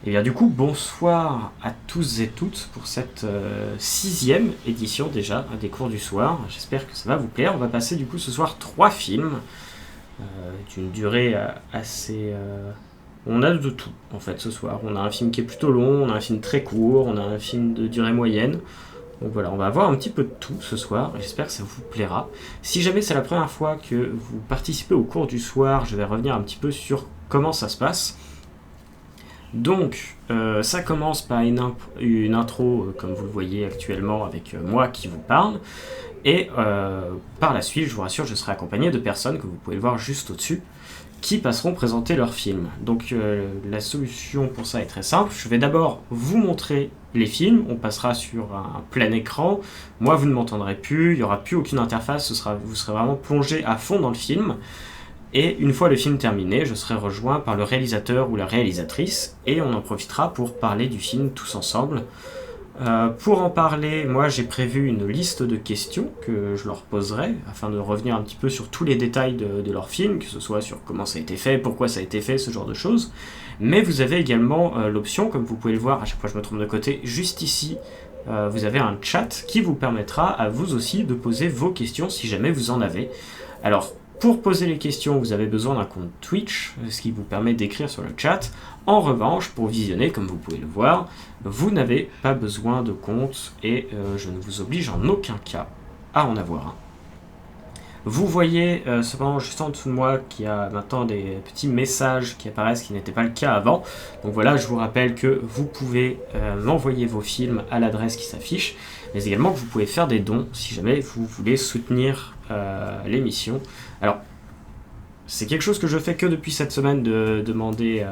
Et bien du coup, bonsoir à tous et toutes pour cette sixième édition déjà des cours du soir. J'espère que ça va vous plaire. On va passer du coup ce soir trois films d'une durée assez... On a de tout en fait ce soir. On a un film qui est plutôt long, on a un film très court, on a un film de durée moyenne. Donc voilà, on va avoir un petit peu de tout ce soir, et j'espère que ça vous plaira. Si jamais c'est la première fois que vous participez au cours du soir, je vais revenir un petit peu sur comment ça se passe. Donc, ça commence par une intro, comme vous le voyez actuellement, avec moi qui vous parle. Et par la suite, je vous rassure, je serai accompagné de personnes, que vous pouvez le voir juste au-dessus, qui passeront présenter leur film. Donc, la solution pour ça est très simple. Je vais d'abord vous montrer les films. On passera sur un plein écran. Moi, vous ne m'entendrez plus. Il n'y aura plus aucune interface. Vous serez vraiment plongé à fond dans le film. Et une fois le film terminé, je serai rejoint par le réalisateur ou la réalisatrice et on en profitera pour parler du film tous ensemble. Pour en parler, moi j'ai prévu une liste de questions que je leur poserai afin de revenir un petit peu sur tous les détails de leur film, que ce soit sur comment ça a été fait, pourquoi ça a été fait, ce genre de choses. Mais vous avez également l'option, comme vous pouvez le voir, à chaque fois je me trompe de côté, juste ici, vous avez un chat qui vous permettra à vous aussi de poser vos questions si jamais vous en avez. Alors, pour poser les questions, vous avez besoin d'un compte Twitch, ce qui vous permet d'écrire sur le chat. En revanche, pour visionner, comme vous pouvez le voir, vous n'avez pas besoin de compte et je ne vous oblige en aucun cas à en avoir un. Vous voyez cependant juste en dessous de moi qu'il y a maintenant des petits messages qui apparaissent qui n'étaient pas le cas avant. Donc voilà, je vous rappelle que vous pouvez m'envoyer vos films à l'adresse qui s'affiche, mais également que vous pouvez faire des dons si jamais vous voulez soutenir l'émission. Alors, c'est quelque chose que je fais que depuis cette semaine de demander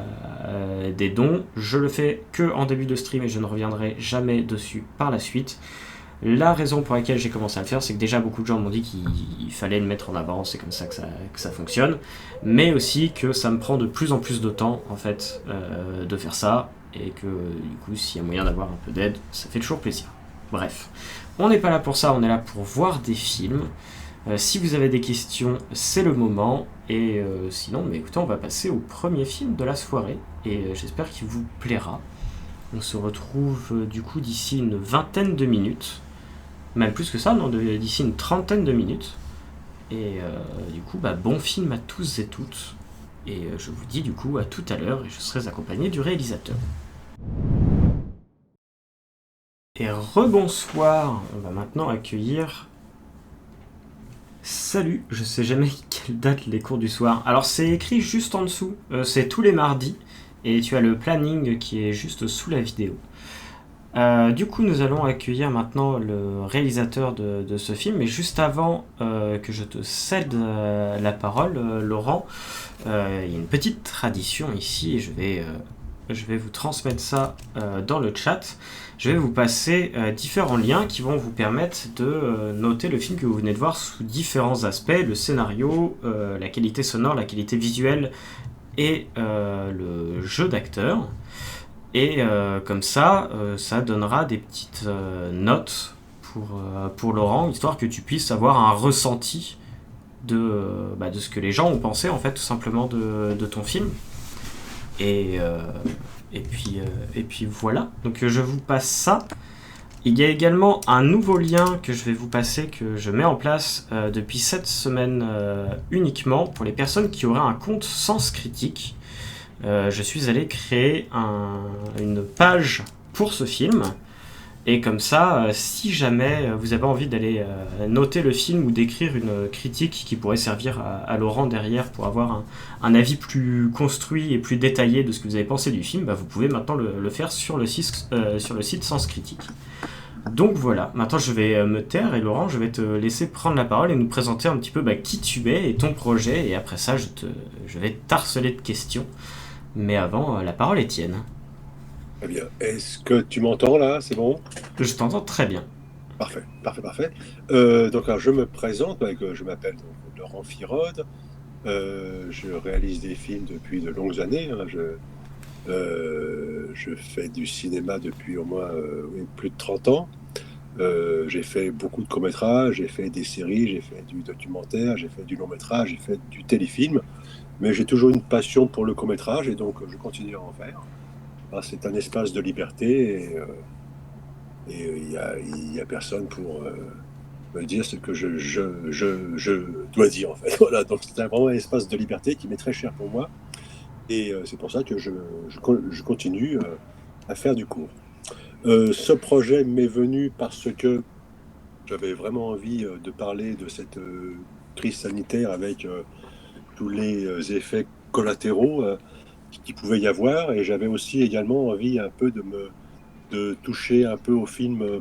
des dons. Je le fais que en début de stream et je ne reviendrai jamais dessus par la suite. La raison pour laquelle j'ai commencé à le faire, c'est que déjà beaucoup de gens m'ont dit qu'il fallait le mettre en avant, c'est comme ça que ça fonctionne, mais aussi que ça me prend de plus en plus de temps en fait de faire ça, et que du coup s'il y a moyen d'avoir un peu d'aide, ça fait toujours plaisir. Bref, on n'est pas là pour ça, on est là pour voir des films. Si vous avez des questions, c'est le moment. Et sinon, mais écoutez, on va passer au premier film de la soirée. Et j'espère qu'il vous plaira. On se retrouve du coup d'ici une vingtaine de minutes. Même plus que ça, non, d'ici une trentaine de minutes. Et du coup, bon film à tous et toutes. Et je vous dis du coup à tout à l'heure. Et je serai accompagné du réalisateur. Et rebonsoir. On va maintenant accueillir... Salut, je sais jamais quelle date les cours du soir. Alors c'est écrit juste en dessous, c'est tous les mardis, et tu as le planning qui est juste sous la vidéo. Du coup nous allons accueillir maintenant le réalisateur de ce film, mais juste avant que je te cède la parole, Laurent, il y a une petite tradition ici, et je vais vous transmettre ça dans le chat. Je vais vous passer différents liens qui vont vous permettre de noter le film que vous venez de voir sous différents aspects, le scénario, la qualité sonore, la qualité visuelle et le jeu d'acteur. Et comme ça, ça donnera des petites notes pour Laurent, histoire que tu puisses avoir un ressenti de ce que les gens ont pensé en fait tout simplement de ton film. Et, et puis voilà, donc je vous passe ça. Il y a également un nouveau lien que je vais vous passer, que je mets en place depuis cette semaine uniquement pour les personnes qui auraient un compte Sens Critique. Je suis allé créer une page pour ce film. Et comme ça, si jamais vous avez envie d'aller noter le film ou d'écrire une critique qui pourrait servir à Laurent derrière pour avoir un avis plus construit et plus détaillé de ce que vous avez pensé du film, vous pouvez maintenant le faire sur le site Sens Critique. Donc voilà, maintenant je vais me taire et Laurent, je vais te laisser prendre la parole et nous présenter un petit peu qui tu es et ton projet. Et après ça, je vais t'harceler de questions. Mais avant, la parole est tienne. Eh bien, est-ce que tu m'entends là? C'est bon? Je t'entends très bien. Parfait, parfait, parfait. Donc, alors, je me présente, je m'appelle donc Laurent Firode. Je réalise des films depuis de longues années, hein. Je fais du cinéma depuis au moins oui, plus de 30 ans. J'ai fait beaucoup de courts-métrages, j'ai fait des séries, j'ai fait du documentaire, j'ai fait du long-métrage, j'ai fait du téléfilm. Mais j'ai toujours une passion pour le court-métrage et donc je continue à en faire. c'est un espace de liberté et il y a personne pour me dire ce que je dois dire en fait. Voilà, donc c'est vraiment un espace de liberté qui m'est très cher pour moi et c'est pour ça que je continue à faire du cours. Ce projet m'est venu parce que j'avais vraiment envie de parler de cette crise sanitaire avec tous les effets collatéraux qui pouvait y avoir et j'avais aussi également envie un peu de toucher un peu au film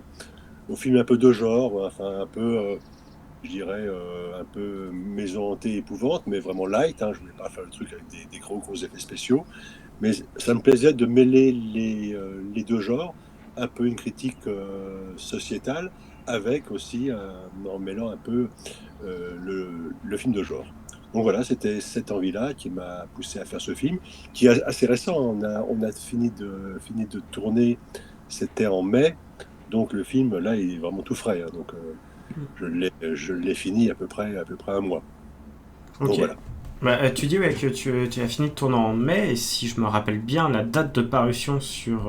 un peu de genre, enfin un peu je dirais un peu maison hantée épouvante, mais vraiment light, hein, je voulais pas faire le truc avec des gros effets spéciaux, mais ça me plaisait de mêler les deux genres, un peu une critique sociétale avec aussi en mêlant un peu le film de genre. Donc voilà, c'était cette envie-là qui m'a poussé à faire ce film, qui est assez récent. On a fini de tourner, c'était en mai, donc le film là il est vraiment tout frais. Hein, donc je l'ai fini à peu près un mois. Donc Ok. voilà. Bah, tu dis ouais, que tu as fini de tourner en mai, et si je me rappelle bien, la date de parution sur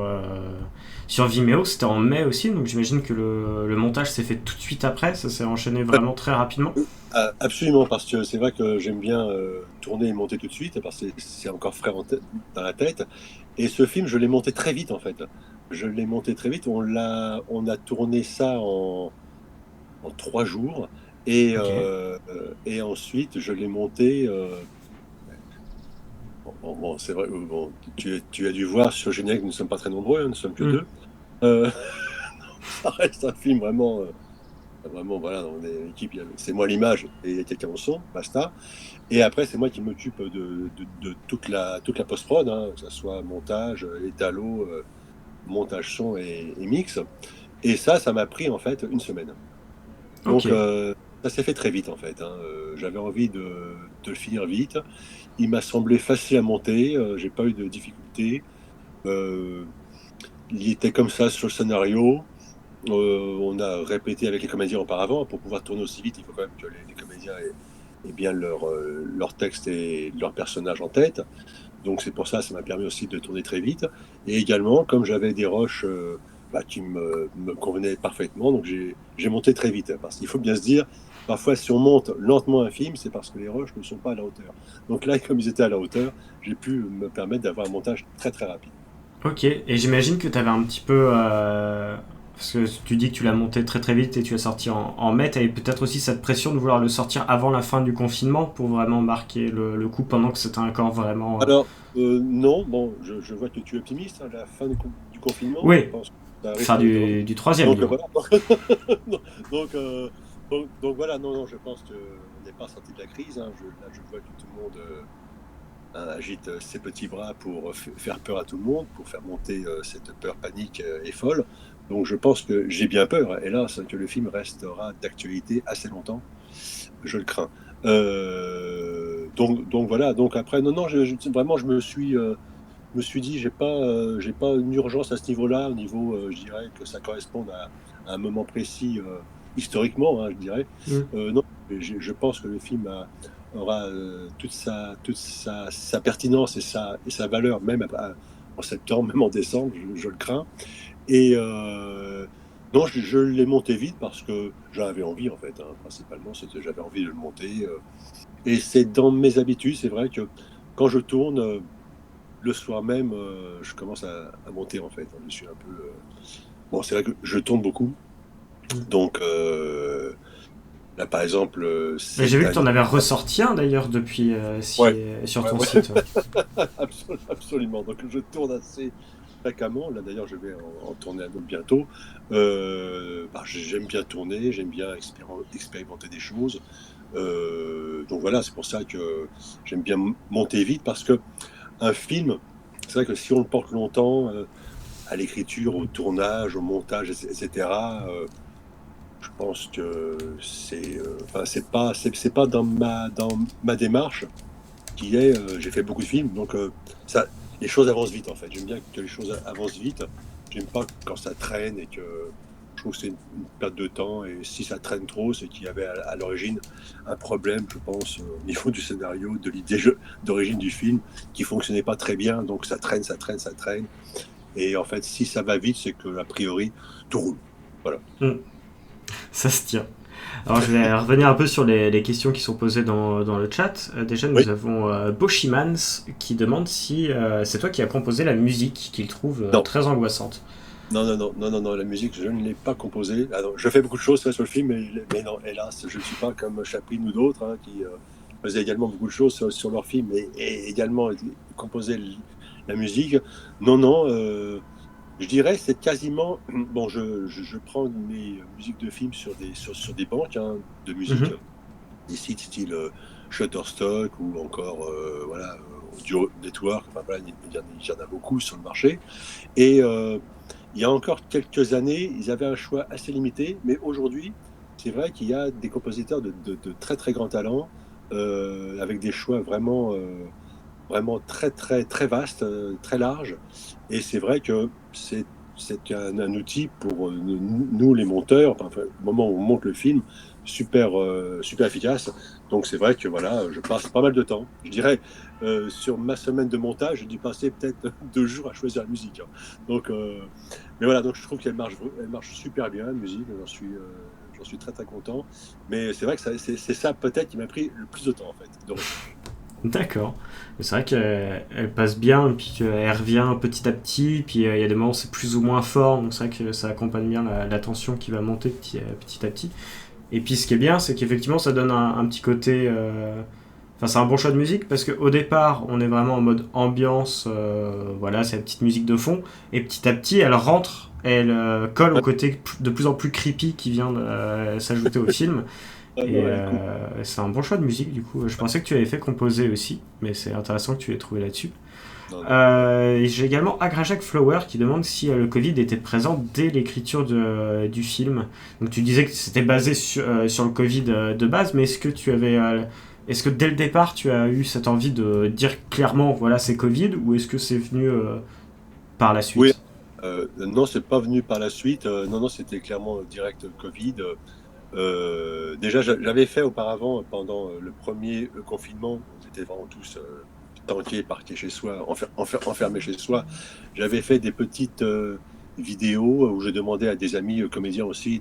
Vimeo, c'était en mai aussi, donc j'imagine que le montage s'est fait tout de suite après, ça s'est enchaîné vraiment très rapidement. Absolument, parce que c'est vrai que j'aime bien tourner et monter tout de suite, parce que c'est encore frais dans la tête. Et ce film, je l'ai monté très vite, en fait. Je l'ai monté très vite. On a tourné ça en 3 jours. Ok. Et ensuite, je l'ai monté. Bon, c'est vrai, bon, tu as dû voir sur Générique, nous ne sommes pas très nombreux, hein, nous ne sommes que Hmm. deux. Euh, ça reste un film vraiment. Vraiment, voilà, on est une équipe, c'est moi l'image et il y a quelqu'un au son, basta. Et après, c'est moi qui m'occupe de toute la post-prod, hein, que ce soit montage, étalo, montage son et mix. Et ça m'a pris en fait une semaine. Ok. Donc, ça s'est fait très vite en fait. Hein. J'avais envie de le finir vite. Il m'a semblé facile à monter, j'ai pas eu de difficultés. Euh, il était comme ça sur le scénario. On a répété avec les comédiens auparavant. Pour pouvoir tourner aussi vite, il faut quand même que les comédiens aient bien leur texte et leur personnage en tête. Donc c'est pour ça, ça m'a permis aussi de tourner très vite. Et également, comme j'avais des rushs qui me convenaient parfaitement, donc j'ai monté très vite. Parce qu'il faut bien se dire, parfois si on monte lentement un film, c'est parce que les rushs ne sont pas à la hauteur. Donc là, comme ils étaient à la hauteur, j'ai pu me permettre d'avoir un montage très rapide. Ok. Et j'imagine que tu avais un petit peu. Parce que tu dis que tu l'as monté très vite et tu l'as sorti en mai, tu avais peut-être aussi cette pression de vouloir le sortir avant la fin du confinement pour vraiment marquer le coup pendant que c'était encore vraiment. Alors, non, bon, je vois que tu es optimiste. À la fin du confinement, je Oui, pense que ça fin risque de revenir. du troisième du Donc, moins. voilà. donc, donc voilà, non, je pense qu'on n'est pas sorti de la crise. Hein. Là, je vois que tout le monde agite ses petits bras pour faire peur à tout le monde, pour faire monter cette peur panique et folle. Donc, je pense que j'ai bien peur, hélas, que le film restera d'actualité assez longtemps. Je le crains. Donc voilà. Donc après, non, vraiment, me suis dit, j'ai pas une urgence à ce niveau-là, au niveau, je dirais que ça corresponde à un moment précis historiquement, hein, je dirais. Hmm. Non, je pense que le film aura sa pertinence et sa valeur, même en septembre, même en décembre, je le crains. Et non, je l'ai monté vite parce que j'avais envie, en fait. Hein, principalement, j'avais envie de le monter. Et c'est dans mes habitudes, c'est vrai que quand je tourne, le soir même, je commence à monter, en fait. Hein. Je suis un peu. Bon, c'est vrai que je tourne beaucoup. Donc, là, par exemple, Mais j'ai cette vu que tu année. en avais ressorti un d'ailleurs depuis Ouais, sur ouais, ton ouais. site. Ouais. Absolument. Donc, je tourne assez fréquemment. Là, d'ailleurs, je vais en tourner un autre bientôt. J'aime bien tourner, j'aime bien expérimenter des choses. Donc voilà, c'est pour ça que j'aime bien monter vite parce que un film, c'est vrai que si on le porte longtemps à l'écriture, au tournage, au montage, etc., je pense que enfin, c'est pas dans ma démarche qui est, j'ai fait beaucoup de films, donc ça, les choses avancent vite en fait. J'aime bien que les choses avancent vite. J'aime pas quand ça traîne et que Je trouve que c'est une perte de temps, et si ça traîne trop, c'est qu'il y avait à l'origine un problème, je pense, au niveau du scénario, de l'idée d'origine du film, qui fonctionnait pas très bien, donc ça traîne, ça traîne, ça traîne. Et en fait, si ça va vite, c'est que a priori, tout roule. Voilà. Ça se tient. Alors je vais revenir un peu sur les questions qui sont posées dans le chat. Déjà Oui. nous avons Boshimans qui demande si c'est toi qui as composé la musique qu'il trouve Non. très angoissante. Non, non, non, non, non, non, la musique, je ne l'ai pas composée. Ah non, je fais beaucoup de choses sur le film, mais non, hélas, je ne suis pas comme Chaplin ou d'autres, hein, qui faisaient également beaucoup de choses sur leur film, et également composaient la musique. Non, non, je dirais c'est quasiment. Bon, je prends mes musiques de films sur des banques, hein, de musique, Mhm. des sites style Shutterstock, ou encore voilà, Audio Network. Enfin, voilà, il y en a beaucoup sur le marché. Et il y a encore quelques années, ils avaient un choix assez limité, mais aujourd'hui, c'est vrai qu'il y a des compositeurs de très très grand talent, avec des choix vraiment très très très vastes, très larges. Et c'est vrai que c'est un outil pour nous les monteurs, enfin, au moment où on monte le film, super efficace. Donc c'est vrai que voilà, je passe pas mal de temps. Je dirais, sur ma semaine de montage, j'ai dû passer peut-être 2 jours à choisir la musique, hein. Donc, mais voilà, donc je trouve elle marche super bien, la musique. J'en suis très très content. Mais c'est vrai que c'est ça peut-être qui m'a pris le plus de temps, en fait, de recherche. D'accord. C'est vrai qu'elle passe bien, et puis qu'elle revient petit à petit, puis il y a des moments où c'est plus ou moins fort, donc c'est vrai que ça accompagne bien la tension qui va monter petit à petit. Et puis ce qui est bien, c'est qu'effectivement ça donne un petit côté. Enfin, c'est un bon choix de musique parce qu'au départ, on est vraiment en mode ambiance, voilà, c'est la petite musique de fond, et petit à petit, elle rentre, elle colle au Ouais, côté de plus en plus creepy qui vient de s'ajouter au film. Et ouais, cool. c'est un bon choix de musique du coup. Je pensais que tu avais fait composer aussi, mais c'est intéressant que tu l'aies trouvé là-dessus. Non, non. J'ai également Agrajak Flower qui demande si le Covid était présent dès l'écriture du film. Donc tu disais que c'était basé sur le Covid de base, mais est-ce que dès le départ tu as eu cette envie de dire clairement voilà c'est Covid ou est-ce que c'est venu par la Oui, suite? non, c'est pas venu par la suite. Non, non, c'était clairement direct Covid. Déjà, j'avais fait auparavant, pendant le premier confinement, on était vraiment tous tanqués, parqués chez soi, enfermés chez soi. J'avais fait des petites vidéos où je demandais à des amis comédiens aussi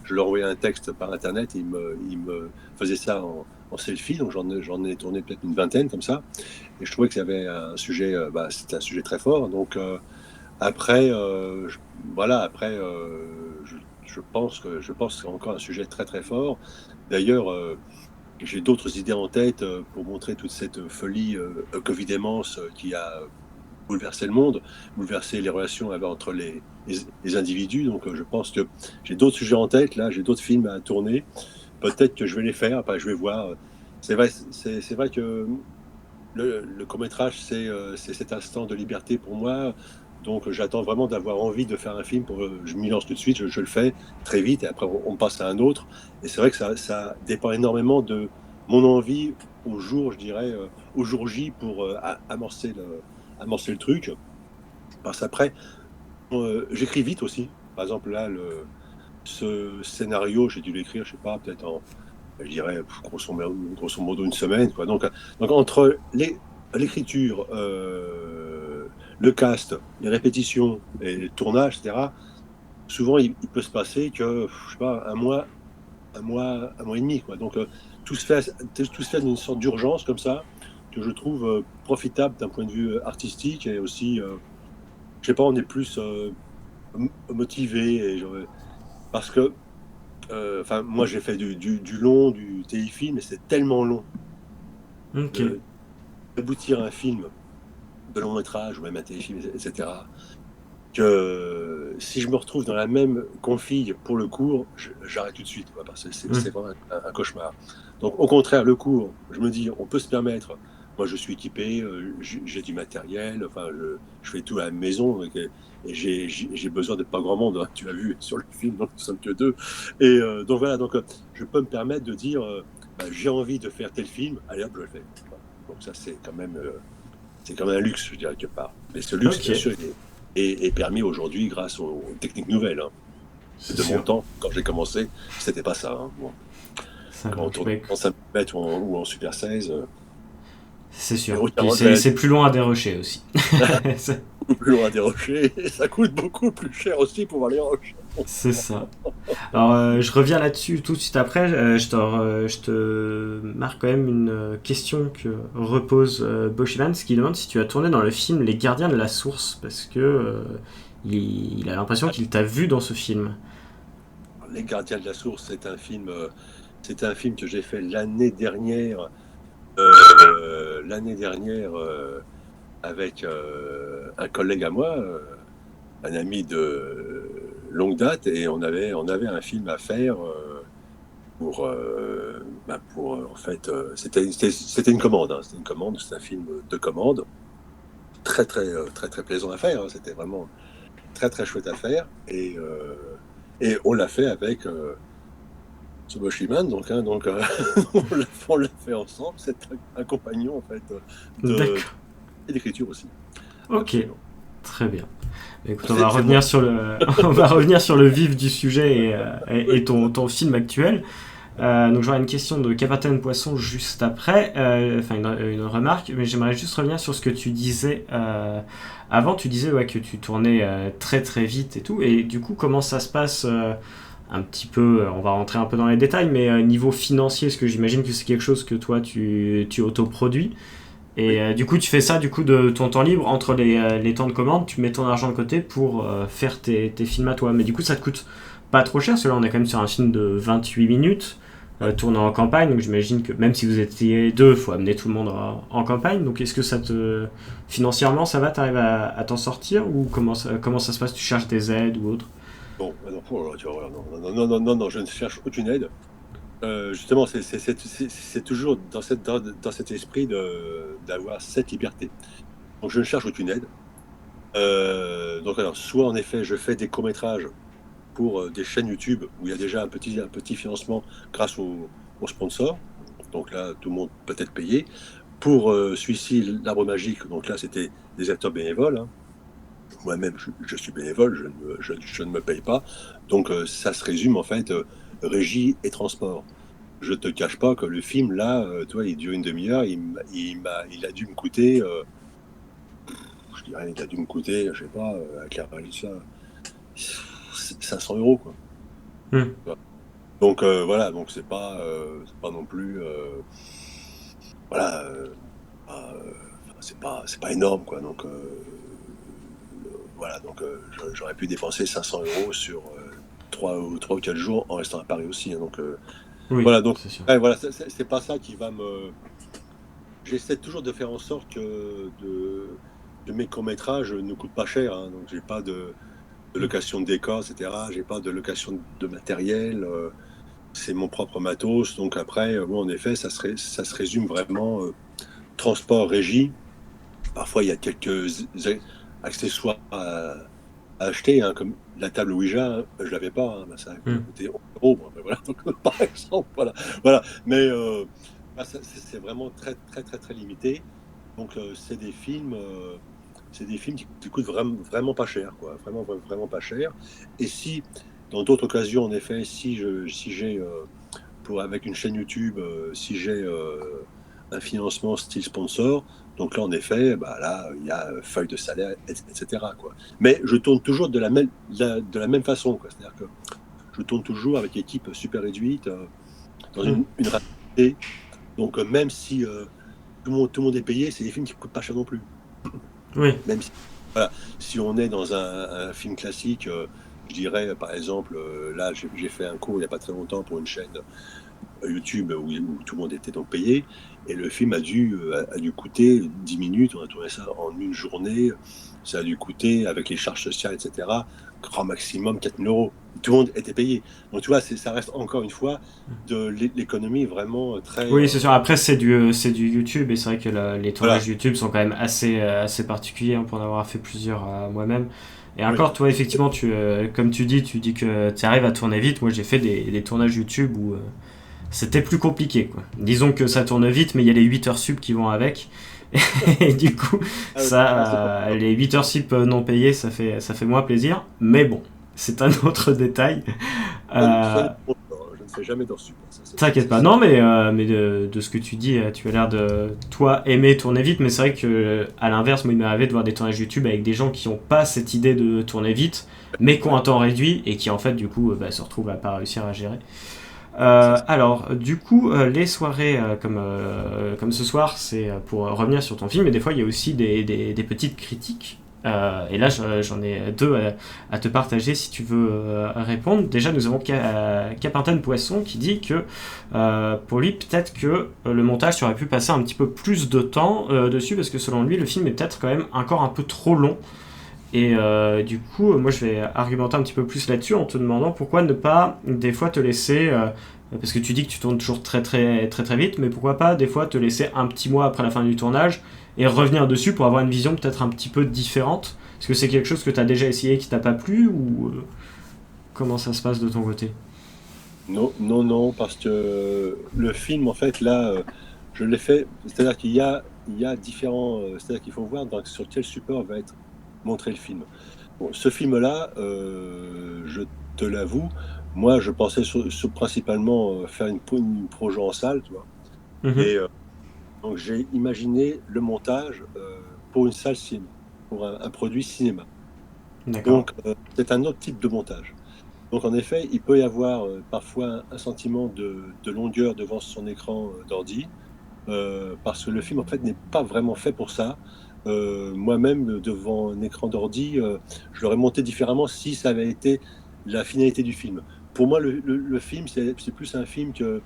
je leur envoyais un texte par internet, et ils me faisaient ça en selfie. Donc j'en ai tourné peut-être une vingtaine comme ça. Et je trouvais que c'était un sujet, c'était un sujet très fort. Donc après, voilà, après, je pense que c'est encore un sujet très très fort. D'ailleurs, j'ai d'autres idées en tête pour montrer toute cette folie Covid-démence qui a bouleversé le monde, bouleversé les relations entre les individus. Donc, je pense que j'ai d'autres sujets en tête. Là, j'ai d'autres films à tourner. Peut-être que je vais les faire. Enfin, je vais voir. C'est vrai que le court-métrage, c'est cet instant de liberté pour moi. Donc, j'attends vraiment d'avoir envie de faire un film. Je m'y lance tout de suite, je le fais très vite, et après, on passe à un autre. Et c'est vrai que ça dépend énormément de mon envie au jour, je dirais, au jour J, pour amorcer le truc. Parce qu'après, j'écris vite aussi. Par exemple, là, ce scénario, j'ai dû l'écrire, je sais pas, peut-être je dirais, grosso modo une semaine, quoi. Donc entre l'écriture, le cast, les répétitions et le tournage, etc., souvent il peut se passer que, je sais pas, un mois et demi, quoi. Donc tout se fait d'une sorte d'urgence comme ça, que je trouve profitable d'un point de vue artistique, et aussi, je sais pas, on est plus motivé, parce que, enfin, moi j'ai fait du long, du téléfilm, mais c'est tellement long Ok. de aboutir à un film de long métrage ou même un téléfilm, etc., que si je me retrouve dans la même config pour le court, j'arrête tout de suite, quoi, parce que c'est Hmm. vraiment un cauchemar. Donc au contraire, le court, je me dis, on peut se permettre. Moi, je suis équipé, j'ai du matériel, enfin, je fais tout à la maison, et j'ai besoin de pas grand monde, hein. Tu as vu sur le film, donc nous sommes que deux. Et donc voilà, donc je peux me permettre de dire, j'ai envie de faire tel film, allez hop, je le fais. Voilà. Donc ça, c'est quand même un luxe, je dirais, quelque part. Mais ce luxe, bien Ok. sûr, est permis aujourd'hui grâce aux techniques nouvelles, hein. c'est De mon sûr. temps, quand j'ai commencé, c'était pas ça. Hein. Bon. Ça Quand on marche. tourne en 5 mm ou en Super 16, C'est et sûr. Puis autrement, c'est c'est plus loin à dérocher aussi. c'est beaucoup plus loin des rochers, et ça coûte beaucoup plus cher aussi pour aller en rocher. c'est ça. Alors, je reviens là-dessus tout de suite après. Je te marque quand même une question que repose Bosch Evans qui demande si tu as tourné dans le film Les Gardiens de la Source parce que il a l'impression qu'il t'a vu dans ce film. Les Gardiens de la Source, c'est un film que j'ai fait l'année dernière, avec un collègue à moi, un ami de longue date, et on avait un film à faire en fait, c'était une commande, hein, c'était une commande, c'est un film de commande, très plaisant à faire, hein, c'était vraiment très chouette à faire, et on l'a fait avec Tsuboshi-man, on l'a fait ensemble, c'est un compagnon en fait de, D'accord. et d'écriture aussi, Ok. absolument. Très bien. Écoute, on va C'est moi. revenir sur le, on va revenir sur le vif du sujet et ton film actuel. Donc j'aurai une question de Capitaine Poisson juste après, enfin une remarque, mais j'aimerais juste revenir sur ce que tu disais avant. Tu disais ouais, que tu tournais très vite et tout, et du coup comment ça se passe un petit peu, on va rentrer un peu dans les détails, mais niveau financier, parce que j'imagine que c'est quelque chose que toi tu autoproduis, et Oui. du coup tu fais ça du coup de ton temps libre, entre les temps de commande, tu mets ton argent de côté pour faire tes films à toi, mais du coup ça te coûte pas trop cher, parce que là on est quand même sur un film de 28 minutes, Ouais. tourné en campagne, donc j'imagine que même si vous étiez deux, il faut amener tout le monde en campagne. Donc est-ce que ça te financièrement ça va, t'arrives à t'en sortir ou comment ça se passe, tu cherches des aides ou autre? Bon, non, oh là, tu vois, non, je ne cherche aucune aide. Justement, c'est toujours dans cet esprit d'avoir cette liberté. Donc, je ne cherche aucune aide. Donc, alors, soit en effet, je fais des courts-métrages pour des chaînes YouTube où il y a déjà un petit financement grâce aux sponsors. Donc là, tout le monde peut être payé. Pour celui-ci, L'Arbre Magique, donc là, c'était des acteurs bénévoles. Hein. Moi-même, je suis bénévole, je ne me paye pas. Donc, ça se résume en fait régie et transport. Je te cache pas que le film, là, toi, il dure une demi-heure. Il a dû me coûter, je dirais, il a dû me coûter, je sais pas, avec la régie, ça, 500 €, quoi. Hmm. Donc, voilà, donc c'est pas non plus, voilà, c'est pas énorme, quoi. Donc, voilà, donc j'aurais pu dépenser 500 € sur 3 ou 4 jours en restant à Paris aussi. Hein. Donc, Oui, voilà, donc c'est sûr. ouais, voilà, c'est pas ça qui va me. J'essaie toujours de faire en sorte de mes courts-métrages ne coûtent pas cher. Hein. Donc, j'ai pas de location de décor, etc. J'ai pas de location de matériel. C'est mon propre matos. Donc, après, bon, en effet, ça se résume vraiment transport, régie. Parfois, il y a quelques accessoires à acheter, hein, comme la table Ouija, hein, je l'avais pas, hein, bah, ça m'a Hmm. coûté 11 €. Bon, ben voilà, donc, par exemple, voilà. Mais c'est vraiment très limité. Donc, c'est des films qui coûtent vraiment pas cher, quoi, vraiment pas cher. Et si, dans d'autres occasions, en effet, si j'ai pour avec une chaîne YouTube, si j'ai un financement style sponsor, donc là, en effet, bah, là, il y a feuille de salaire, etc., quoi. Mais je tourne toujours de la même façon, quoi. C'est-à-dire que je tourne toujours avec équipe super réduite, dans Hmm. une rapidité. Donc, même si tout le monde est payé, c'est des films qui ne coûtent pas cher non plus. Oui. Même si, voilà, si on est dans un film classique, je dirais, par exemple, là, j'ai fait un cours il n'y a pas très longtemps pour une chaîne YouTube où tout le monde était donc payé. Et le film a dû coûter 10 minutes. On a tourné ça en une journée. Ça a dû coûter, avec les charges sociales, etc., grand maximum 4 000 €. Tout le monde était payé. Donc, tu vois, ça reste encore une fois de l'économie vraiment très. Oui, c'est sûr. Après, c'est du YouTube et c'est vrai que les Voilà. tournages YouTube sont quand même assez particuliers, hein, pour en avoir fait plusieurs moi-même. Et Oui. encore, toi, effectivement, comme tu dis que tu arrives à tourner vite. Moi, j'ai fait des tournages YouTube où c'était plus compliqué, quoi. Disons que ça tourne vite, mais il y a les 8 heures sub qui vont avec. Et du coup, Ah oui, c'est pas. les 8 heures sub non payées, ça fait moins plaisir. Mais bon, c'est un autre détail. Ça Euh, dépend. Je ne fais jamais d'heures sup, ça T'inquiète pas. Non, mais de ce que tu dis, tu as l'air de, toi, aimer tourner vite. Mais c'est vrai que, à l'inverse, moi, il m'est arrivé de voir des tournages YouTube avec des gens qui n'ont pas cette idée de tourner vite, mais qui ont ouais, un temps réduit et qui, en fait, du coup, se retrouvent à pas réussir à gérer. c'est ça. Alors, du coup, les soirées comme ce soir, c'est pour revenir sur ton film, mais des fois, il y a aussi des petites critiques. Et là, j'en ai deux à te partager si tu veux répondre. Déjà, nous avons Capitaine Poisson qui dit que pour lui, peut-être que le montage, tu aurais pu passer un petit peu plus de temps dessus, parce que selon lui, le film est peut-être quand même encore un peu trop long. Et du coup, moi je vais argumenter un petit peu plus là-dessus en te demandant pourquoi ne pas des fois te laisser, parce que tu dis que tu tournes toujours très très très très vite, mais pourquoi pas des fois te laisser un petit mois après la fin du tournage et revenir dessus pour avoir une vision peut-être un petit peu différente. Est-ce que c'est quelque chose que tu as déjà essayé et qui t'a pas plu, ou comment ça se passe de ton côté? Non, non, non, parce que le film, en fait, là, je l'ai fait. C'est-à-dire il y a différents. C'est-à-dire qu'il faut voir sur quel support va être montré le film. Bon, ce film-là, je te l'avoue, moi, je pensais principalement faire une projo en salle, tu vois. Mhm. Et donc, j'ai imaginé le montage pour une salle cinéma, pour un produit cinéma. D'accord. Donc, c'est un autre type de montage. Donc en effet, il peut y avoir parfois un sentiment de longueur devant son écran d'ordi, parce que le film en fait n'est pas vraiment fait pour ça. Moi-même, devant un écran d'ordi, je l'aurais monté différemment si ça avait été la finalité du film. Pour moi, le film, c'est plus un film que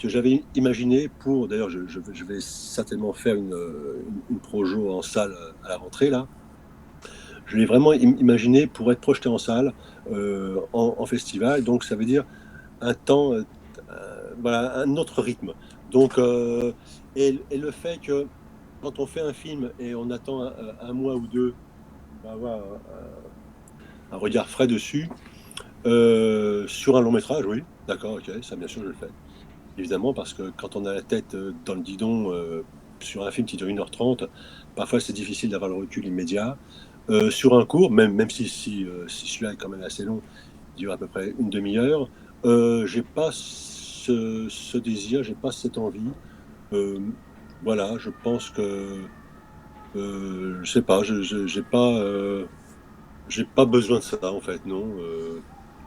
j'avais imaginé pour. D'ailleurs, je vais certainement faire une projo en salle à la rentrée là. Je l'ai vraiment imaginé pour être projeté en salle, en festival. Donc, ça veut dire un temps, voilà, un autre rythme. Donc, et le fait que quand on fait un film et on attend un mois ou deux, on va avoir un regard frais dessus. Sur un long métrage, oui, d'accord, ok, ça bien sûr je le fais. Évidemment, parce que quand on a la tête dans le guidon sur un film qui dure 1h30, parfois c'est difficile d'avoir le recul immédiat. Sur un cours, même si celui-là est quand même assez long, il dure à peu près une demi-heure, j'ai pas ce désir, j'ai pas cette envie. Euh, voilà, je pense que, je sais pas, j'ai pas besoin de ça en fait, non.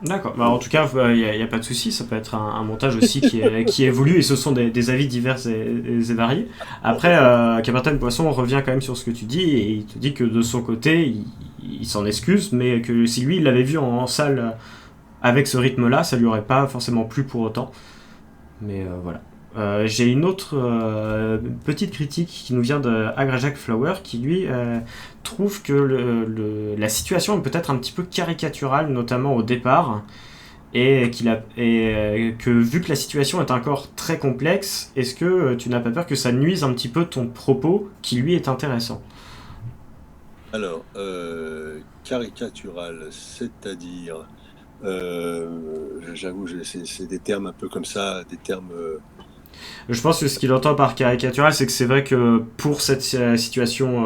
D'accord. Bah, en Donc, tout cas, il n'y a pas de souci. Ça peut être un montage aussi qui évolue, et ce sont des avis divers et variés. Après, Capitaine Poisson revient quand même sur ce que tu dis, et il te dit que de son côté, il s'en excuse, mais que si lui il l'avait vu en salle avec ce rythme-là, ça lui aurait pas forcément plu pour autant. Mais voilà. J'ai une autre petite critique qui nous vient de Agrajak Flower, qui lui trouve que la situation est peut-être un petit peu caricaturale, notamment au départ, et que vu que la situation est encore très complexe, est-ce que tu n'as pas peur que ça nuise un petit peu ton propos qui lui est intéressant? alors, caricatural, c'est-à-dire, j'avoue, c'est des termes un peu comme ça, des termes. Je pense que ce qu'il entend par caricatural, c'est que c'est vrai que pour cette situation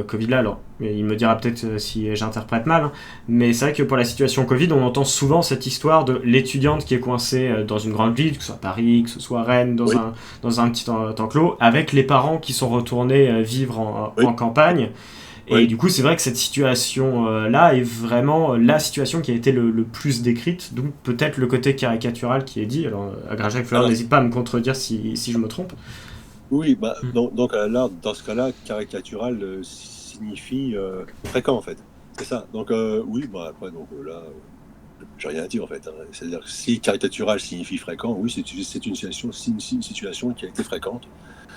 Covid-là, alors il me dira peut-être si j'interprète mal, hein, mais c'est vrai que pour la situation Covid, on entend souvent cette histoire de l'étudiante qui est coincée dans une grande ville, que ce soit Paris, que ce soit Rennes, Oui, dans un petit enclos, avec les parents qui sont retournés vivre oui, en campagne. Et oui. du coup, c'est vrai que cette situation-là est vraiment la situation qui a été le plus décrite, d'où peut-être le côté caricatural qui est dit. Alors, Agrajak Fleur, Alors, n'hésite pas à me contredire si je me trompe. oui, bah, Hmm. donc là, dans ce cas-là, caricatural signifie fréquent en fait. C'est ça. Donc oui, bah après, donc là, j'ai rien à dire en fait, hein. C'est-à-dire que si caricatural signifie fréquent, oui, c'est une situation qui a été fréquente.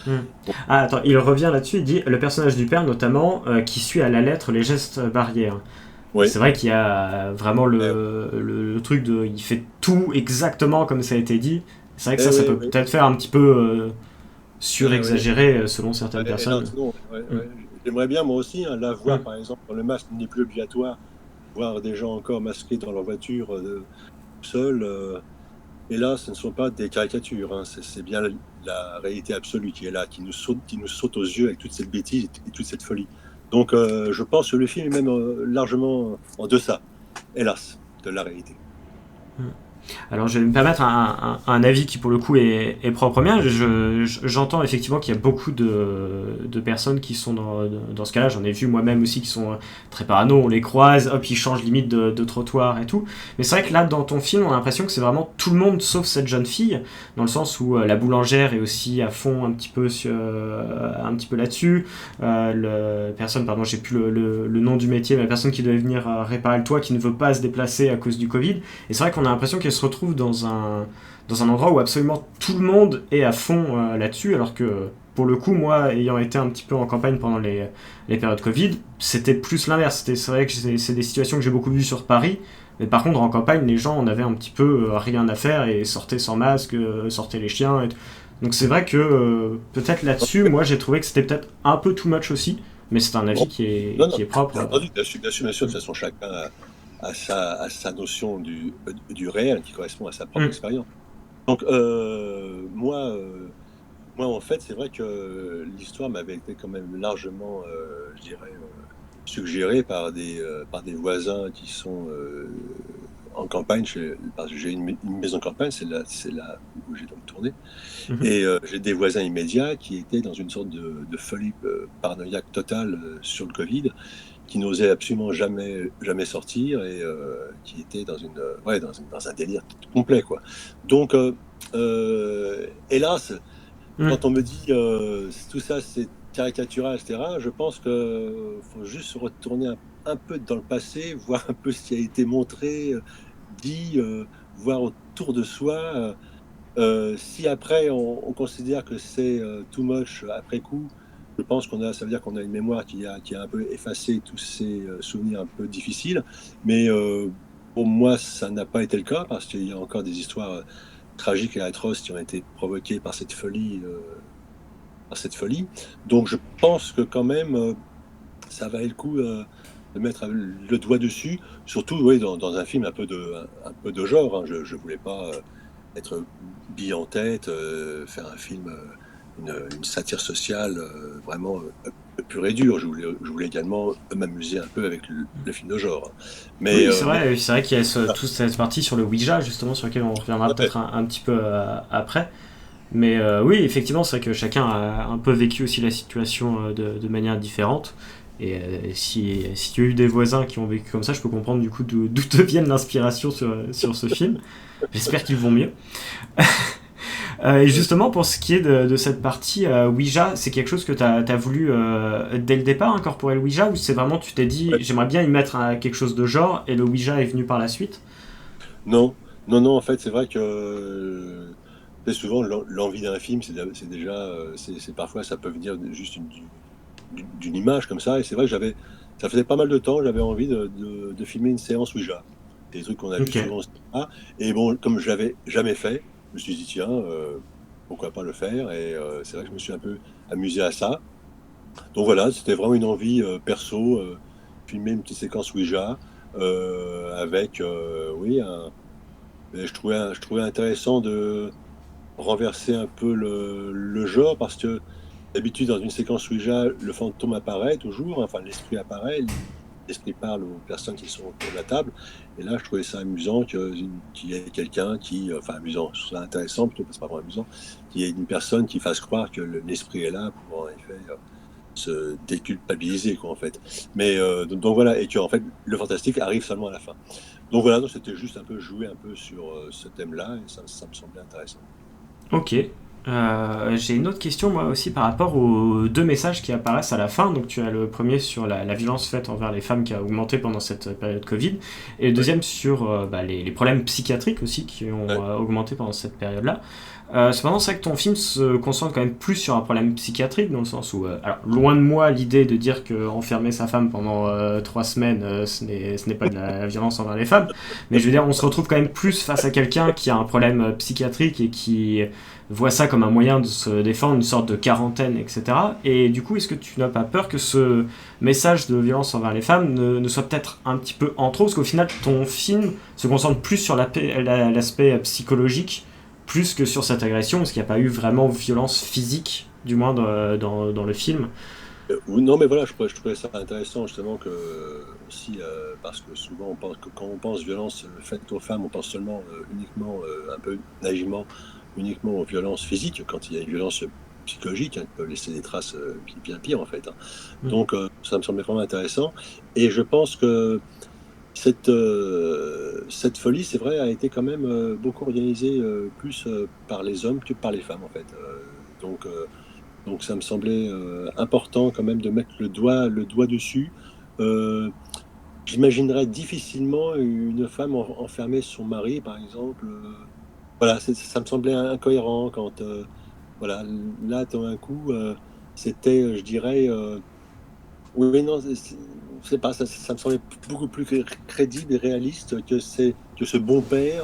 Hmm. Ah, attends, il revient là-dessus, il dit le personnage du père, notamment, qui suit à la lettre les gestes barrières. Oui, C'est vrai qu'il y a vraiment eh, le truc de. Il fait tout exactement comme ça a été dit. C'est vrai que ça oui, peut oui, peut-être faire un petit peu oui. surexagéré selon certaines Et là, personnes. sinon, Hmm. j'aimerais bien moi aussi hein, la voir, Hmm. par exemple, quand le masque n'est plus obligatoire, voir des gens encore masqués dans leur voiture seuls. Et là, ce ne sont pas des caricatures, hein, c'est bien la réalité absolue qui est là, qui nous saute aux yeux avec toute cette bêtise et toute cette folie. Donc, je pense que le film est même largement en deçà. hélas, de la réalité. Alors je vais me permettre un avis qui pour le coup est propre au mien. J'entends effectivement qu'il y a beaucoup de personnes qui sont dans ce cas-là. J'en ai vu moi-même aussi qui sont très parano, on les croise, hop ils changent limite de trottoir et tout. Mais c'est vrai que là dans ton film on a l'impression que c'est vraiment tout le monde sauf cette jeune fille, dans le sens où la boulangère est aussi à fond un petit peu là-dessus. Personne, pardon j'ai plus le nom du métier, mais la personne qui doit venir réparer le toit qui ne veut pas se déplacer à cause du Covid. Et c'est vrai qu'on a l'impression qu'elle se retrouve dans un endroit où absolument tout le monde est à fond là-dessus, alors que pour le coup, moi, ayant été un petit peu en campagne pendant les périodes Covid, c'était plus l'inverse. C'est vrai que c'est des situations que j'ai beaucoup vues sur Paris, mais par contre, en campagne, les gens en avaient un petit peu rien à faire et sortaient sans masque, sortaient les chiens. Donc c'est vrai que peut-être là-dessus, moi, j'ai trouvé que c'était peut-être un peu too much aussi, mais c'est un avis qui est propre. Bien entendu, bien sûr, de toute façon, chacun à sa notion du réel qui correspond à sa propre expérience. Donc moi en fait c'est vrai que l'histoire m'avait été quand même largement je dirais suggérée par des voisins qui sont en campagne, parce que j'ai une maison campagne, c'est là où j'ai donc tourné. Et j'ai des voisins immédiats qui étaient dans une sorte de folie paranoïaque totale sur le Covid, qui n'osaient absolument jamais sortir et qui étaient dans dans un délire complet, quoi. Donc hélas, quand on me dit tout ça c'est caricatural, etc., je pense qu'il faut juste se retourner un peu dans le passé, voir un peu ce qui a été montré, dit, voir autour de soi. Si après on considère que c'est too much après coup, je pense ça veut dire qu'on a une mémoire qui a un peu effacé tous ces souvenirs un peu difficiles. Mais pour moi, ça n'a pas été le cas, parce qu'il y a encore des histoires tragiques et atroces qui ont été provoquées par cette folie. Donc je pense que quand même, ça valait le coup de mettre le doigt dessus, surtout dans un film un peu de genre. Hein. Je voulais pas être bille en tête, faire un film, une satire sociale vraiment pure et dure. Je voulais également m'amuser un peu avec le film de genre. Mais, oui, c'est vrai qu'il y a toute cette partie sur le Ouija, justement, sur laquelle on reviendra peut-être un petit peu après. Mais oui, effectivement, c'est vrai que chacun a un peu vécu aussi la situation de manière différente. Et si tu as eu des voisins qui ont vécu comme ça, je peux comprendre du coup d'où te vienne l'inspiration sur ce film. J'espère qu'ils vont mieux. Et justement, pour ce qui est de cette partie Ouija, c'est quelque chose que tu as voulu dès le départ incorporer le Ouija, ou c'est vraiment tu t'es dit j'aimerais bien y mettre quelque chose de genre et le Ouija est venu par la suite? Non, en fait, c'est vrai que souvent l'envie d'un film, c'est déjà, parfois ça peut venir juste d'une image comme ça, et c'est vrai que ça faisait pas mal de temps, j'avais envie de filmer une séance Ouija, des trucs qu'on a vu souvent au cinéma, et bon, comme je l'avais jamais fait, je me suis dit tiens, pourquoi pas le faire, et c'est vrai que je me suis un peu amusé à ça. Donc voilà, c'était vraiment une envie perso, filmer une petite séquence Ouija, avec oui, je trouvais intéressant de renverser un peu le genre, parce que d'habitude dans une séquence Ouija le fantôme apparaît toujours, enfin l'esprit apparaît, l'esprit parle aux personnes qui sont autour de la table, et là je trouvais ça amusant qu'il y ait quelqu'un enfin amusant, je trouve ça intéressant plutôt, parce que c'est pas vraiment amusant, qu'il y ait une personne qui fasse croire que l'esprit est là pour en effet se déculpabiliser, quoi, en fait. Mais donc voilà, et que en fait le fantastique arrive seulement à la fin. Donc voilà, donc c'était juste un peu jouer un peu sur ce thème-là, et ça me semblait intéressant. Ok. J'ai une autre question moi aussi par rapport aux deux messages qui apparaissent à la fin. Donc tu as le premier sur la violence faite envers les femmes qui a augmenté pendant cette période Covid, et le deuxième sur les problèmes psychiatriques aussi qui ont augmenté pendant cette période-là. Cependant, c'est vrai que ton film se concentre quand même plus sur un problème psychiatrique, dans le sens où, alors, loin de moi l'idée de dire qu'enfermer sa femme pendant 3 semaines, ce n'est pas de la violence envers les femmes, mais je veux dire, on se retrouve quand même plus face à quelqu'un qui a un problème psychiatrique et qui voit ça comme un moyen de se défendre, une sorte de quarantaine, etc. Et du coup, est-ce que tu n'as pas peur que ce message de violence envers les femmes ne soit peut-être un petit peu en trop, parce qu'au final, ton film se concentre plus sur l'aspect psychologique, plus que sur cette agression, parce qu'il n'y a pas eu vraiment violence physique, du moins dans le film. Ou non, mais voilà, je trouvais ça intéressant justement que aussi, parce que souvent on pense que quand on pense violence faite aux femmes, on pense seulement uniquement, un peu naïvement, uniquement aux violences physiques. Quand il y a une violence psychologique, hein, qui peut laisser des traces bien pires en fait, hein. Mm. Donc ça me semblait vraiment intéressant. Et je pense que cette folie, c'est vrai, a été quand même beaucoup organisée plus par les hommes que par les femmes en fait. Donc ça me semblait important quand même de mettre le doigt dessus. Euh, J'imaginerais difficilement une femme enfermer son mari, par exemple. Voilà, ça me semblait incohérent quand, voilà, là, tout d'un coup, c'était, je dirais, oui, non, c'est pas, ça me semblait beaucoup plus crédible et réaliste que ce bon père,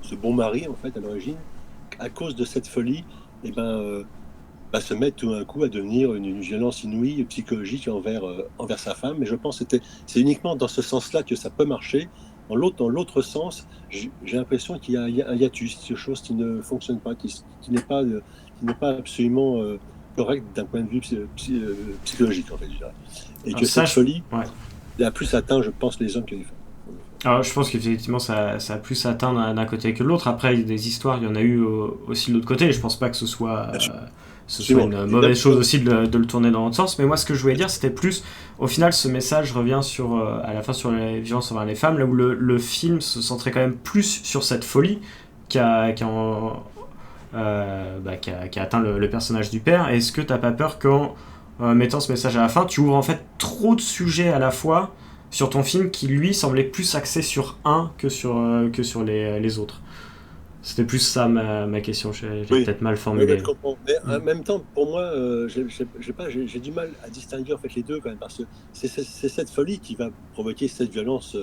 ce bon mari, en fait, à l'origine, à cause de cette folie, et ben, va se mettre tout d'un coup à devenir une violence inouïe psychologique envers sa femme. Mais je pense que c'est uniquement dans ce sens-là que ça peut marcher. Dans l'autre sens, j'ai l'impression qu'il y a un hiatus, quelque chose qui ne fonctionne pas, qui n'est pas absolument correct d'un point de vue psychologique, en fait, je dirais. Et Alors que ça, cette folie ouais. a plus atteint, je pense, les hommes que les femmes. Alors, je pense qu'effectivement, ça a plus atteint d'un côté que de l'autre. Après, il y a des histoires, il y en a eu aussi de l'autre côté. Et je pense pas que Bien sûr, ce soit absolument. une Évidemment. mauvaise chose aussi de le tourner dans l'autre sens. Mais moi, ce que je voulais dire, c'était plus, au final, ce message revient sur, à la fin sur les violences envers les femmes, là où le film se centrait quand même plus sur cette folie qui a atteint le personnage du père. Est-ce que t'as pas peur qu'en mettant ce message à la fin, tu ouvres en fait trop de sujets à la fois sur ton film qui lui semblait plus axé sur un que sur les autres? C'était plus ça ma question, j'ai Oui, peut-être mal oui, oui, je formulé. comprends. Mais Mm. en même temps, pour moi, j'ai du mal à distinguer en fait les deux quand même, parce que c'est cette folie qui va provoquer cette violence,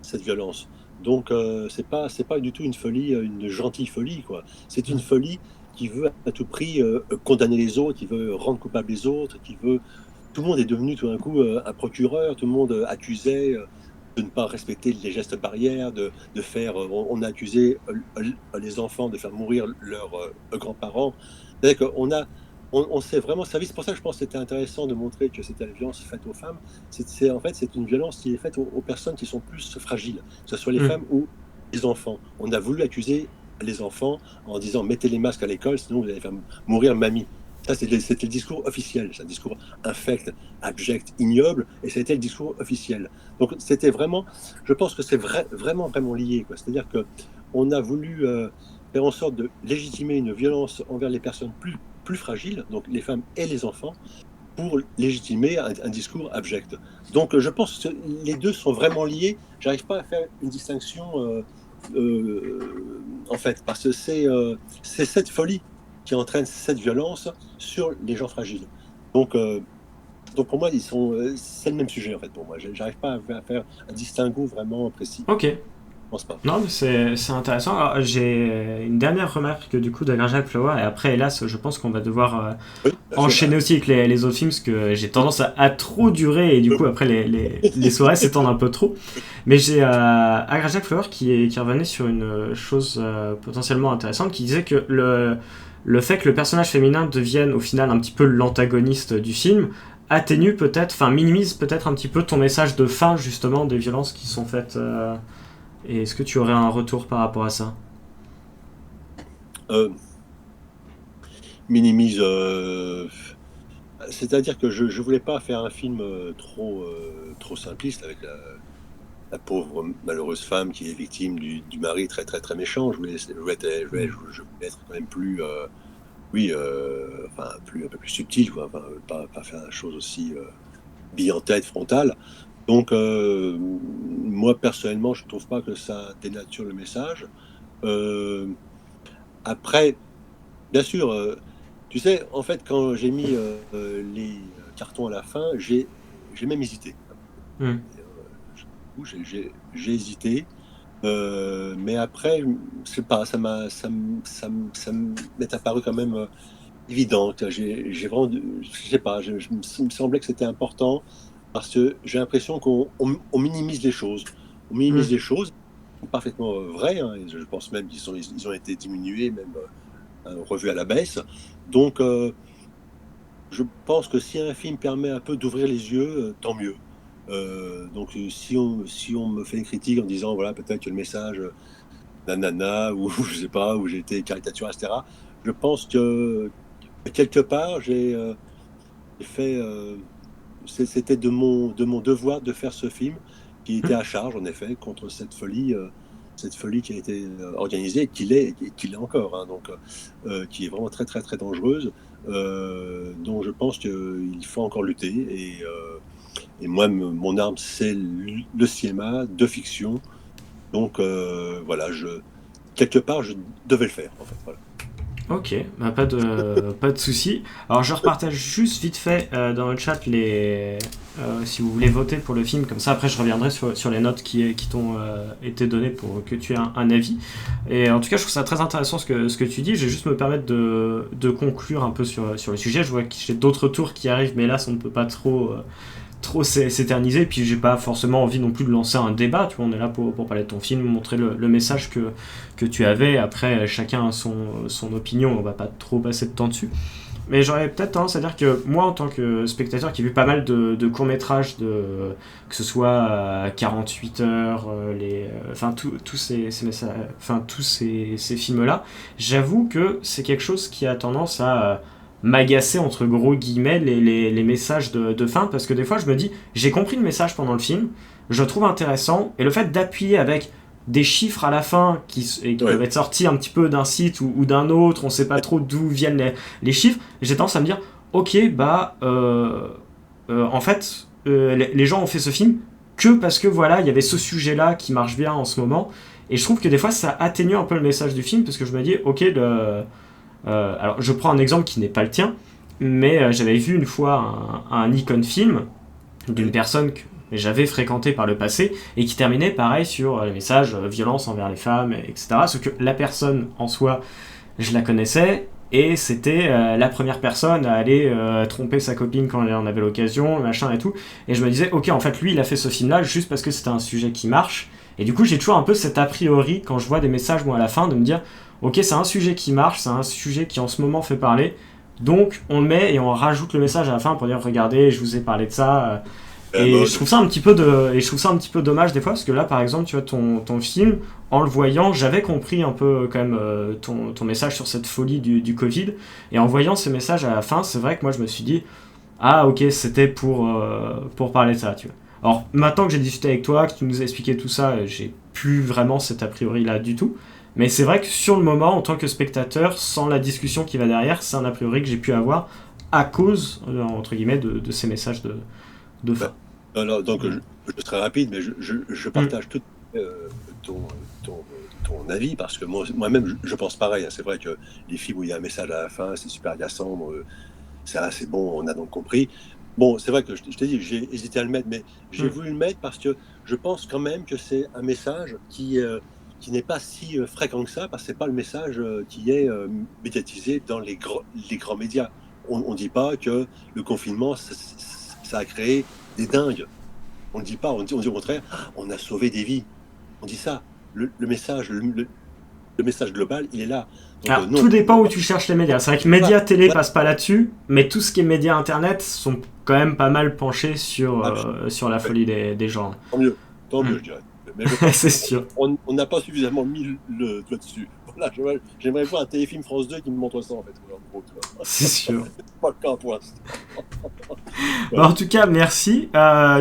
cette violence. Donc c'est pas du tout une folie, une gentille folie quoi. C'est une Mm. folie qui veut à tout prix condamner les autres, qui veut rendre coupables les autres, qui veut. Tout le monde est devenu tout d'un coup un procureur, tout le monde accusait de ne pas respecter les gestes barrières, de faire. On a accusé les enfants de faire mourir leurs grands-parents. C'est-à-dire qu'on a, on s'est vraiment servi. C'est pour ça que je pense que c'était intéressant de montrer que c'était la violence faite aux femmes. En fait, c'est une violence qui est faite aux personnes qui sont plus fragiles, que ce soit les Mm. femmes ou les enfants. On a voulu accuser les enfants en disant mettez les masques à l'école, sinon vous allez faire mourir mamie. Ça, c'était le discours officiel, c'est un discours infect, abject, ignoble, et c'était le discours officiel. Donc c'était vraiment, je pense que c'est vraiment lié, quoi. C'est-à-dire que on a voulu faire en sorte de légitimer une violence envers les personnes plus fragiles, donc les femmes et les enfants, pour légitimer un discours abject. Donc je pense que les deux sont vraiment liés. J'arrive pas à faire une distinction en fait, parce que c'est cette folie qui entraîne cette violence sur les gens fragiles. Donc, euh, donc pour moi, c'est le même sujet en fait pour moi. J'arrive pas à faire un distinguo vraiment précis. Ok. Je pense pas. Non, mais c'est intéressant. Alors, j'ai une dernière remarque du coup de Jack Flower, et après, hélas, je pense qu'on va devoir Oui, bien sûr. enchaîner aussi avec les autres films, parce que j'ai tendance à trop durer, et du coup, après, les soirées s'étendent un peu trop. Mais j'ai Jack Flower qui revenait sur une chose potentiellement intéressante, qui disait que le fait que le personnage féminin devienne au final un petit peu l'antagoniste du film atténue peut-être, enfin minimise peut-être un petit peu ton message de fin justement des violences qui sont faites. Et est-ce que tu aurais un retour par rapport à ça? Euh, Minimise. C'est-à-dire que je voulais pas faire un film trop simpliste avec la pauvre malheureuse femme qui est victime du mari très méchant. Je voulais être quand même plus, oui, enfin un peu plus subtil, quoi. Enfin, pas faire la chose aussi bille en tête frontale. Donc moi personnellement, je trouve pas que ça dénature le message. Euh, Après, bien sûr, tu sais, en fait, quand j'ai mis les cartons à la fin, j'ai même hésité. Hmm. Et, j'ai hésité, mais après, je sais pas, ça m'est apparu quand même évident. J'ai vraiment, je sais pas, il me semblait que c'était important parce que j'ai l'impression on minimise les choses. On Hmm. minimise les choses, parfaitement vraies, hein, et je pense même ils ont été diminués, même revus à la baisse. Donc, je pense que si un film permet un peu d'ouvrir les yeux, tant mieux. Donc si on me fait une critique en disant voilà peut-être que le message nanana ou je sais pas où j'ai été caricatural etc. Je pense que quelque part j'ai fait c'était de mon devoir de faire ce film qui était à charge en effet contre cette folie qui a été organisée et qui l'est encore hein, donc qui est vraiment très très très dangereuse dont je pense qu'il faut encore lutter et moi mon arme c'est le cinéma de fiction donc voilà quelque part je devais le faire en fait voilà. Ok, bah pas de souci. Alors je repartage juste vite fait dans le chat si vous voulez voter pour le film, comme ça après je reviendrai sur les notes qui t'ont été données pour que tu aies un avis. Et en tout cas je trouve ça très intéressant ce que tu dis, je vais juste me permettre de conclure un peu sur le sujet. Je vois que j'ai d'autres tours qui arrivent, mais là on ne peut pas trop s'éterniser, et puis j'ai pas forcément envie non plus de lancer un débat, tu vois, on est là pour parler de ton film, montrer le message que tu avais, après chacun a son opinion, on va pas trop passer de temps dessus. Mais j'aurais peut-être tendance à dire que moi, en tant que spectateur qui a vu pas mal de courts-métrages, que ce soit 48 heures, tous ces films-là, j'avoue que c'est quelque chose qui a tendance à m'agacer entre gros guillemets les messages de fin, parce que des fois je me dis j'ai compris le message pendant le film, je le trouve intéressant, et le fait d'appuyer avec des chiffres à la fin qui peuvent être sortis un petit peu d'un site ou d'un autre, on sait pas trop d'où viennent les chiffres, j'ai tendance à me dire ok en fait les gens ont fait ce film que parce que voilà il y avait ce sujet là qui marche bien en ce moment, et je trouve que des fois ça atténue un peu le message du film, parce que je me dis ok alors je prends un exemple qui n'est pas le tien, mais j'avais vu une fois un Nikon film d'une personne que j'avais fréquenté par le passé et qui terminait pareil sur les messages violence envers les femmes, etc. Sauf que la personne en soi, je la connaissais, et c'était la première personne à aller tromper sa copine quand elle en avait l'occasion, machin et tout. Et je me disais, ok, en fait, lui, il a fait ce film-là juste parce que c'était un sujet qui marche. Et du coup, j'ai toujours un peu cet a priori quand je vois des messages, moi, à la fin, de me dire, ok, c'est un sujet qui marche, c'est un sujet qui en ce moment fait parler. Donc, on le met et on rajoute le message à la fin pour dire, regardez, je vous ai parlé de ça. Et je trouve ça un petit peu dommage des fois, parce que là par exemple tu vois ton film, en le voyant j'avais compris un peu quand même ton message sur cette folie du Covid, et en voyant ce message à la fin c'est vrai que moi je me suis dit ah ok c'était pour parler de ça, tu vois. Alors maintenant que j'ai discuté avec toi, que tu nous as expliqué tout ça, j'ai plus vraiment cet a priori là du tout, mais c'est vrai que sur le moment en tant que spectateur, sans la discussion qui va derrière, c'est un a priori que j'ai pu avoir à cause entre guillemets de ces messages de fin. Alors, donc, je serai rapide, mais je partage tout ton, ton avis, parce que moi-même, je pense pareil. Hein. C'est vrai que les films où il y a un message à la fin, c'est super agaçant. Ça, c'est bon, on a donc compris. Bon, c'est vrai que je t'ai dit, j'ai hésité à le mettre, mais j'ai voulu le mettre parce que je pense quand même que c'est un message qui n'est pas si fréquent que ça, parce que c'est pas le message qui est médiatisé dans les grands médias. On ne dit pas que le confinement, ça a créé des dingues. On ne dit pas, on dit au contraire, on a sauvé des vies. On dit ça. Le message, le message global, il est là. Donc, alors, tout dépend où tu cherches les médias. C'est vrai que médias télé passent pas là-dessus, mais tout ce qui est médias internet sont quand même pas mal penchés sur la folie des gens. Tant mieux, je dirais. Mais c'est sûr. On n'a pas suffisamment mis le doigt dessus. Voilà, j'aimerais voir un téléfilm France 2 qui me montre ça en fait. En gros, tu vois. C'est sûr. Pas le cas pour l'instant. Bon, en tout cas, merci.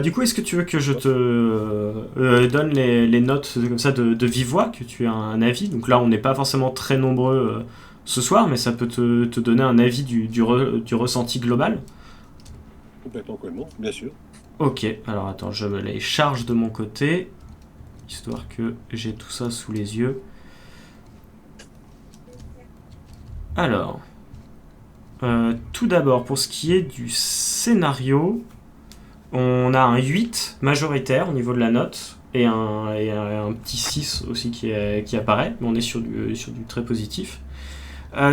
Du coup, est-ce que tu veux que je te donne les notes comme ça de vive voix, que tu aies un avis? Donc là, on n'est pas forcément très nombreux ce soir, mais ça peut te donner un avis du ressenti global. Complètement, bien sûr. Ok, alors attends, je me les charge de mon côté, histoire que j'ai tout ça sous les yeux. Alors, tout d'abord, pour ce qui est du scénario, on a un 8 majoritaire au niveau de la note, et un petit 6 aussi qui apparaît, mais on est sur du très positif.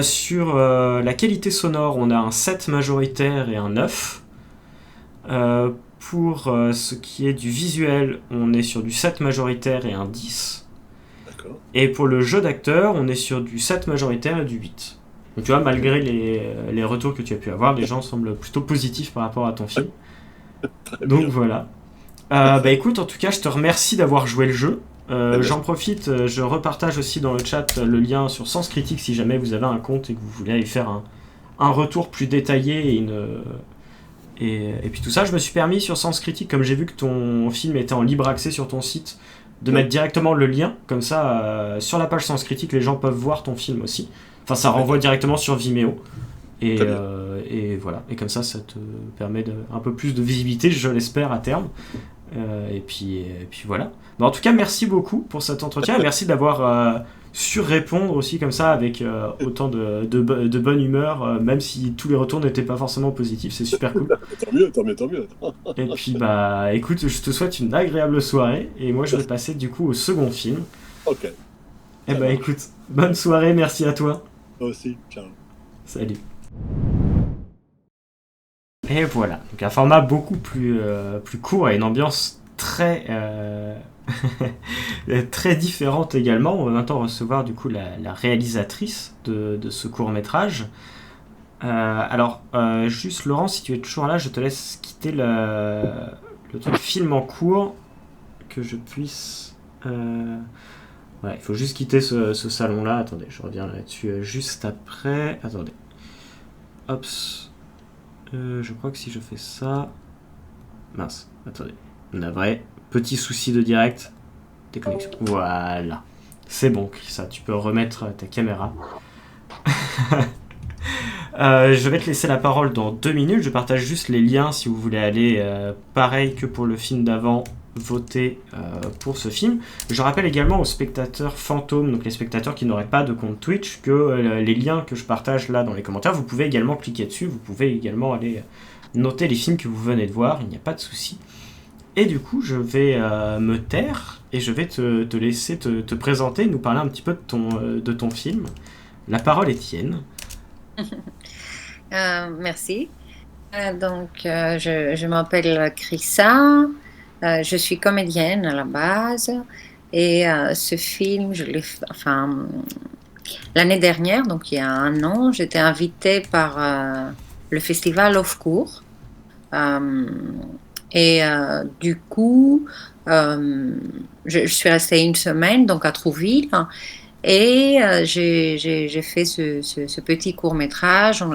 Sur la qualité sonore, on a un 7 majoritaire et un 9. Pour ce qui est du visuel, on est sur du 7 majoritaire et un 10. D'accord. Et pour le jeu d'acteur, on est sur du 7 majoritaire et du 8. Donc tu vois, malgré les retours que tu as pu avoir, les gens semblent plutôt positifs par rapport à ton film. Très Donc bien. voilà. Bah écoute, en tout cas, je te remercie d'avoir joué le jeu. Eh ben, J'en profite, je repartage aussi dans le chat le lien sur Sens Critique si jamais vous avez un compte et que vous voulez aller faire un retour plus détaillé et puis tout ça. Je me suis permis sur Sens Critique, comme j'ai vu que ton film était en libre accès sur ton site, de oui, mettre directement le lien. Comme ça, sur la page Sens Critique, les gens peuvent voir ton film aussi. Enfin, ça renvoie d'accord. directement sur Vimeo. Très bien. Et voilà. Et comme ça te permet un peu plus de visibilité, je l'espère, à terme. Et puis voilà. Bah, en tout cas, merci beaucoup pour cet entretien et merci d'avoir su répondre aussi comme ça avec autant de bonne humeur, même si tous les retours n'étaient pas forcément positifs. C'est super cool. Tant mieux, tant mieux, tant mieux. Et puis bah écoute, je te souhaite une agréable soirée et moi je vais passer du coup au second film. Ok, Et ça bah marche. écoute, bonne soirée, merci à toi. Toi aussi, ciao. Salut. Et voilà, donc un format beaucoup plus court et une ambiance très différente également. On va maintenant recevoir du coup la réalisatrice de ce court métrage. Alors, juste Laurent, si tu es toujours là, je te laisse quitter le truc film en cours que je puisse. Ouais, il faut juste quitter ce salon-là. Attendez, je reviens là-dessus juste après. Attendez. Hop. Je crois que si je fais ça. Mince, attendez. On a vrai. Petit souci de direct. Déconnexion. Voilà. C'est bon, ça. Tu peux remettre ta caméra. Je vais te laisser la parole dans 2 minutes. Je partage juste les liens si vous voulez aller, pareil que pour le film d'avant, voter pour ce film. Je rappelle également aux spectateurs fantômes, donc les spectateurs qui n'auraient pas de compte Twitch, que les liens que je partage là dans les commentaires, vous pouvez également cliquer dessus. Vous pouvez également aller noter les films que vous venez de voir. Il n'y a pas de souci. Et du coup, je vais me taire et je vais te laisser te présenter, nous parler un petit peu de ton film. La parole est tienne. Merci. Je m'appelle Chrissa, je suis comédienne à la base et ce film, l'année dernière, donc il y a 1 an, j'étais invitée par le festival Off Court du coup, je suis restée 1 semaine donc à Trouville. Et j'ai fait ce petit court-métrage, on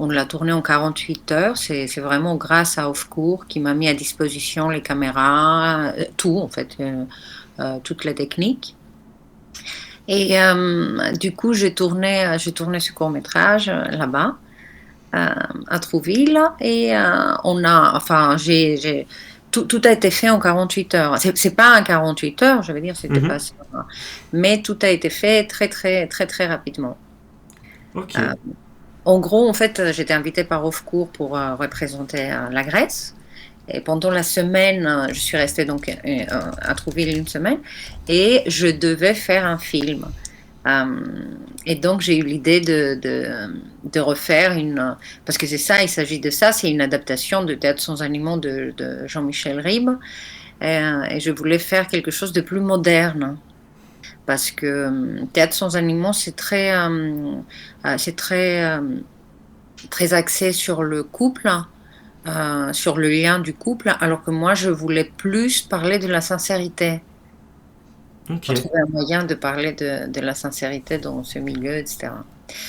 l'a tourné en 48 heures, c'est vraiment grâce à Off Court qui m'a mis à disposition les caméras, tout en fait, toutes les techniques. Et du coup, j'ai tourné ce court-métrage là-bas, à Trouville, et tout a été fait en 48 heures. C'est pas en 48 heures, je veux dire, c'était pas ça. Mais tout a été fait très, très, très, très rapidement. Ok. En gros, en fait, j'étais invitée par Off Court pour représenter la Grèce. Et pendant la semaine, je suis restée donc à Trouville 1 semaine et je devais faire un film. Et donc j'ai eu l'idée de refaire parce que c'est ça, il s'agit de ça, c'est une adaptation de Théâtre sans animaux de Jean-Michel Ribes, et je voulais faire quelque chose de plus moderne parce que Théâtre sans animaux c'est très axé sur le couple, sur le lien du couple, alors que moi je voulais plus parler de la sincérité. Ok. Trouver un moyen de parler de la sincérité dans ce milieu, etc.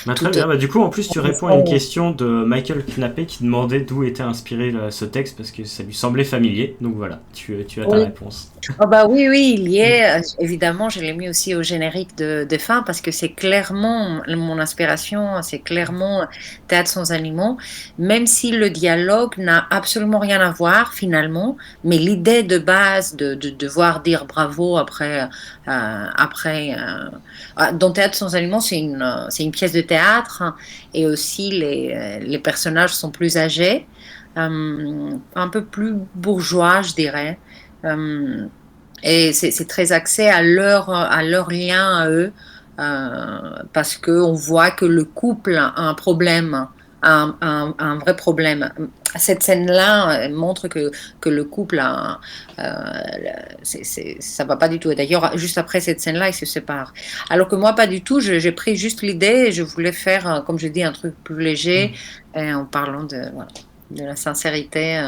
Bah, très Tout bien. est Bah, du coup, en plus, tu réponds à une question de Michael Knappé qui demandait d'où était inspiré ce texte parce que ça lui semblait familier. Donc voilà, tu as ta Oui. réponse. Oh bah oui, il y est. Évidemment, je l'ai mis aussi au générique de fin parce que c'est clairement mon inspiration, c'est clairement Théâtre sans animaux, même si le dialogue n'a absolument rien à voir finalement, mais l'idée de base de devoir dire bravo dans Théâtre sans animaux, c'est une pièce de théâtre, hein, et aussi les personnages sont plus âgés, un peu plus bourgeois, je dirais. Et c'est très axé à leur lien à eux, parce qu'on voit que le couple a un problème un vrai problème. Cette scène-là montre que le couple ça va pas du tout. Et d'ailleurs, juste après cette scène-là, ils se séparent. Alors que moi, pas du tout. J'ai pris juste l'idée et je voulais faire, comme je dis, un truc plus léger, en parlant voilà, de la sincérité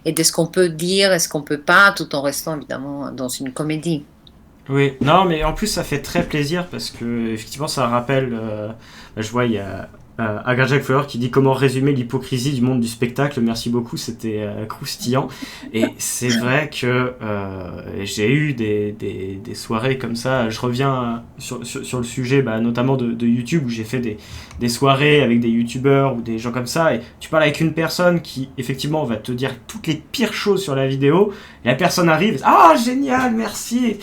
et de ce qu'on peut dire et ce qu'on peut pas, tout en restant évidemment dans une comédie. Oui, non, mais en plus ça fait très plaisir parce que effectivement ça rappelle. Je vois, il y a Agar Jack Flower qui dit comment résumer l'hypocrisie du monde du spectacle. Merci beaucoup, c'était croustillant. Et c'est vrai que j'ai eu des soirées comme ça. Je reviens sur le sujet, notamment de YouTube, où j'ai fait des soirées avec des youtubeurs ou des gens comme ça. Et tu parles avec une personne qui effectivement va te dire toutes les pires choses sur la vidéo. Et la personne arrive, ah génial, merci.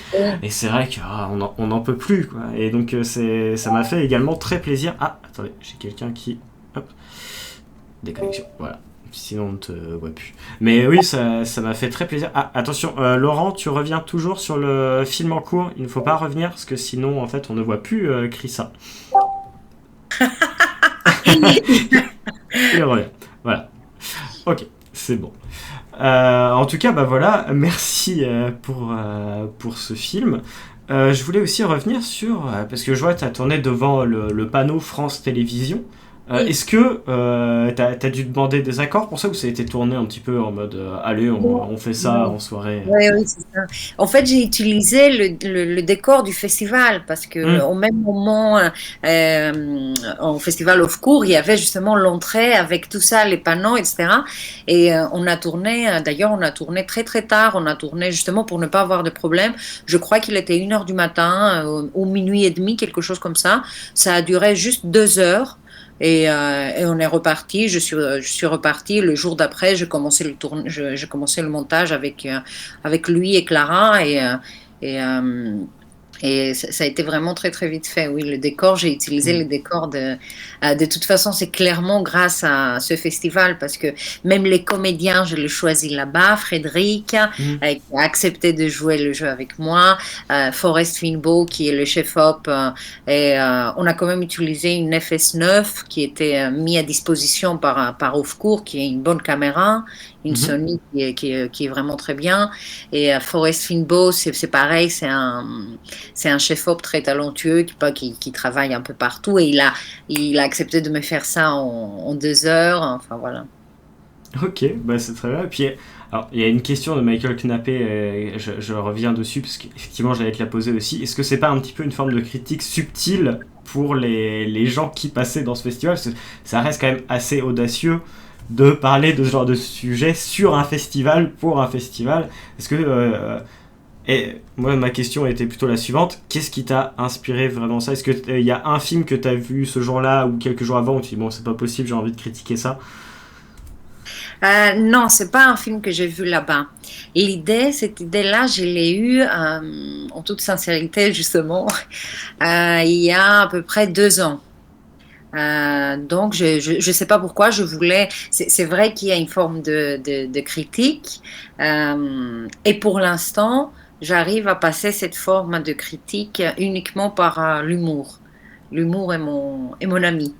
Et c'est vrai qu'on n'en peut plus, quoi. Et donc ça m'a fait également très plaisir. Ah, attendez, j'ai quelqu'un qui... Hop. Déconnexion, voilà. Sinon on ne te voit plus. Mais oui, ça m'a fait très plaisir. Ah, attention, Laurent, tu reviens toujours sur le film en cours. Il ne faut pas revenir, parce que sinon, en fait, on ne voit plus Chrissa. Il revient. Voilà. Ok, c'est bon. En tout cas, voilà, merci pour ce film. Je voulais aussi revenir sur... parce que je vois que tu as tourné devant le panneau France Télévisions. Est-ce que t'as dû demander des accords pour ça, ou ça a été tourné un petit peu en mode allez, on fait ça en soirée? Oui, c'est ça. En fait, j'ai utilisé le décor du festival parce que au même moment, au festival Off Court, il y avait justement l'entrée avec tout ça, les panneaux, etc. Et on a tourné, d'ailleurs, on a tourné très très tard. On a tourné justement pour ne pas avoir de problème. Je crois qu'il était 1h du matin ou minuit et demi, quelque chose comme ça. Ça a duré juste 2 heures. Et on est reparti. Je suis reparti. Le jour d'après, j'ai commencé le montage avec lui et Clara et ça a été vraiment très très vite fait. Oui, le décor, j'ai utilisé le décor de toute façon, c'est clairement grâce à ce festival parce que même les comédiens, je les choisis là-bas. Frédéric qui a accepté de jouer le jeu avec moi, Forrest Finbow qui est le chef-op et on a quand même utilisé une FS9 qui était mise à disposition par Off Court, qui est une bonne caméra, une Sony qui est vraiment très bien. Et Forrest Finbow, c'est pareil, c'est un chef-op très talentueux qui travaille un peu partout et il a accepté de me faire ça en 2 heures. Enfin voilà. Ok, c'est très bien. Et puis, alors, il y a une question de Michael Knappé, je reviens dessus parce qu'effectivement j'allais te la poser aussi. Est-ce que c'est pas un petit peu une forme de critique subtile pour les gens qui passaient dans ce festival? Parce que ça reste quand même assez audacieux de parler de ce genre de sujet sur un festival, pour un festival. Est-ce que... et moi, ma question était plutôt la suivante. Qu'est-ce qui t'a inspiré vraiment ça? Est-ce qu'il y a un film que t'as vu ce jour-là ou quelques jours avant où tu dis bon, c'est pas possible, j'ai envie de critiquer ça? Non, c'est pas un film que j'ai vu là-bas. Cette idée-là, je l'ai eue en toute sincérité, justement, il y a à peu près 2 ans. Donc, je sais pas pourquoi je voulais. C'est vrai qu'il y a une forme de critique, et pour l'instant, j'arrive à passer cette forme de critique uniquement par l'humour. L'humour est mon ami.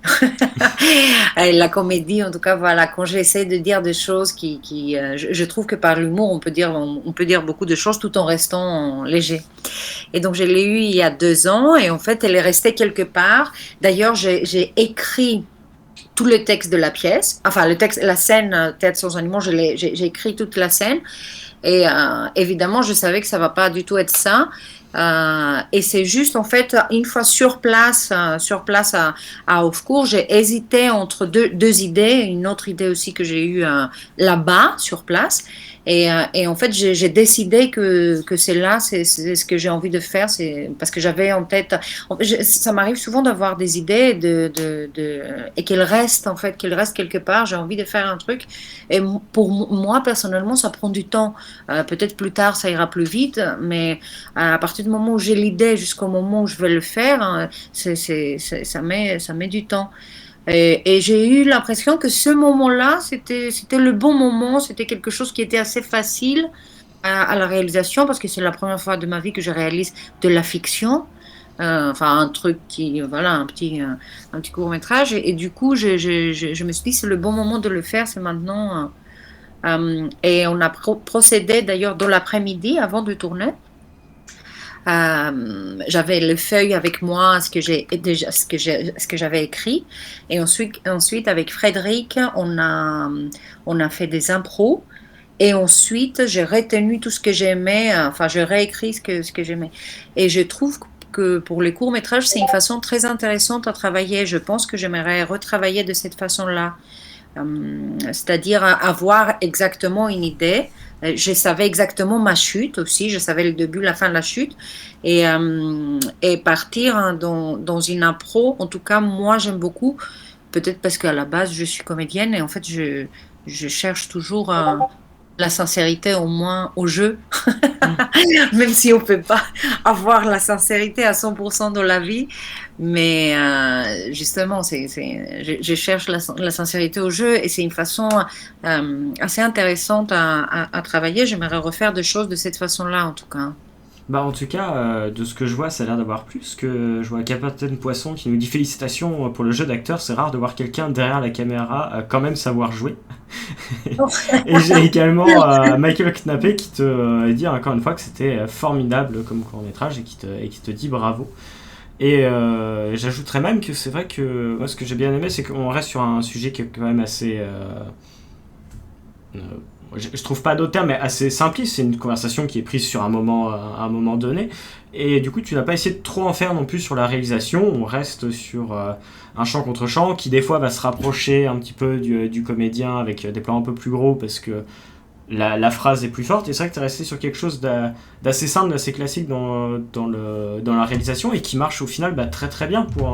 Et la comédie, en tout cas, voilà, quand j'essaie de dire des choses je trouve que par l'humour, on peut dire beaucoup de choses tout en restant léger. Et donc, je l'ai eue il y a 2 ans et en fait, elle est restée quelque part. D'ailleurs, j'ai écrit tout le texte de la pièce, enfin le texte, la scène Théâtre sans animaux, j'ai écrit toute la scène. Et évidemment, je savais que ça va pas du tout être ça. Et c'est juste, en fait, une fois sur place à Off Court, j'ai hésité entre deux idées. Une autre idée aussi que j'ai eue là-bas, sur place. Et en fait, j'ai décidé que celle-là, c'est ce que j'ai envie de faire. C'est parce que j'avais en tête. Ça m'arrive souvent d'avoir des idées et qu'elles restent, en fait, qu'elles restent quelque part. J'ai envie de faire un truc. Et pour moi, personnellement, ça prend du temps. Peut-être plus tard, ça ira plus vite. Mais à partir du moment où j'ai l'idée jusqu'au moment où je vais le faire, ça met du temps. Et j'ai eu l'impression que ce moment-là, c'était le bon moment, c'était quelque chose qui était assez facile à la réalisation, parce que c'est la première fois de ma vie que je réalise de la fiction. enfin un truc qui, voilà, un petit court-métrage. Et du coup, je me suis dit, c'est le bon moment de le faire, c'est maintenant. Et on a procédé d'ailleurs dans l'après-midi avant de tourner. J'avais les feuilles avec moi, ce que j'avais écrit, et ensuite avec Frédéric, on a fait des impros, et ensuite j'ai retenu tout ce que j'aimais, enfin j'ai réécrit ce que j'aimais, et je trouve que pour les courts métrages c'est une façon très intéressante à travailler. Je pense que j'aimerais retravailler de cette façon-là. C'est-à-dire avoir exactement une idée. Je savais exactement ma chute aussi, je savais le début, la fin de la chute, et partir dans une impro. En tout cas, moi j'aime beaucoup, peut-être parce qu'à la base je suis comédienne et en fait je cherche toujours la sincérité au moins au jeu, Mm. même si on ne peut pas avoir la sincérité à 100% dans la vie. Mais justement, je cherche la sincérité au jeu et c'est une façon assez intéressante à travailler. J'aimerais refaire des choses de cette façon-là, en tout cas. Bah en tout cas, de ce que je vois, ça a l'air d'avoir plus que je vois Capitaine Poisson qui nous dit félicitations pour le jeu d'acteur, c'est rare de voir quelqu'un derrière la caméra quand même savoir jouer. Et j'ai également Michael Knappé qui te dit encore une fois que c'était formidable comme court-métrage et qui te dit bravo. Et j'ajouterais même que c'est vrai que moi ce que j'ai bien aimé, c'est qu'on reste sur un sujet qui est quand même assez euh, je trouve pas d'autre terme, mais assez simpliste. C'est une conversation qui est prise sur un moment donné. Et du coup, tu n'as pas essayé de trop en faire non plus sur la réalisation. On reste sur un chant contre chant qui, des fois, va se rapprocher un petit peu du comédien avec des plans un peu plus gros parce que la phrase est plus forte. Et c'est vrai que tu es resté sur quelque chose d'assez simple, d'assez classique dans la réalisation et qui marche au final très très bien pour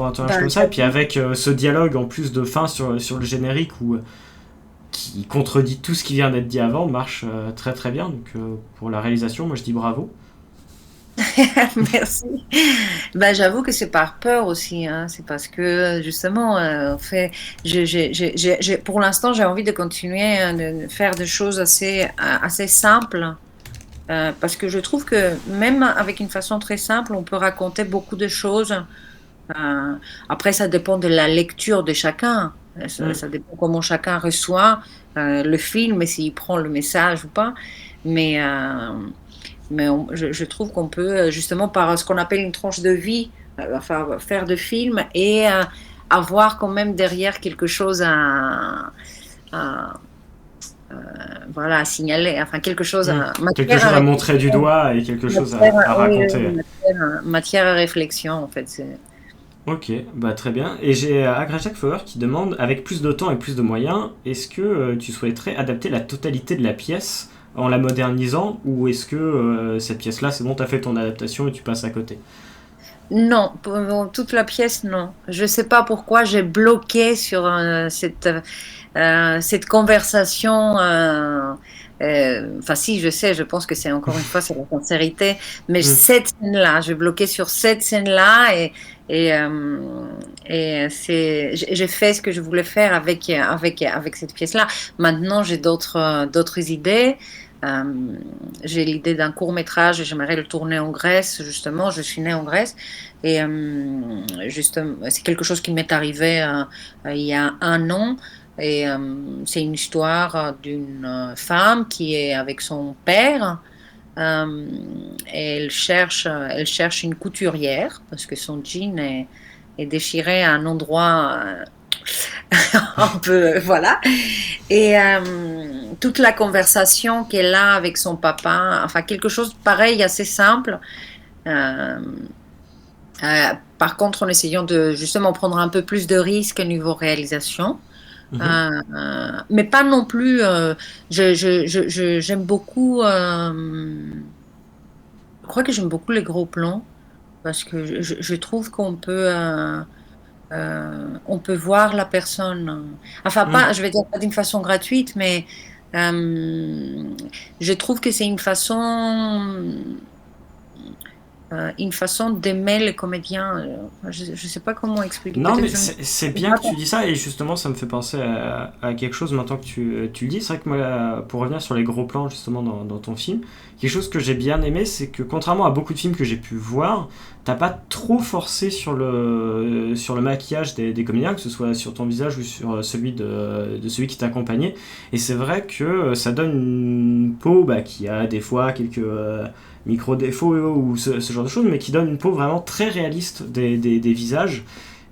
un tournage comme ça. Et puis avec ce dialogue en plus de fin sur le générique où qui contredit tout ce qui vient d'être dit avant, marche très très bien. Donc pour la réalisation, moi je dis bravo. Merci. Ben, j'avoue que c'est par peur aussi, hein. C'est parce que justement, en fait, pour l'instant, j'ai envie de continuer de faire des choses assez simples. Parce que je trouve que même avec une façon très simple, on peut raconter beaucoup de choses. Après, ça dépend de la lecture de chacun. Mm. Ça dépend comment chacun reçoit le film et s'il prend le message ou pas. Mais, je trouve qu'on peut, justement, par ce qu'on appelle une tranche de vie, enfin, faire de films et avoir quand même derrière quelque chose à- voilà, à signaler, enfin quelque chose Mm. à Quelque matière chose à à montrer du réflexion, doigt et quelque chose matière, à oui, raconter. matière à réflexion en fait. Ok, bah très bien. Et j'ai Agrajak Flower qui demande, avec plus de temps et plus de moyens, est-ce que tu souhaiterais adapter la totalité de la pièce en la modernisant ou est-ce que cette pièce-là, c'est bon, t'as fait ton adaptation et tu passes à côté? Non, pour toute la pièce, non. Je sais pas pourquoi j'ai bloqué sur cette conversation. Enfin, si, je sais, je pense que c'est encore une fois, c'est la sincérité. Mais Mm. cette scène-là, j'ai bloqué sur cette scène-là et, j'ai fait ce que je voulais faire avec cette pièce-là. Maintenant, j'ai d'autres idées. Euh, j'ai l'idée d'un court métrage et j'aimerais le tourner en Grèce, justement. Je suis née en Grèce et justement, c'est quelque chose qui m'est arrivé il y a un an. Et c'est une histoire d'une femme qui est avec son père. euh, et elle cherche une couturière parce que son jean est déchiré à un endroit un peu, voilà. Et toute la conversation qu'elle a avec son papa, enfin quelque chose de pareil, assez simple. Euh, Par contre, en essayant de justement prendre un peu plus de risques au niveau réalisation. Mhm. Mais pas non plus. J'aime beaucoup. Je crois que j'aime beaucoup les gros plans parce que je trouve on peut voir la personne. Enfin, Mm. pas, je vais dire pas d'une façon gratuite, mais euh, je trouve que c'est une façon une façon d'aimer les comédiens. Je ne sais pas comment expliquer. Non, mais Peut-être c'est bien que tu dis ça, et justement, ça me fait penser à quelque chose maintenant que tu le dis. C'est vrai que moi, pour revenir sur les gros plans, justement, dans ton film, quelque chose que j'ai bien aimé, c'est que contrairement à beaucoup de films que j'ai pu voir, t'as pas trop forcé sur le maquillage des comédiens, que ce soit sur ton visage ou sur celui de celui qui t'accompagnait. Et c'est vrai que ça donne une peau qui a des fois quelques micro-défauts ou ce genre de choses, mais qui donne une peau vraiment très réaliste des visages.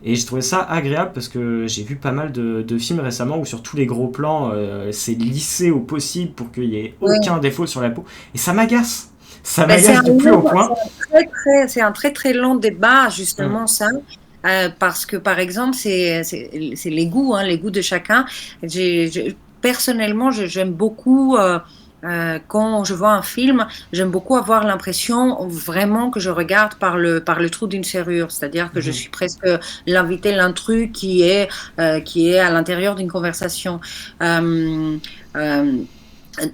Et j'ai trouvé ça agréable parce que j'ai vu pas mal de films récemment où sur tous les gros plans, c'est lissé au possible pour qu'il n'y ait aucun défaut sur la peau. Et ça m'agace. Ça m'agace du plus haut point. C'est un très très long débat, justement, ça. Parce que, par exemple, c'est les goûts, les goûts de chacun. Personnellement, j'aime beaucoup... quand je vois un film, j'aime beaucoup avoir l'impression vraiment que je regarde par le trou d'une serrure, c'est-à-dire que je suis presque l'invité, l'intrus qui est à l'intérieur d'une conversation,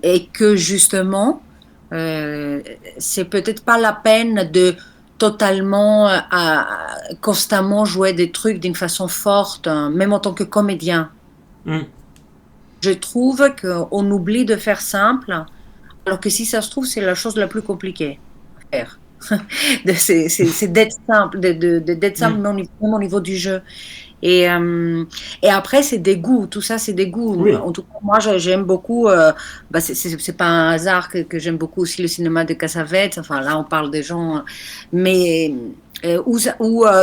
et que justement, c'est peut-être pas la peine de totalement, constamment jouer des trucs d'une façon forte, même en tant que comédien. Je trouve qu'on oublie de faire simple, alors que si ça se trouve, c'est la chose la plus compliquée à faire. C'est d'être simple, d'être simple même au niveau du jeu. Et après, c'est des goûts, tout ça, c'est des goûts. Oui. En tout cas, moi, j'aime beaucoup, c'est pas un hasard que j'aime beaucoup aussi le cinéma de Cassavetes. Enfin, là, on parle des gens, mais où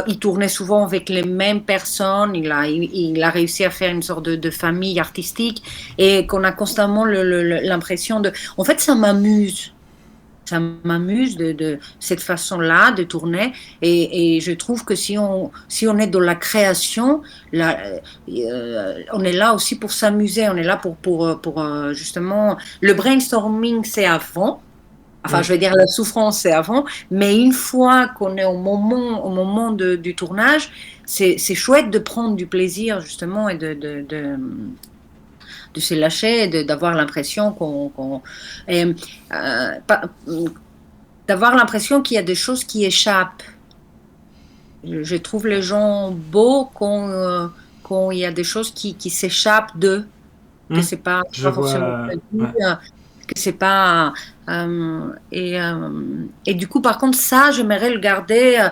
il tournait souvent avec les mêmes personnes. Il a réussi à faire une sorte de famille artistique et qu'on a constamment l'impression de... En fait, ça m'amuse. Ça m'amuse de cette façon-là de tourner, et je trouve que si on est dans la création, là, on est là aussi pour s'amuser, on est là pour justement, le brainstorming c'est avant, enfin je veux dire la souffrance c'est avant, mais une fois qu'on est au moment du tournage, c'est chouette de prendre du plaisir justement et de se lâcher, d'avoir l'impression d'avoir l'impression qu'il y a des choses qui échappent. Je trouve les gens beaux quand il y a des choses qui s'échappent d'eux, que c'est pas forcément prévu, que c'est pas et du coup par contre ça j'aimerais le garder.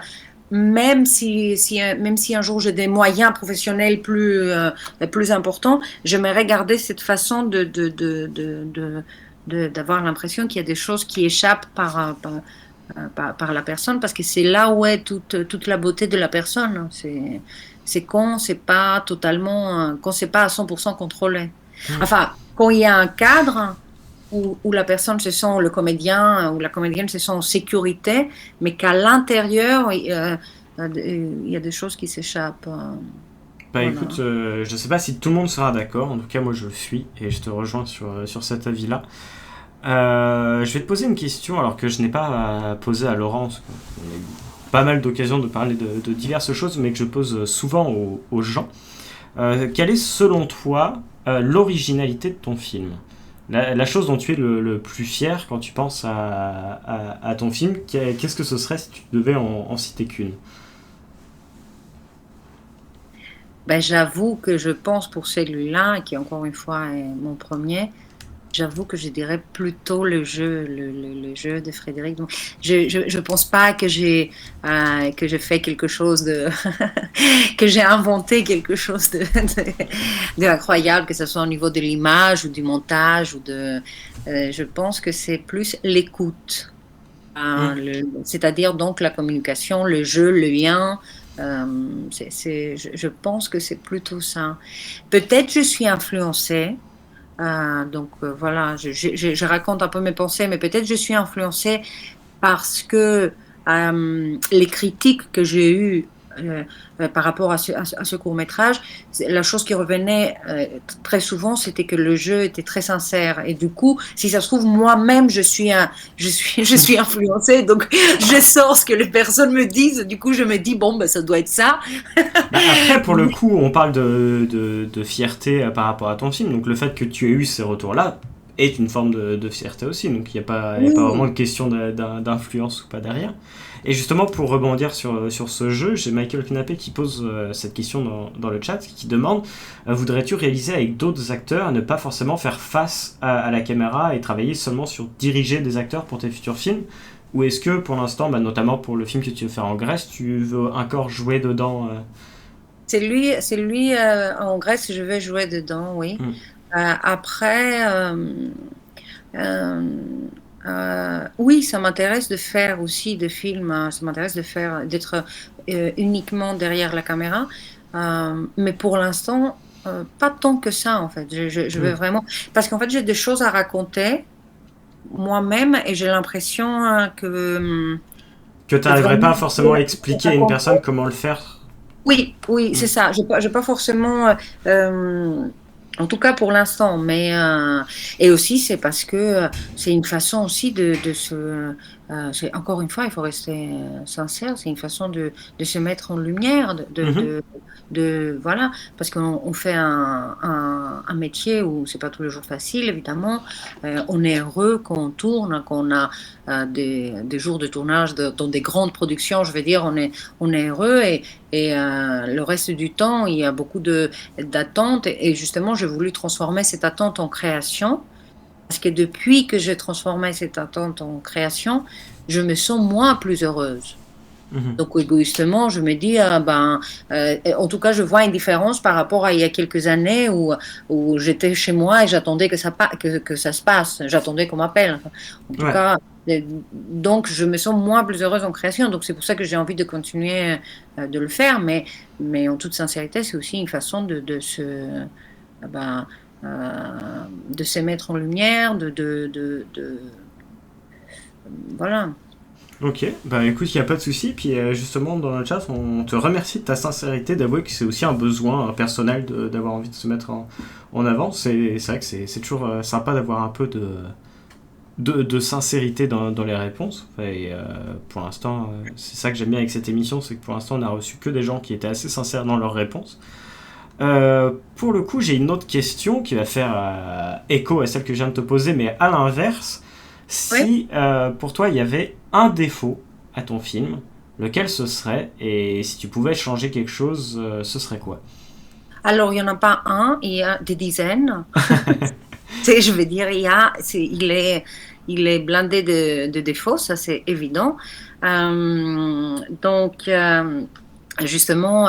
Même si un jour j'ai des moyens professionnels plus importants, j'aimerais garder cette façon d'avoir l'impression qu'il y a des choses qui échappent par la personne, parce que c'est là où est toute la beauté de la personne. C'est quand c'est pas totalement, quand c'est pas à 100% contrôlé. Enfin, quand il y a un cadre où la personne se sent, le comédien ou la comédienne se sent en sécurité, mais qu'à l'intérieur, il y a des choses qui s'échappent. Voilà. Écoute, je ne sais pas si tout le monde sera d'accord, en tout cas moi je le suis, et je te rejoins sur cet avis-là. Je vais te poser une question, alors que je n'ai pas posée à Laurent, parce qu'on a eu pas mal d'occasions de parler de diverses choses, mais que je pose souvent aux gens. Quelle est selon toi l'originalité de ton film ? La chose dont tu es le plus fier quand tu penses à ton film, qu'est-ce que ce serait si tu devais en citer qu'une ? J'avoue que je pense pour celui-là, qui encore une fois est mon premier, j'avoue que je dirais plutôt le jeu de Frédéric. Donc, je pense pas que j'ai fait quelque chose de que j'ai inventé quelque chose de incroyable, que ce soit au niveau de l'image ou du montage je pense que c'est plus l'écoute, c'est-à-dire donc la communication, le jeu, le lien. Je pense que c'est plutôt ça. Peut-être je suis influencée. Voilà, je raconte un peu mes pensées, mais peut-être je suis influencée parce que les critiques que j'ai eues par rapport à ce court-métrage, la chose qui revenait très souvent, c'était que le jeu était très sincère. Et du coup, si ça se trouve, moi-même, je suis influencée, donc je sors ce que les personnes me disent. Du coup, je me dis, bon, ça doit être ça. Après, pour le coup, on parle de fierté par rapport à ton film. Donc le fait que tu aies eu ces retours-là, est une forme de fierté aussi, donc il n'y a pas vraiment Oui, de question d'influence ou pas derrière. Et justement, pour rebondir sur ce jeu, j'ai Michael Knappé qui pose cette question dans le chat, qui demande voudrais-tu réaliser avec d'autres acteurs et ne pas forcément faire face à la caméra et travailler seulement sur diriger des acteurs pour tes futurs films? Ou est-ce que pour l'instant, notamment pour le film que tu veux faire en Grèce, tu veux encore jouer dedans c'est lui en Grèce, je vais jouer dedans, oui. hmm. Après, euh, oui, ça m'intéresse de faire aussi des films, ça m'intéresse de faire, d'être uniquement derrière la caméra, mais pour l'instant, pas tant que ça en fait. Je veux Hmm. vraiment, parce qu'en fait j'ai des choses à raconter moi-même et j'ai l'impression Que tu de n'arriverais vraiment pas forcément à expliquer à une personne raconter. comment le faire. Oui, oui, Hmm. c'est ça. J'ai pas forcément, en tout cas pour l'instant, mais et aussi c'est parce que c'est une façon aussi de se, encore une fois, il faut rester sincère. C'est une façon de se mettre en lumière, Mhm. voilà, parce qu'on fait un métier où c'est pas tous les jours facile, évidemment. On est heureux quand on tourne, quand on a des jours de tournage dans des grandes productions. Je veux dire, on est heureux et le reste du temps, il y a beaucoup d'attentes. Et justement, j'ai voulu transformer cette attente en création. Parce que depuis que j'ai transformé cette attente en création, je me sens moins plus heureuse. Mhm. Donc égoïstement, je me dis, en tout cas, je vois une différence par rapport à il y a quelques années où j'étais chez moi et j'attendais que ça se passe, j'attendais qu'on m'appelle. En tout Ouais. cas, donc je me sens moins plus heureuse en création. Donc c'est pour ça que j'ai envie de continuer de le faire, mais en toute sincérité, c'est aussi une façon euh, ben, de se mettre en lumière, voilà. Ok, écoute, il n'y a pas de souci. Puis justement, dans le chat, on te remercie de ta sincérité, d'avouer que c'est aussi un besoin personnel d'avoir envie de se mettre en avant. C'est vrai que c'est toujours sympa d'avoir un peu de sincérité dans les réponses. Et pour l'instant, c'est ça que j'aime bien avec cette émission, c'est que pour l'instant, on a reçu que des gens qui étaient assez sincères dans leurs réponses. Pour le coup, j'ai une autre question qui va faire écho à celle que je viens de te poser, mais à l'inverse. Oui. Si pour toi il y avait un défaut à ton film, lequel ce serait? Et si tu pouvais changer quelque chose, ce serait quoi? Alors, il n'y en a pas un, il y a des dizaines. Je veux dire, il est blindé de défauts, ça c'est évident. Donc, justement,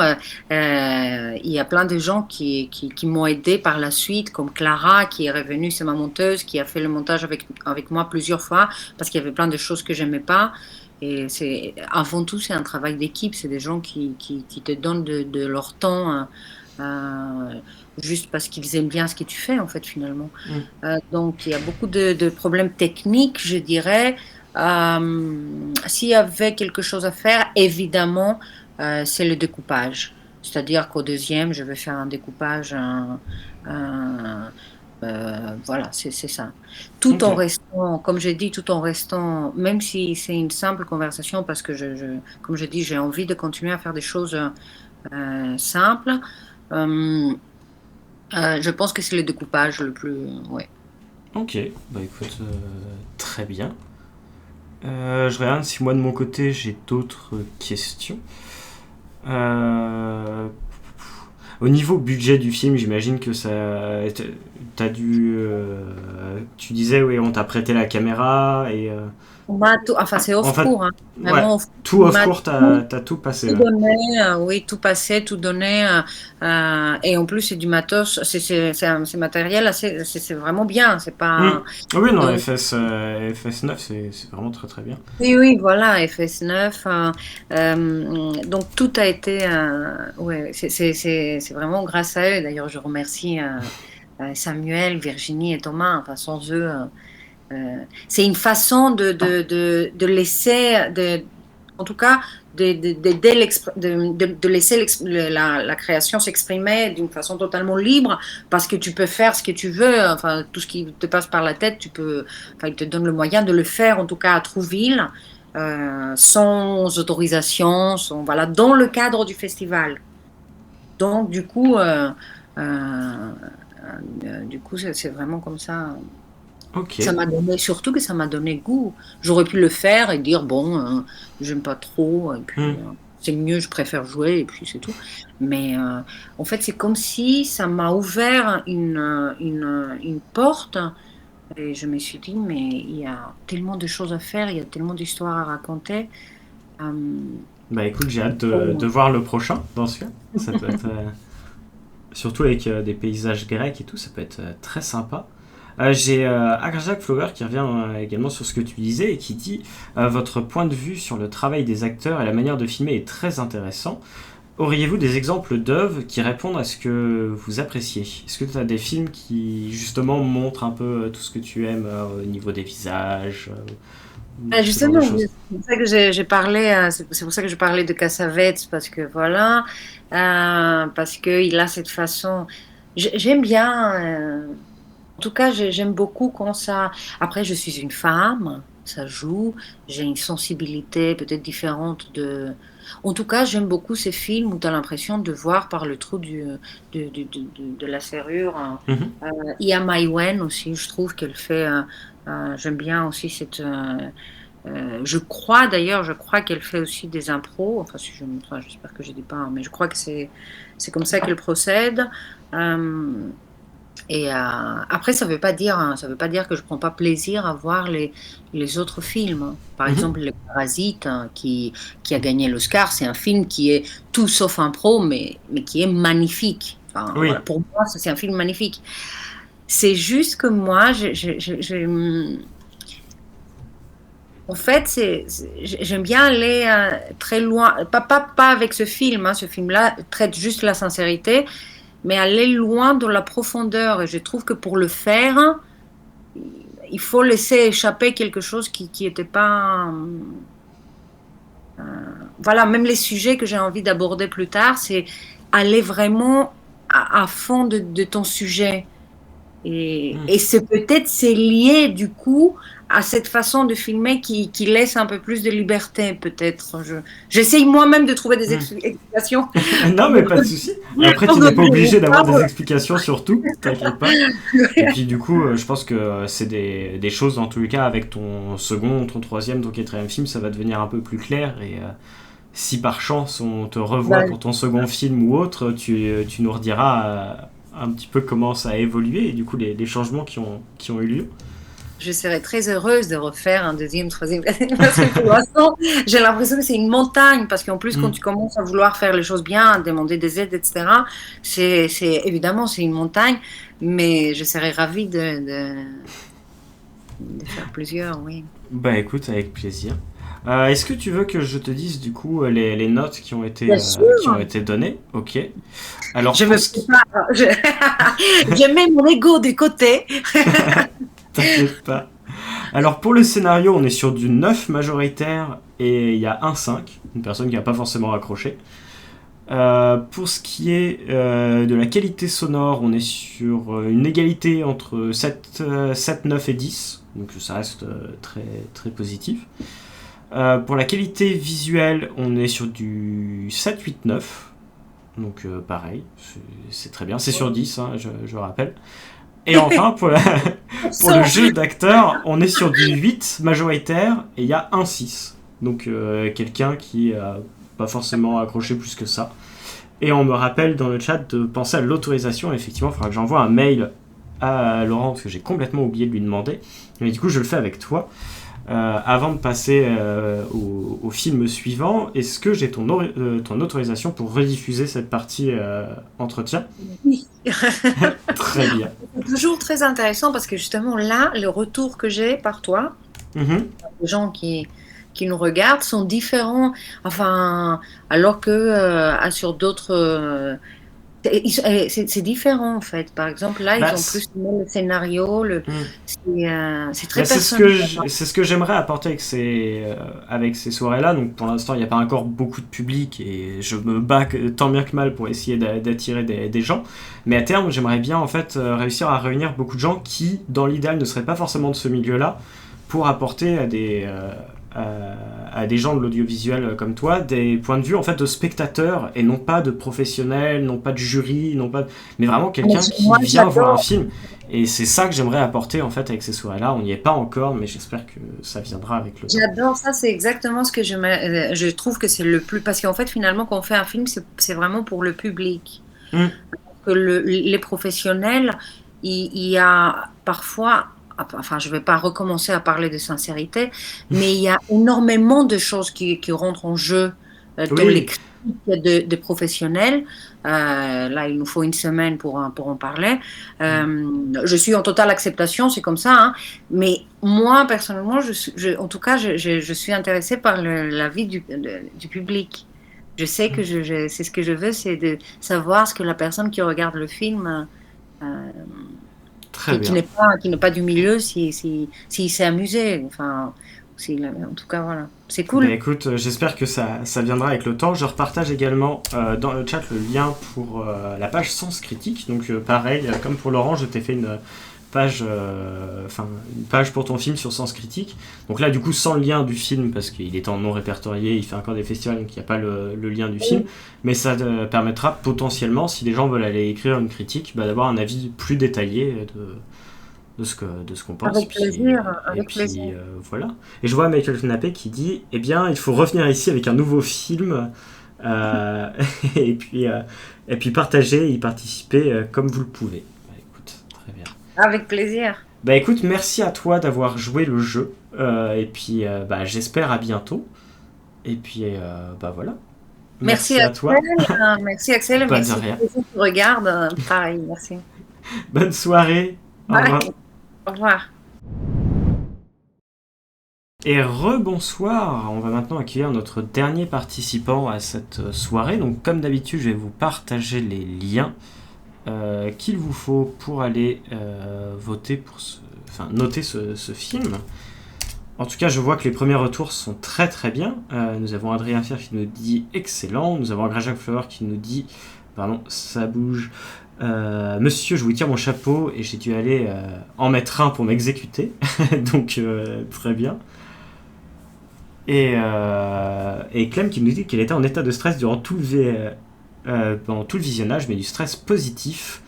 il y a plein de gens qui m'ont aidé par la suite, comme Clara, qui est revenue, c'est ma monteuse, qui a fait le montage avec moi plusieurs fois, parce qu'il y avait plein de choses que j'aimais pas. Et avant tout, c'est un travail d'équipe, c'est des gens qui te donnent de leur temps. Euh, juste parce qu'ils aiment bien ce que tu fais, en fait, finalement. Mm. Donc, il y a beaucoup de problèmes techniques, je dirais. S'il y avait quelque chose à faire, évidemment, c'est le découpage. C'est-à-dire qu'au deuxième, je vais faire un découpage, un- voilà, c'est ça. Tout Ok. en restant, comme j'ai dit, tout en restant, même si c'est une simple conversation, parce que comme je dis, j'ai envie de continuer à faire des choses simples. Euh, je pense que c'est le découpage le plus. Ouais. Ok, écoute, très bien. Je regarde si moi de mon côté j'ai d'autres questions. Euh, Au niveau budget du film, j'imagine que ça. T'as dû. Tu disais, oui, on t'a prêté la caméra et. Enfin, c'est En off fait, court, hein. ouais, Vraiment off court. tout On off m'a court, tout, t'as tout passé. tout Ouais. donné, oui, tout passé, tout donné. Et en plus, c'est du matos, c'est matériel, c'est vraiment bien. C'est Hmm. pas. Oui, non, Donc, FS9, c'est vraiment très très bien. oui, oui, voilà, FS9. Donc, tout a été. Ouais, c'est vraiment grâce à eux. D'ailleurs, je remercie Samuel, Virginie et Thomas. Enfin, sans eux. C'est une façon de laisser, en tout cas, de laisser la création s'exprimer d'une façon totalement libre, parce que tu peux faire ce que tu veux, enfin, tout ce qui te passe par la tête, enfin, il te donne le moyen de le faire, en tout cas à Trouville, sans autorisation, voilà, dans le cadre du festival. Donc, euh, du coup, c'est vraiment comme ça. Ok. Surtout que ça m'a donné goût. J'aurais pu le faire et dire, bon, j'aime pas trop, et puis Hmm. c'est mieux, je préfère jouer, et puis c'est tout. Mais en fait, c'est comme si ça m'a ouvert une porte, et je me suis dit, mais il y a tellement de choses à faire, il y a tellement d'histoires à raconter. Euh, Bah écoute, j'ai hâte de bon, voir le prochain dans ce cas. Ça peut être, surtout avec des paysages grecs et tout, ça peut être très sympa. J'ai Arjak Flower qui revient également sur ce que tu disais et qui dit votre point de vue sur le travail des acteurs et la manière de filmer est très intéressant. Auriez-vous des exemples d'œuvres qui répondent à ce que vous appréciez? Est-ce que tu as des films qui justement montrent un peu tout ce que tu aimes au niveau des visages, ce genre de Justement, choses? c'est pour ça que j'ai parlé, c'est pour ça que je parlais de Cassavetes, parce que voilà, parce qu'il a cette façon. J'aime bien, en tout cas, j'aime beaucoup quand ça. Après, je suis une femme, ça joue, j'ai une sensibilité peut-être différente de. En tout cas, j'aime beaucoup ces films où tu as l'impression de voir par le trou de la serrure, hein. Mhm. Ia Mai Wen aussi, je trouve qu'elle fait. J'aime bien aussi cette. Je crois qu'elle fait aussi des impros. Enfin, si je me trompe, j'espère que je dis pas, hein, mais je crois que c'est comme ça qu'elle procède. Euh, Après, ça veut pas dire que je prends pas plaisir à voir les autres films. Par Mhm. exemple, Les Parasites, hein, qui a gagné l'Oscar, c'est un film qui est tout sauf un pro, mais qui est magnifique. Enfin, voilà, Oui. pour moi, ça, c'est un film magnifique. C'est juste que moi, en fait, j'aime bien aller très loin, pas avec ce film, hein, ce film-là traite juste la sincérité, mais aller loin dans la profondeur. Et je trouve que pour le faire, il faut laisser échapper quelque chose qui n'était pas. Voilà, même les sujets que j'ai envie d'aborder plus tard, c'est aller vraiment à fond de ton sujet. Mhm. Et c'est lié du coup à cette façon de filmer qui laisse un peu plus de liberté peut-être. J'essaye moi-même de trouver des Mhm. explications. Non, mais pas de souci. Après, tu n'es pas obligé d'avoir des explications sur tout, t'inquiète pas. Et puis, du coup, je pense que c'est des choses, en tous les cas, avec ton second, ton troisième, ton quatrième film, ça va devenir un peu plus clair. Et si par chance on te revoit Bah, pour ton second film ou autre, tu nous rediras un petit peu comment ça a évolué et du coup les changements qui ont eu lieu. je serais très heureuse de refaire un deuxième, troisième, parce que pour l'instant, j'ai l'impression que c'est une montagne, parce qu'en plus, quand Mm. tu commences à vouloir faire les choses bien, demander des aides, etc., évidemment, c'est une montagne, mais je serais ravie de faire plusieurs, oui. Bah écoute, avec plaisir. Est-ce que tu veux que je te dise du coup les notes Bien qui ont sûr, été données? Ok. Alors je pour me ce qui... prépare, je mets mon ego de côté. T'inquiète pas. Alors pour le scénario, on est sur du 9 majoritaire et il y a un 5, une personne qui n'a pas forcément accroché. Pour ce qui est de la qualité sonore, on est sur une égalité entre 7, 9 et 10, donc ça reste très, très positif. Pour la qualité visuelle, on est sur du 7, 8, 9, donc pareil, c'est très bien, c'est sur 10, hein, je rappelle. Et enfin, pour le jeu d'acteur, on est sur du 8 majoritaire et il y a un 6. Donc quelqu'un qui a pas forcément accroché plus que ça. Et on me rappelle dans le chat de penser à l'autorisation. Effectivement, il faudra que j'envoie un mail à Laurent parce que j'ai complètement oublié de lui demander. Mais du coup, je le fais avec toi. Avant de passer au film suivant, est-ce que j'ai ton autorisation pour rediffuser cette partie entretien? Oui. Très bien. C'est toujours très intéressant parce que justement là, le retour que j'ai par toi, Mhm. les gens qui nous regardent sont différents. Enfin, alors que sur d'autres, c'est différent en fait. Par exemple, là, ils Bah, ont plus aimé le scénario, hmm. c'est très Bah, personnel. c'est ce que j'aimerais apporter avec ces soirées-là. Donc pour l'instant, il n'y a pas encore beaucoup de public et je me bats tant bien que mal pour essayer d'attirer des gens. Mais à terme, j'aimerais bien en fait réussir à réunir beaucoup de gens qui, dans l'idéal, ne seraient pas forcément de ce milieu-là pour apporter à des gens de l'audiovisuel comme toi des points de vue en fait de spectateurs et non pas de professionnels, non pas de jury, mais vraiment quelqu'un qui Moi, vient voir un film. Et c'est ça que j'aimerais apporter en fait avec ces soirées-là. On n'y est pas encore, mais j'espère que ça viendra avec le temps. J'adore ça, c'est exactement ce que je trouve que c'est le plus... Parce qu'en fait, finalement, quand on fait un film, c'est vraiment pour le public. Mm. Que les professionnels, il y a parfois... Enfin, je ne vais pas recommencer à parler de sincérité, mais il y a énormément de choses qui rentrent en jeu dans les Oui, critiques de professionnels. Là, il nous faut une semaine pour en parler. Je suis en totale acceptation, c'est comme ça. Hein. Mais moi, personnellement, en tout cas, je suis intéressée par l'avis du public. Je sais que c'est ce que je veux, c'est de savoir ce que la personne qui regarde le film, très qui bien. n'est pas du milieu, s'il s'est amusé. Enfin, en tout cas, voilà. C'est Ben cool. écoute, j'espère que ça viendra avec le temps. Je repartage également dans le chat le lien pour la page Sens Critique. Donc pareil, comme pour Laurent, je t'ai fait une page pour ton film sur Sens Critique. Donc là, du coup, sans le lien du film, parce qu'il est en non répertorié, il fait encore des festivals, donc il n'y a pas le lien du film. Mais ça te permettra potentiellement, si les gens veulent aller écrire une critique, d'avoir un avis plus détaillé de ce qu'on pense. Avec plaisir, Et avec plaisir. puis voilà. Et je vois Michael Knappé qui dit eh bien, il faut revenir ici avec un nouveau film euh, et, puis partager, y participer comme vous le pouvez. Bah, écoute, très bien. Avec plaisir. Bah écoute, merci à toi d'avoir joué le jeu. Et puis j'espère à bientôt. Et puis voilà. Merci à toi. Merci Axel, et Pas de merci rien. pour les gens qui regardent. Pareil, merci. Bonne soirée. Au revoir. Bye. Au revoir. Et rebonsoir, on va maintenant accueillir notre dernier participant à cette soirée. Donc comme d'habitude, je vais vous partager les liens qu'il vous faut pour aller voter noter ce film. En tout cas, je vois que les premiers retours sont très très bien. Nous avons Adrien Fier qui nous dit excellent. Nous avons Greg Flower qui nous dit pardon, ça bouge. Monsieur, je vous tire mon chapeau et j'ai dû aller en mettre un pour m'exécuter. Donc très bien. Et Clem qui nous dit qu'elle était en état de stress durant pendant tout le visionnage, mais du stress positif.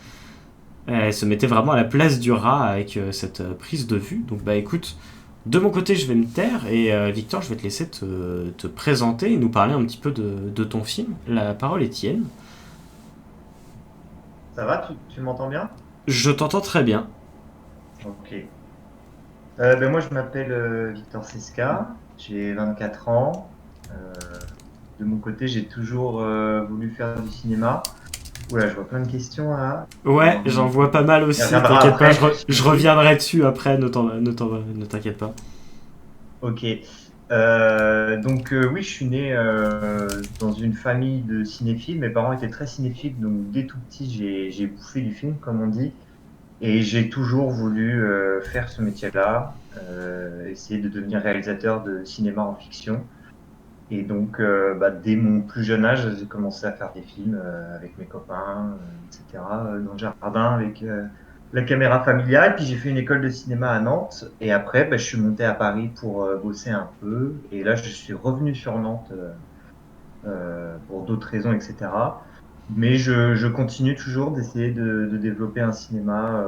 Elle se mettait vraiment à la place du rat avec cette prise de vue. Donc écoute, de mon côté je vais me taire et Victor, je vais te laisser te présenter et nous parler un petit peu de ton film. La parole est tienne. Ça va, tu m'entends bien? Je t'entends très bien. Ok. Moi, je m'appelle Victor Seska, j'ai 24 ans. De mon côté, j'ai toujours voulu faire du cinéma. Oula, je vois plein de questions là. Ouais, j'en vois pas mal aussi, t'inquiète pas, je reviendrai dessus après, ne t'inquiète pas. Ok. Oui, je suis né dans une famille de cinéphiles. Mes parents étaient très cinéphiles, donc dès tout petit, j'ai bouffé du film, comme on dit. Et j'ai toujours voulu faire ce métier-là, essayer de devenir réalisateur de cinéma en fiction. Et donc, dès mon plus jeune âge, j'ai commencé à faire des films avec mes copains, etc., dans le jardin, avec la caméra familiale. Puis j'ai fait une école de cinéma à Nantes. Et après, je suis monté à Paris pour bosser un peu. Et là, je suis revenu sur Nantes pour d'autres raisons, etc. Mais je continue toujours d'essayer de développer un cinéma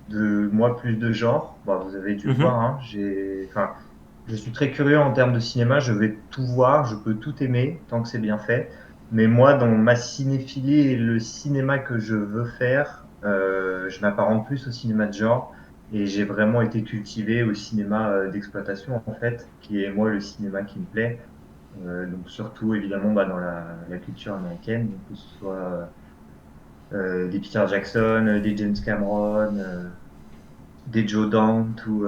de moi plus de genre. Vous avez dû le voir, hein. Je suis très curieux en termes de cinéma, je vais tout voir, je peux tout aimer tant que c'est bien fait. Mais moi, dans ma cinéphilie et le cinéma que je veux faire, je m'apparente plus au cinéma de genre. Et j'ai vraiment été cultivé au cinéma d'exploitation, en fait, qui est moi le cinéma qui me plaît. Donc surtout évidemment dans la culture américaine, donc que ce soit des Peter Jackson, des James Cameron, des Joe Dante ou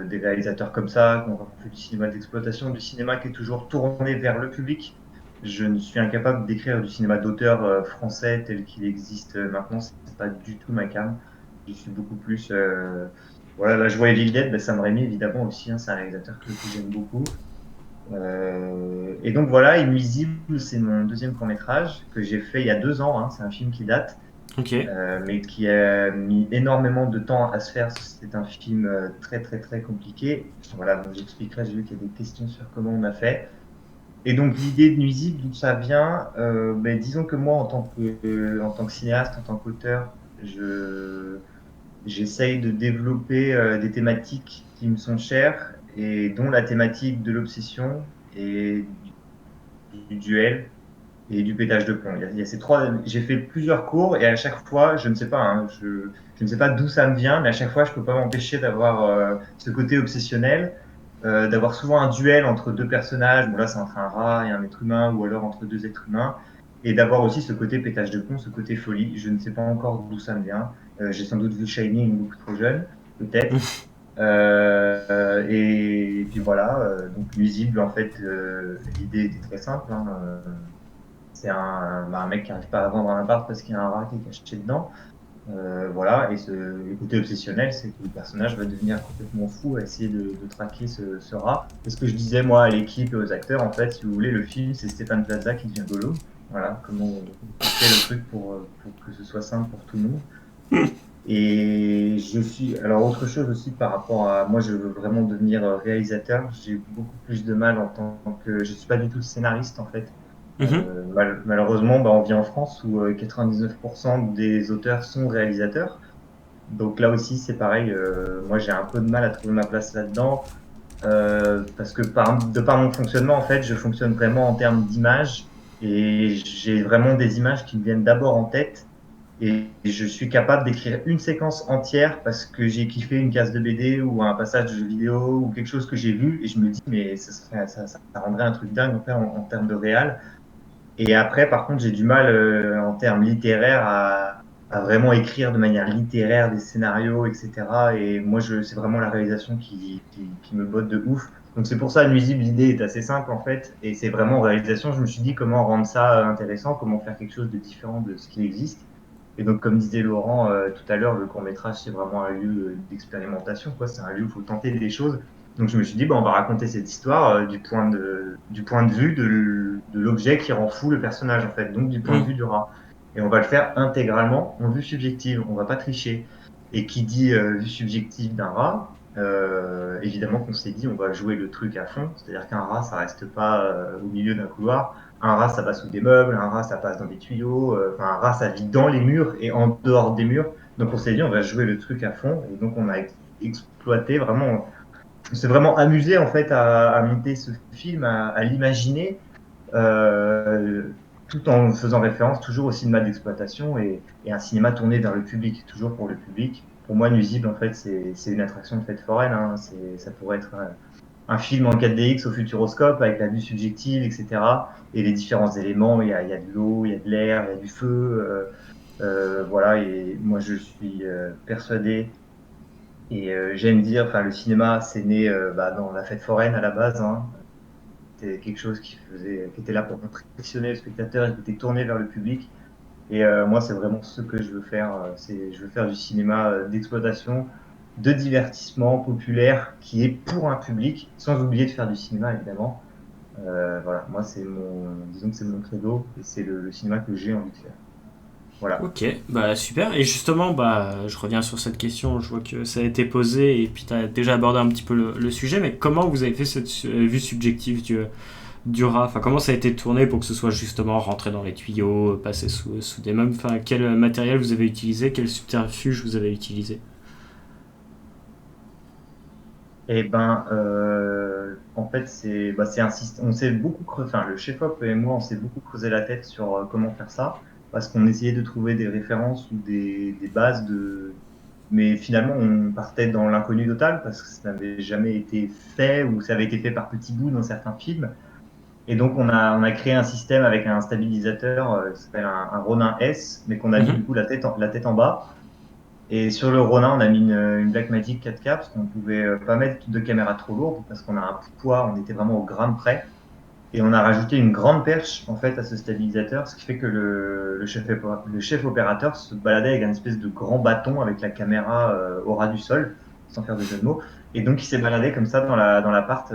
des réalisateurs comme ça qui ont fait du cinéma d'exploitation, du cinéma qui est toujours tourné vers le public. Je ne suis incapable d'écrire du cinéma d'auteur français tel qu'il existe maintenant, c'est pas du tout ma came. Je suis beaucoup plus voilà, là je vois Evil Dead, Sam Raimi évidemment aussi, hein, c'est un réalisateur que j'aime beaucoup. Et donc voilà, Invisible, c'est mon deuxième court-métrage que j'ai fait il y a 2 ans, hein, c'est un film qui date. Ok. mais qui a mis énormément de temps à se faire. C'est un film très très très compliqué. Voilà, donc j'expliquerai, j'ai vu qu'il y a des questions sur comment on a fait. Et donc l'idée de Nuisible, d'où ça vient, ben, disons que moi en tant que cinéaste, en tant qu'auteur, j'essaye de développer des thématiques qui me sont chères et dont la thématique de l'obsession et du duel et du pétage de plomb. Il y a ces trois. J'ai fait plusieurs cours et à chaque fois, je ne sais pas, hein, je ne sais pas d'où ça me vient, mais à chaque fois, je peux pas m'empêcher d'avoir ce côté obsessionnel, d'avoir souvent un duel entre deux personnages. Bon là, c'est entre un rat et un être humain, ou alors entre deux êtres humains, et d'avoir aussi ce côté pétage de plomb, ce côté folie. Je ne sais pas encore d'où ça me vient. J'ai sans doute vu Shining beaucoup trop jeune, peut-être. Et puis voilà, donc Nuisible, en fait, l'idée était très simple. Hein, c'est un mec qui n'arrive pas à vendre un appart parce qu'il y a un rat qui est caché dedans. Voilà, et le côté obsessionnel, c'est que le personnage va devenir complètement fou à essayer de traquer ce rat. Et ce que je disais, moi, à l'équipe et aux acteurs, en fait, si vous voulez, le film, c'est Stéphane Plaza qui devient Gollum. Voilà, comment on fait le truc pour que ce soit simple pour tout le monde. Et alors autre chose aussi par rapport à, moi, je veux vraiment devenir réalisateur. J'ai beaucoup plus de mal en tant que, je suis pas du tout scénariste, en fait. Mhm. Malheureusement, bah, on vit en France où 99% des auteurs sont réalisateurs. Donc là aussi, c'est pareil. Moi, j'ai un peu de mal à trouver ma place là-dedans parce que de par mon fonctionnement, en fait, je fonctionne vraiment en termes d'images et j'ai vraiment des images qui me viennent d'abord en tête et je suis capable d'écrire une séquence entière parce que j'ai kiffé une case de BD ou un passage de jeu vidéo ou quelque chose que j'ai vu et je me dis mais ça rendrait un truc dingue en termes de réal. Et après, par contre, j'ai du mal en termes littéraires à vraiment écrire de manière littéraire des scénarios, etc. Et moi, c'est vraiment la réalisation qui me botte de ouf. Donc c'est pour ça, Nuisible, l'idée est assez simple en fait. Et c'est vraiment en réalisation, je me suis dit comment rendre ça intéressant, comment faire quelque chose de différent de ce qui existe. Et donc, comme disait Laurent tout à l'heure, le court-métrage, c'est vraiment un lieu d'expérimentation, quoi. C'est un lieu où il faut tenter des choses. Donc je me suis dit, bah, on va raconter cette histoire du point de vue de l'objet qui rend fou le personnage, en fait, donc du point de Mhm. vue du rat. Et on va le faire intégralement en vue subjective, on va pas tricher. Et qui dit vue subjective d'un rat, évidemment qu'on s'est dit, on va jouer le truc à fond, c'est-à-dire qu'un rat, ça reste pas au milieu d'un couloir. Un rat, ça passe sous des meubles, un rat, ça passe dans des tuyaux, enfin, un rat, ça vit dans les murs et en dehors des murs. Donc on s'est dit, on va jouer le truc à fond. Et donc on a exploité vraiment, on s'est vraiment amusé en fait à monter ce film, à l'imaginer, euh, tout en faisant référence toujours au cinéma d'exploitation et un cinéma tourné vers le public, toujours pour le public. Pour moi, Nuisible, en fait, c'est une attraction de fête foraine. Hein. Ça pourrait être un film en 4DX au futuroscope avec la vue subjective, etc. Et les différents éléments, il y a de l'eau, il y a de l'air, il y a du feu. Voilà, et moi je suis persuadé et j'aime dire, enfin, le cinéma, c'est né bah, dans la fête foraine à la base. Hein. C'était quelque chose qui était là pour impressionner le spectateur et qui était tourné vers le public. Et moi, c'est vraiment ce que je veux faire. Je veux faire du cinéma d'exploitation, de divertissement populaire, qui est pour un public, sans oublier de faire du cinéma, évidemment. Voilà, moi, disons que c'est mon credo et c'est le cinéma que j'ai envie de faire. Voilà. Ok, bah super. Et justement, bah, je reviens sur cette question. Je vois que ça a été posé et puis tu as déjà abordé un petit peu le sujet. Mais comment vous avez fait cette vue subjective du rat? Enfin, comment ça a été tourné pour que ce soit justement rentré dans les tuyaux, passer sous des meubles? Enfin, quel matériel vous avez utilisé? Quel subterfuge vous avez utilisé? Et ben, en fait, c'est un système. On s'est beaucoup creusé, enfin, le chef-op et moi, on s'est beaucoup creusé la tête sur comment faire ça, parce qu'on essayait de trouver des références ou des bases mais finalement, on partait dans l'inconnu total parce que ça n'avait jamais été fait ou ça avait été fait par petits bouts dans certains films. Et donc, on a créé un système avec un stabilisateur qui s'appelle un Ronin S, mais qu'on a mis Mhm. du coup la tête en bas. Et sur le Ronin, on a mis une Blackmagic 4K parce qu'on pouvait pas mettre de caméra trop lourde parce qu'on a un poids, on était vraiment au gramme près. Et on a rajouté une grande perche en fait à ce stabilisateur, ce qui fait que le chef opérateur se baladait avec un espèce de grand bâton avec la caméra au ras du sol, sans faire de jeu de mots. Et donc il s'est baladé comme ça dans l'appart,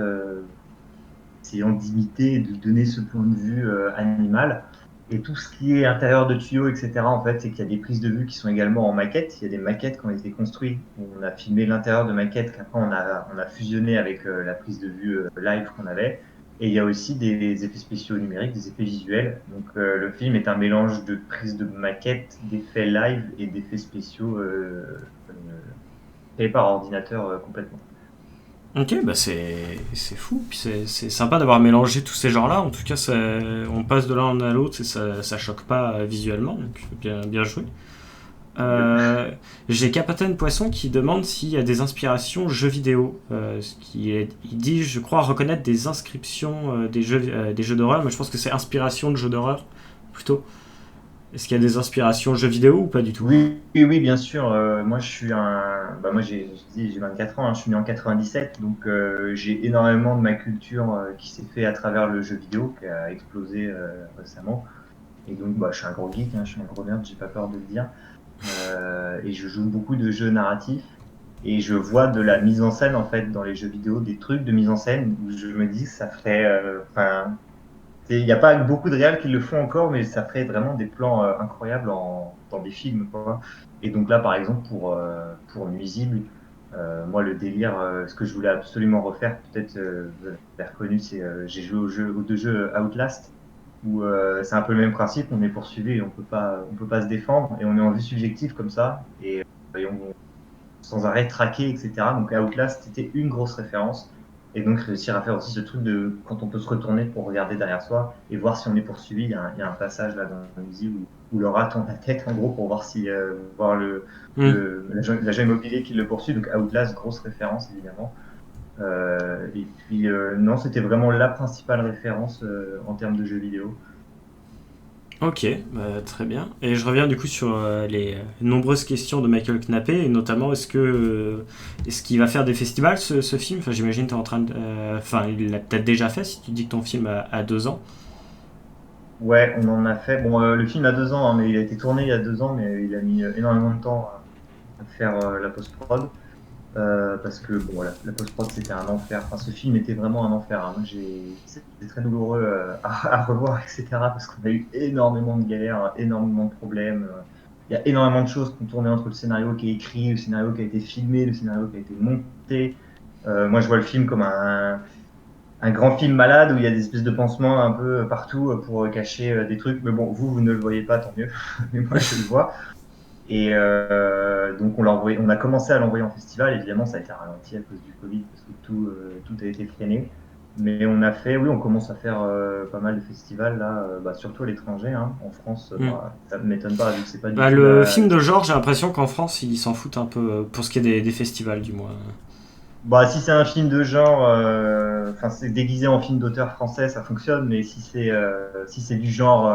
essayant d'imiter et de donner ce point de vue animal. Et tout ce qui est intérieur de tuyaux, etc., en fait, c'est qu'il y a des prises de vue qui sont également en maquette. Il y a des maquettes qui ont été construites. On a filmé l'intérieur de maquettes qu'après on a fusionné avec la prise de vue live qu'on avait. Et il y a aussi des effets spéciaux numériques, des effets visuels. Donc le film est un mélange de prise de maquettes, d'effets live et d'effets spéciaux faits par ordinateur complètement. Ok, bah c'est fou, puis c'est sympa d'avoir mélangé tous ces genres-là. En tout cas, on passe de l'un à l'autre et ça choque pas visuellement, donc bien joué. J'ai Capitaine Poisson qui demande s'il y a des inspirations jeux vidéo. Il dit, je crois, reconnaître des inscriptions des jeux d'horreur, mais je pense que c'est inspiration de jeux d'horreur plutôt. Est-ce qu'il y a des inspirations jeux vidéo ou pas du tout? Oui, bien sûr. Moi, moi, j'ai 24 ans, hein, je suis né en 97, donc j'ai énormément de ma culture qui s'est fait à travers le jeu vidéo, qui a explosé récemment. Et donc, bah, je suis un gros geek, hein, je suis un gros nerd, j'ai pas peur de le dire. Et je joue beaucoup de jeux narratifs. Et je vois de la mise en scène, en fait, dans les jeux vidéo, des trucs de mise en scène où je me dis que ça ferait... il n'y a pas beaucoup de réals qui le font encore, mais ça ferait vraiment des plans incroyables dans des films, quoi. Et donc là, par exemple, pour Nuisible, moi, le délire, ce que je voulais absolument refaire, peut-être vous l'avez reconnu, c'est j'ai joué aux deux jeux Outlast, où c'est un peu le même principe, on est poursuivi et on peut pas se défendre, et on est en vue subjective comme ça, et on sans arrêt traqué, etc. Donc Outlast, c'était une grosse référence. Et donc réussir à faire aussi ce truc de quand on peut se retourner pour regarder derrière soi et voir si on est poursuivi. Il y a un passage là dans la musique où le rat tourne la tête en gros pour voir si voir l'agent immobilier qui le poursuit. Donc Outlast, grosse référence évidemment. Et puis non, c'était vraiment la principale référence en termes de jeux vidéo. Ok, bah, très bien. Et je reviens du coup sur les nombreuses questions de Michael Knappé, et notamment est-ce qu'il va faire des festivals ce film? Enfin, j'imagine que tu es en train de. Enfin, il l'a peut-être déjà fait si tu dis que ton film a 2 ans. Ouais, on en a fait. Bon, le film a 2 ans, hein, mais il a été tourné il y a 2 ans, mais il a mis énormément de temps à faire la post-prod. Parce que bon, la post-prod c'était un enfer. Enfin, ce film était vraiment un enfer, hein. Moi, c'était très douloureux à revoir, etc. Parce qu'on a eu énormément de galères, énormément de problèmes. Il y a énormément de choses qui ont tourné entre le scénario qui est écrit, le scénario qui a été filmé, le scénario qui a été monté. Moi, je vois le film comme un grand film malade où il y a des espèces de pansements un peu partout pour cacher des trucs. Mais bon, vous ne le voyez pas, tant mieux. Mais moi, je le vois. Et donc on a commencé à l'envoyer en festival. Évidemment, ça a été ralenti à cause du Covid parce que tout a été freiné. Mais on commence à faire pas mal de festivals là, surtout à l'étranger. Hein. En France, ça ne m'étonne pas vu que c'est pas du Bah, tout le film de genre, j'ai l'impression qu'en France, ils s'en foutent un peu pour ce qui est des festivals, du moins. Bah, si c'est un film de genre, c'est déguisé en film d'auteur français, ça fonctionne. Mais si c'est du genre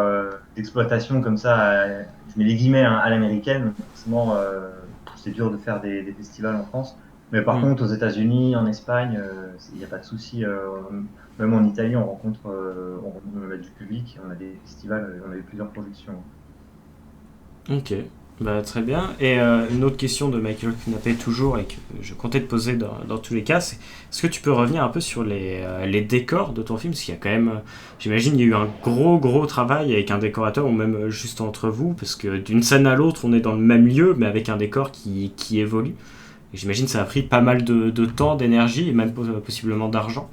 d'exploitation comme ça, je mets les guillemets hein, à l'américaine, forcément, c'est dur de faire des festivals en France. Mais par contre, aux États-Unis, en Espagne, il n'y a pas de souci. Même en Italie, on a du public, on a des festivals, on a eu plusieurs projections. Ok, bah, très bien. Et une autre question de Michael Knappé toujours, et que je comptais te poser dans tous les cas, c'est est-ce que tu peux revenir un peu sur les décors de ton film? Parce qu'il y a quand même, j'imagine, il y a eu un gros travail avec un décorateur, ou même juste entre vous, parce que d'une scène à l'autre, on est dans le même lieu, mais avec un décor qui évolue. Et j'imagine que ça a pris pas mal de temps, d'énergie, et même possiblement d'argent.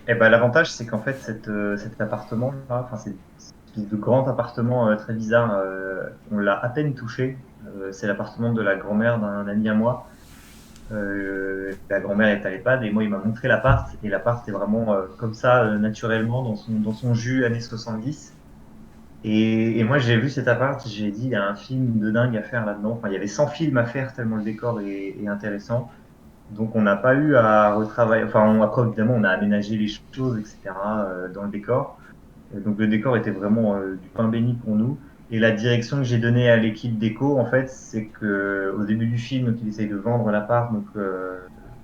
Eh ben, l'avantage, c'est qu'en fait, cet appartement-là, c'est une espèce de grand appartement très bizarre, on l'a à peine touché. C'est l'appartement de la grand-mère d'un ami à moi. La grand-mère est à l'EHPAD et moi, il m'a montré l'appart. Et l'appart est vraiment comme ça, naturellement, dans son jus années 70. Et moi, j'ai vu cet appart, j'ai dit, il y a un film de dingue à faire là-dedans. Enfin, il y avait 100 films à faire tellement le décor est intéressant. Donc on n'a pas eu à retravailler, après évidemment on a aménagé les choses, etc. Dans le décor. Donc le décor était vraiment du pain béni pour nous. Et la direction que j'ai donnée à l'équipe déco, en fait, c'est que au début du film, donc, il essaye de vendre l'appart, donc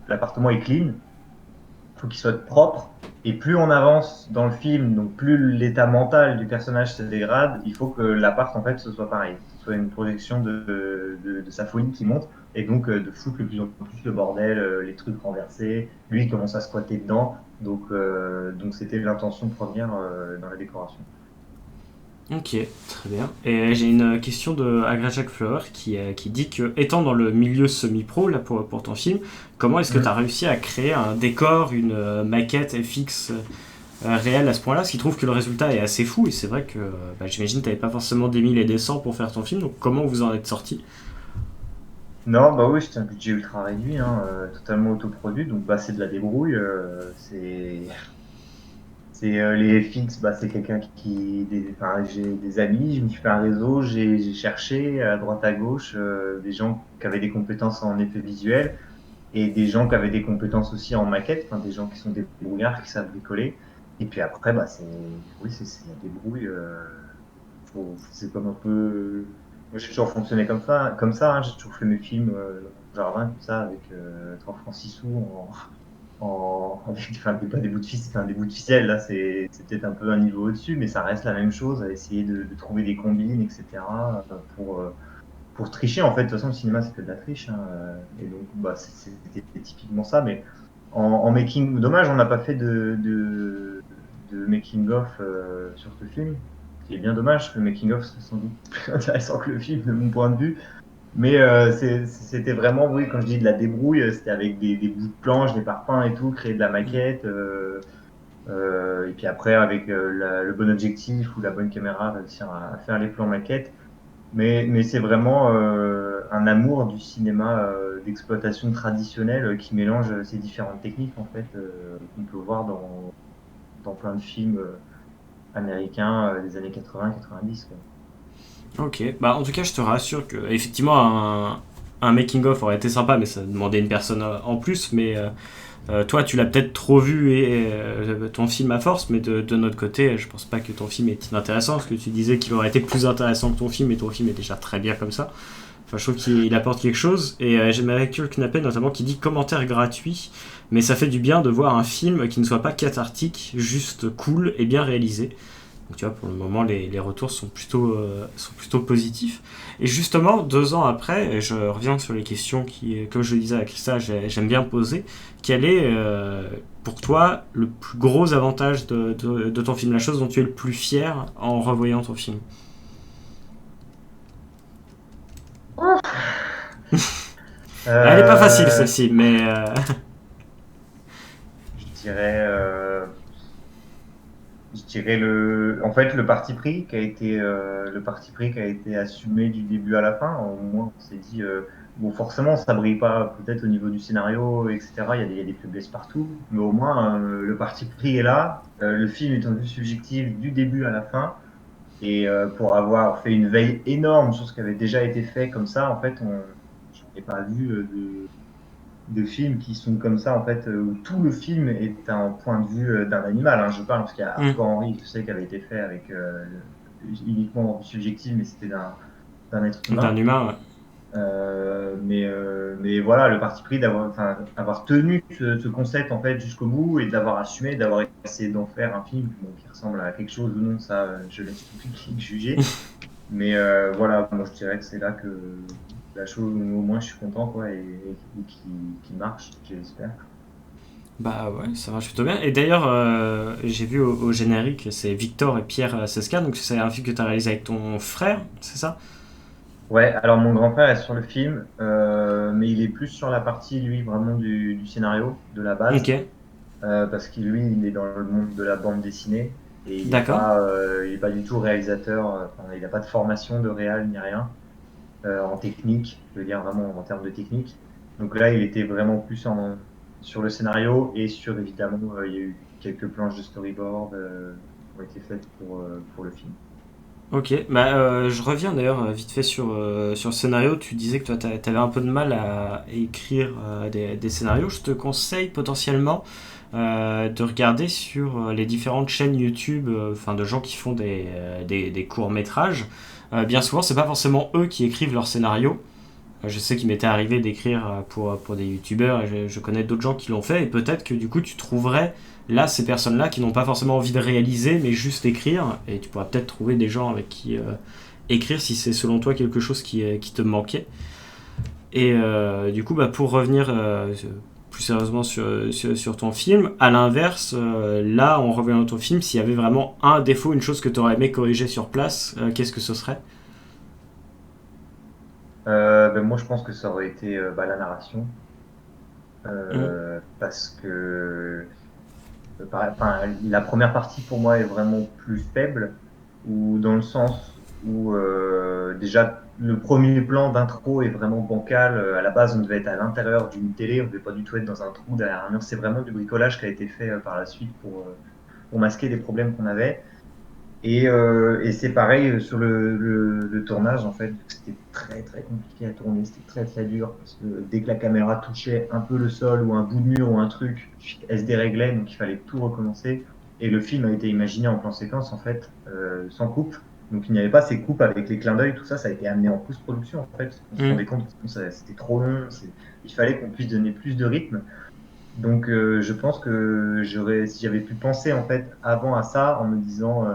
l'appartement est clean, il faut qu'il soit propre. Et plus on avance dans le film, donc plus l'état mental du personnage se dégrade, il faut que l'appart en fait ce soit pareil, que ce soit une projection de sa folie qui monte, et donc de foutre de plus en plus le bordel, les trucs renversés. Lui il commence à squatter dedans, donc c'était l'intention première dans la décoration. Ok, très bien. Et j'ai une question de Agrajak Flower qui dit que, étant dans le milieu semi-pro là, pour ton film, comment est-ce que tu as réussi à créer un décor, une maquette FX réelle à ce point-là? Parce qu'il trouve que le résultat est assez fou, et c'est vrai que j'imagine que tu n'avais pas forcément des 1000 et des 100 pour faire ton film, donc comment vous en êtes sorti? Non, bah oui, c'était un budget ultra réduit, hein, totalement autoproduit, donc bah c'est de la débrouille. C'est les FX, bah, c'est quelqu'un enfin, j'ai des amis, je me suis fait un réseau, j'ai cherché à droite à gauche des gens qui avaient des compétences en effets visuels et des gens qui avaient des compétences aussi en maquette, enfin, des gens qui sont des débrouillards, qui savent bricoler. Et puis après, bah, c'est la débrouille. C'est comme un peu. Moi, j'ai toujours fonctionné comme ça, hein, j'ai toujours fait mes films au jardin, comme ça, avec 3 francs 6 sous avec, enfin, pas des bouts de ficelle, enfin, des bouts de ficelle, là, c'est peut-être un peu un niveau au-dessus, mais ça reste la même chose, à essayer de trouver des combines, etc., pour tricher. En fait, de toute façon, le cinéma, c'est que de la triche, hein, et donc, bah, c'était typiquement ça, mais en making, dommage, on n'a pas fait de making-of sur ce film, ce qui est bien dommage, parce que le making-of serait sans doute plus intéressant que le film, de mon point de vue. Mais c'était vraiment, oui, quand je dis de la débrouille, c'était avec des bouts de planche, des parpaings et tout, créer de la maquette. Et puis après, avec le bon objectif ou la bonne caméra, réussir à faire les plans maquettes. Mais c'est vraiment un amour du cinéma d'exploitation traditionnel qui mélange ces différentes techniques, en fait, qu'on peut voir dans plein de films américains des années 80-90. Ok, bah en tout cas je te rassure que effectivement un making-of aurait été sympa, mais ça demandait une personne en plus, mais toi tu l'as peut-être trop vu et ton film à force, mais de notre côté je pense pas que ton film est inintéressant, parce que tu disais qu'il aurait été plus intéressant que ton film, et ton film est déjà très bien comme ça. Enfin, je trouve qu'il apporte quelque chose, et j'ai ma lecture Knappé notamment qui dit commentaire gratuit, mais ça fait du bien de voir un film qui ne soit pas cathartique, juste cool et bien réalisé. Donc tu vois, pour le moment, les retours sont plutôt positifs. Et justement, 2 ans après, et je reviens sur les questions qui, comme je le disais à Christa, j'aime bien poser. Quel est, pour toi, le plus gros avantage de ton film, la chose dont tu es le plus fier en revoyant ton film? Elle est pas facile, celle-ci, mais... Je dirais, en fait, le parti pris qui a été assumé du début à la fin. Au moins, on s'est dit, bon, forcément, ça brille pas peut-être au niveau du scénario, etc. Il y a des faiblesses partout, mais au moins, le parti pris est là. Le film est en vue subjective du début à la fin. Et pour avoir fait une veille énorme sur ce qui avait déjà été fait comme ça, en fait, je n'ai pas vu de films qui sont comme ça, en fait, où tout le film est un point de vue d'un animal. Hein. Je parle parce qu'il y a Hardcore Henry, je sais, qui avait été fait avec uniquement subjectif, mais c'était d'un être humain. D'un humain, ouais. Mais voilà, le parti pris avoir tenu ce concept en fait jusqu'au bout et d'avoir assumé, d'avoir essayé d'en faire un film qui ressemble à quelque chose ou non, ça je laisse tout public juger. Mais voilà, moi je dirais que c'est là que la chose où au moins je suis content, quoi, et qui marche, j'espère. Bah ouais, ça marche plutôt bien. Et d'ailleurs, j'ai vu au générique, c'est Victor et Pierre Seska, donc c'est un film que tu as réalisé avec ton frère, c'est ça? Ouais, alors mon grand frère est sur le film, mais il est plus sur la partie, lui, vraiment du scénario, de la base, Ok, parce que lui, il est dans le monde de la bande dessinée, et d'accord. il est pas du tout réalisateur, enfin, il n'a pas de formation de réal ni rien, en technique, je veux dire vraiment en termes de technique. Donc là, il était vraiment plus sur le scénario, et sur, évidemment, il y a eu quelques planches de storyboard qui ont été faites pour le film. Ok, bah je reviens d'ailleurs vite fait sur le scénario. Tu disais que toi t'avais un peu de mal à écrire des scénarios. Je te conseille potentiellement de regarder sur les différentes chaînes YouTube, enfin de gens qui font des courts-métrages. Bien souvent, c'est pas forcément eux qui écrivent leurs scénarios. Je sais qu'il m'était arrivé d'écrire pour des youtubeurs, et je connais d'autres gens qui l'ont fait, et peut-être que du coup tu trouverais là ces personnes-là qui n'ont pas forcément envie de réaliser, mais juste écrire, et tu pourras peut-être trouver des gens avec qui écrire si c'est selon toi quelque chose qui te manquait. Et du coup, bah, pour revenir plus sérieusement sur ton film. À l'inverse, là, en revoyant ton film, s'il y avait vraiment un défaut, une chose que tu aurais aimé corriger sur place, qu'est-ce que ce serait? Moi, je pense que ça aurait été la narration. Parce que la première partie pour moi est vraiment plus faible, ou dans le sens où déjà le premier plan d'intro est vraiment bancal. À la base, on devait être à l'intérieur d'une télé, on devait pas du tout être dans un trou derrière un mur. C'est vraiment du bricolage qui a été fait par la suite pour masquer des problèmes qu'on avait. Et c'est pareil sur le tournage, en fait. C'était très très compliqué à tourner, c'était très très dur, parce que dès que la caméra touchait un peu le sol ou un bout de mur ou un truc, elle se déréglait, donc il fallait tout recommencer. Et le film a été imaginé en plan séquence, en fait, sans coupe. Donc il n'y avait pas ces coupes avec les clins d'œil, tout ça, ça a été amené en post-production, en fait. On se rendait compte que c'était trop long, il fallait qu'on puisse donner plus de rythme. Donc je pense que si j'avais pu penser en fait avant à ça, en me disant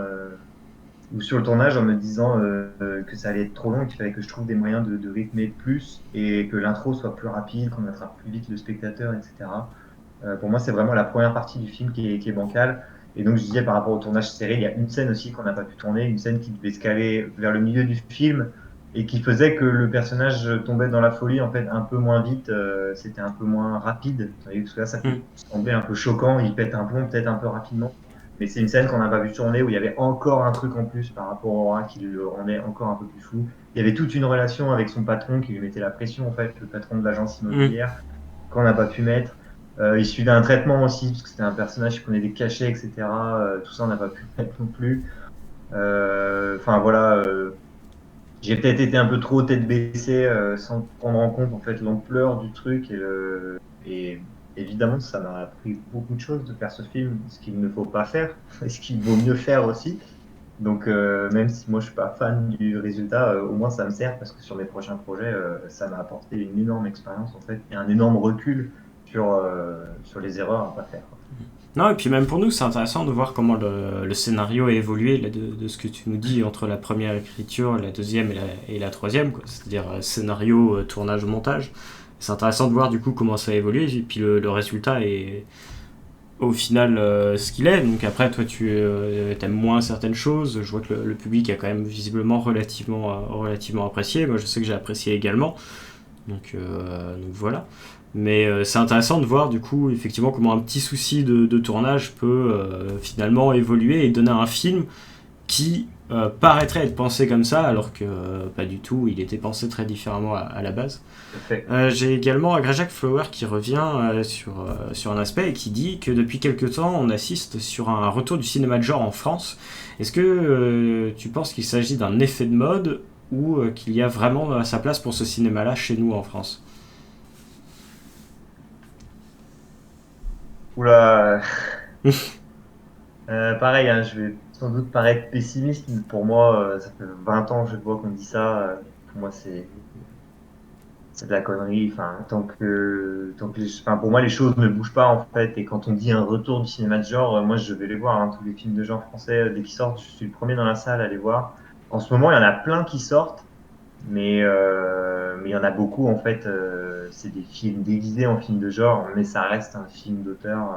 ou sur le tournage, en me disant que ça allait être trop long, qu'il fallait que je trouve des moyens de rythmer plus et que l'intro soit plus rapide, qu'on attrape plus vite le spectateur, etc. Pour moi, c'est vraiment la première partie du film qui est bancale. Et donc je disais par rapport au tournage serré, il y a une scène aussi qu'on n'a pas pu tourner, une scène qui devait se caler vers le milieu du film et qui faisait que le personnage tombait dans la folie en fait un peu moins vite, c'était un peu moins rapide. Parce que là, ça peut sembler un peu choquant, il pète un plomb peut-être un peu rapidement. Mais c'est une scène qu'on n'a pas vu tourner où il y avait encore un truc en plus par rapport au Aura qui le rendait encore un peu plus fou. Il y avait toute une relation avec son patron qui lui mettait la pression en fait, le patron de l'agence immobilière, qu'on n'a pas pu mettre. Il suivait un traitement aussi, parce que c'était un personnage qui prenait des cachets, etc. Tout ça, on n'a pas pu mettre non plus. Enfin voilà, j'ai peut-être été un peu trop tête baissée sans prendre en compte en fait l'ampleur du truc et évidemment ça m'a appris beaucoup de choses de faire ce film, ce qu'il ne faut pas faire et ce qu'il vaut mieux faire aussi. Donc même si moi je suis pas fan du résultat, au moins ça me sert parce que sur mes prochains projets, ça m'a apporté une énorme expérience en fait et un énorme recul sur les erreurs à pas faire. Non, et puis même pour nous, c'est intéressant de voir comment le scénario a évolué là, de ce que tu nous dis entre la première écriture, la deuxième et la troisième, quoi. C'est-à-dire scénario, tournage, montage. C'est intéressant de voir du coup comment ça a évolué, et puis le résultat est au final ce qu'il est. Donc après, toi, tu aimes moins certaines choses. Je vois que le public a quand même visiblement relativement apprécié. Moi, je sais que j'ai apprécié également. Donc voilà. Mais c'est intéressant de voir du coup effectivement comment un petit souci de tournage peut finalement évoluer et donner un film qui paraîtrait être pensé comme ça alors que pas du tout, il était pensé très différemment à la base. J'ai également Greg Flower qui revient sur un aspect et qui dit que depuis quelques temps on assiste sur un retour du cinéma de genre en France. Est-ce que tu penses qu'il s'agit d'un effet de mode ou qu'il y a vraiment sa place pour ce cinéma-là chez nous en France? Oula. Pareil, hein, je vais sans doute paraître pessimiste, mais pour moi, ça fait 20 ans que je vois qu'on dit ça. Pour moi, c'est de la connerie. Enfin, pour moi, les choses ne bougent pas en fait. Et quand on dit un retour du cinéma de genre, moi, je vais les voir. Hein, tous les films de genre français, dès qu'ils sortent, je suis le premier dans la salle à les voir. En ce moment, il y en a plein qui sortent, mais il y en a beaucoup en fait. C'est des films déguisés en films de genre, mais ça reste un film d'auteur.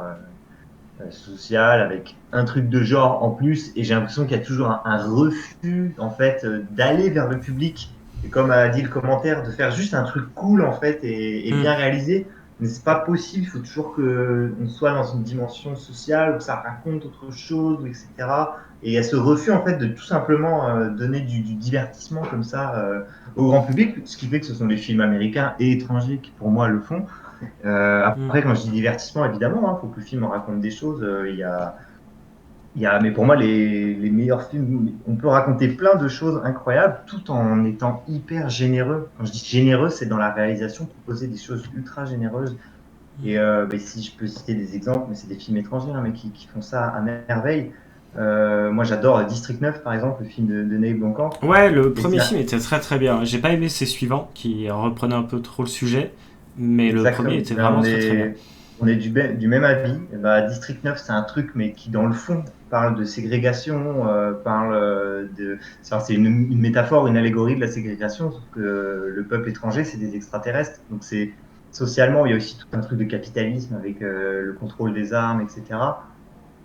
Social avec un truc de genre en plus et j'ai l'impression qu'il y a toujours un refus en fait d'aller vers le public et comme a dit le commentaire de faire juste un truc cool en fait et bien réalisé, mais c'est pas possible, il faut toujours que on soit dans une dimension sociale où ça raconte autre chose, etc. Et il y a ce refus en fait de tout simplement donner du divertissement comme ça au grand public, ce qui fait que ce sont les films américains et étrangers qui pour moi le font. Après, quand je dis divertissement, évidemment, faut que le film en raconte des choses. Mais pour moi, les meilleurs films, on peut raconter plein de choses incroyables tout en étant hyper généreux. Quand je dis généreux, c'est dans la réalisation, proposer des choses ultra généreuses. Et si je peux citer des exemples, mais c'est des films étrangers, hein, mais qui font ça à merveille. Moi, j'adore District 9, par exemple, le film de Neil Blomkamp. Ouais, le premier film était très très bien. J'ai pas aimé ses suivants, qui reprenaient un peu trop le sujet. Mais le premier était vraiment très très bien. On est du même avis. Et District 9, c'est un truc, mais qui dans le fond parle de ségrégation, c'est une métaphore, une allégorie de la ségrégation, sauf que le peuple étranger, c'est des extraterrestres. Donc c'est socialement, il y a aussi tout un truc de capitalisme avec le contrôle des armes, etc.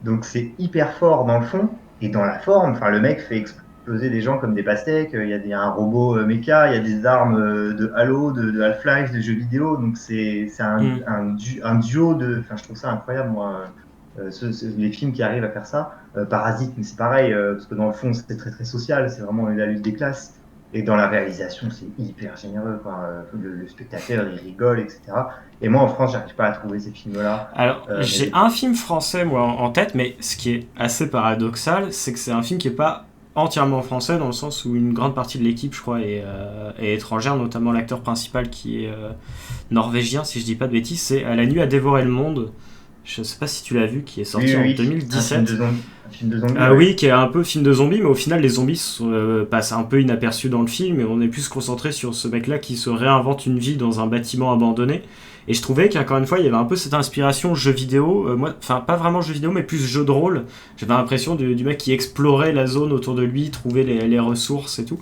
Donc c'est hyper fort dans le fond et dans la forme. Enfin, le mec fait exploser des gens comme des pastèques. Il y a un robot mecha, il y a des armes de Halo, de Half-Life, de jeux vidéo. Donc c'est un duo de. Enfin, je trouve ça incroyable, moi. Les films qui arrivent à faire ça. Parasite, mais c'est pareil, parce que dans le fond, c'est très très social. C'est vraiment la lutte des classes. Et dans la réalisation, c'est hyper généreux, quoi. Le spectateur, il rigole, etc. Et moi, en France, j'arrive pas à trouver ces films-là. Alors, j'ai un film français, moi, en tête, mais ce qui est assez paradoxal, c'est que c'est un film qui est pas entièrement français, dans le sens où une grande partie de l'équipe, je crois, est étrangère, notamment l'acteur principal qui est norvégien, si je dis pas de bêtises, c'est À la nuit à dévorer le monde. Je sais pas si tu l'as vu, qui est sorti en 2017. Un film de zombie. Oui, qui est un peu film de zombies, mais au final, les zombies passent un peu inaperçus dans le film, et on est plus concentré sur ce mec-là qui se réinvente une vie dans un bâtiment abandonné. Et je trouvais qu'encore une fois, il y avait un peu cette inspiration jeu vidéo, moi, enfin pas vraiment jeu vidéo, mais plus jeu de rôle. J'avais l'impression du mec qui explorait la zone autour de lui, trouvait les ressources et tout.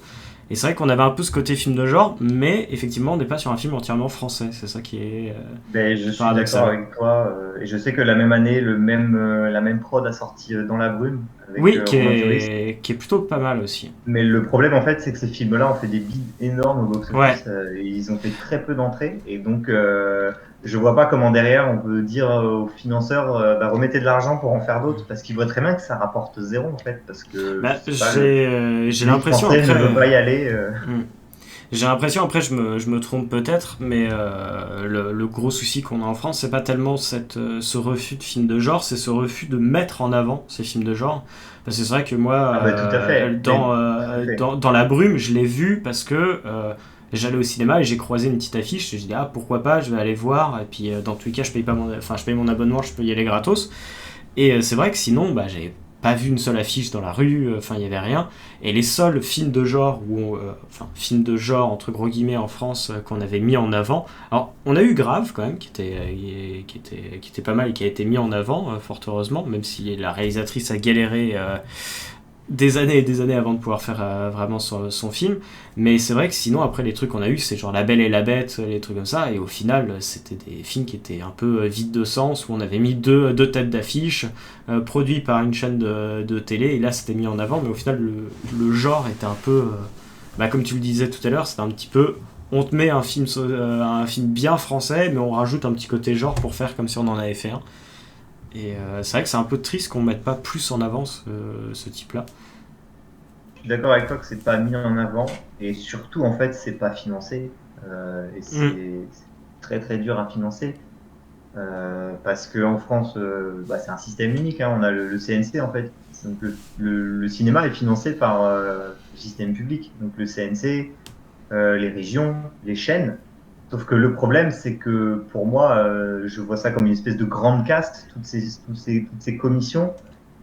Et c'est vrai qu'on avait un peu ce côté film de genre, mais effectivement, on n'est pas sur un film entièrement français. C'est ça qui est je suis d'accord avec toi. Et je sais que la même année, la même prod a sorti Dans la brume. Avec, oui, qui est plutôt pas mal aussi. Mais le problème, en fait, c'est que ces films-là ont fait des bids énormes au box-office. Ils ont fait très peu d'entrées. Et donc, je vois pas comment derrière on peut dire aux financeurs remettez de l'argent pour en faire d'autres, parce qu'ils voient très bien que ça rapporte zéro, en fait. Parce que j'ai l'impression après, ne veut pas y aller. J'ai l'impression, après je me trompe peut-être, mais le gros souci qu'on a en France, c'est pas tellement ce refus de films de genre, c'est ce refus de mettre en avant ces films de genre. Parce que c'est vrai que moi, tout à fait. Dans La Brume, je l'ai vu parce que j'allais au cinéma et j'ai croisé une petite affiche, et j'ai dit pourquoi pas, je vais aller voir, et puis dans tous les cas je paye mon abonnement, je peux y aller gratos. Et c'est vrai que sinon, j'ai pas vu une seule affiche dans la rue, il y avait rien. Et les seuls films de genre, films de genre entre gros guillemets en France qu'on avait mis en avant. Alors, on a eu Grave quand même, qui était pas mal et qui a été mis en avant, fort heureusement, même si la réalisatrice a galéré des années et des années avant de pouvoir faire vraiment son film. Mais c'est vrai que sinon, après, les trucs qu'on a eu, c'est genre La Belle et la Bête, les trucs comme ça. Et au final, c'était des films qui étaient un peu vides de sens, où on avait mis deux têtes d'affiche, produits par une chaîne de télé, et là, c'était mis en avant. Mais au final, le genre était un peu... comme tu le disais tout à l'heure, c'était un petit peu... On te met un film bien français, mais on rajoute un petit côté genre pour faire comme si on en avait fait un. Et c'est vrai que c'est un peu triste qu'on ne mette pas plus en avant ce type-là. Je suis d'accord avec toi que c'est pas mis en avant, et surtout en fait c'est pas financé, et c'est très très dur à financer, parce qu'en France c'est un système unique, hein. On a le CNC en fait, donc le cinéma est financé par le système public, donc le CNC, les régions, les chaînes. Sauf que le problème, c'est que pour moi, je vois ça comme une espèce de grande caste, toutes ces commissions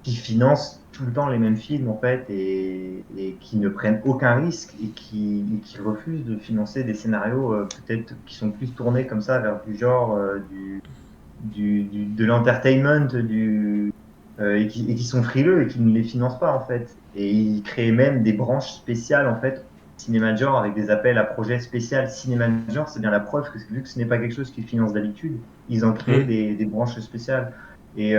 qui financent tout le temps les mêmes films, en fait, et qui ne prennent aucun risque, et qui refusent de financer des scénarios peut-être qui sont plus tournés comme ça vers du genre, de l'entertainment, et qui sont frileux et qui ne les financent pas, en fait. Et ils créent même des branches spéciales, en fait, cinéma de genre, avec des appels à projets spéciaux cinéma de genre. C'est bien la preuve que vu que ce n'est pas quelque chose qu'ils financent d'habitude, ils en créent des branches spéciales. Et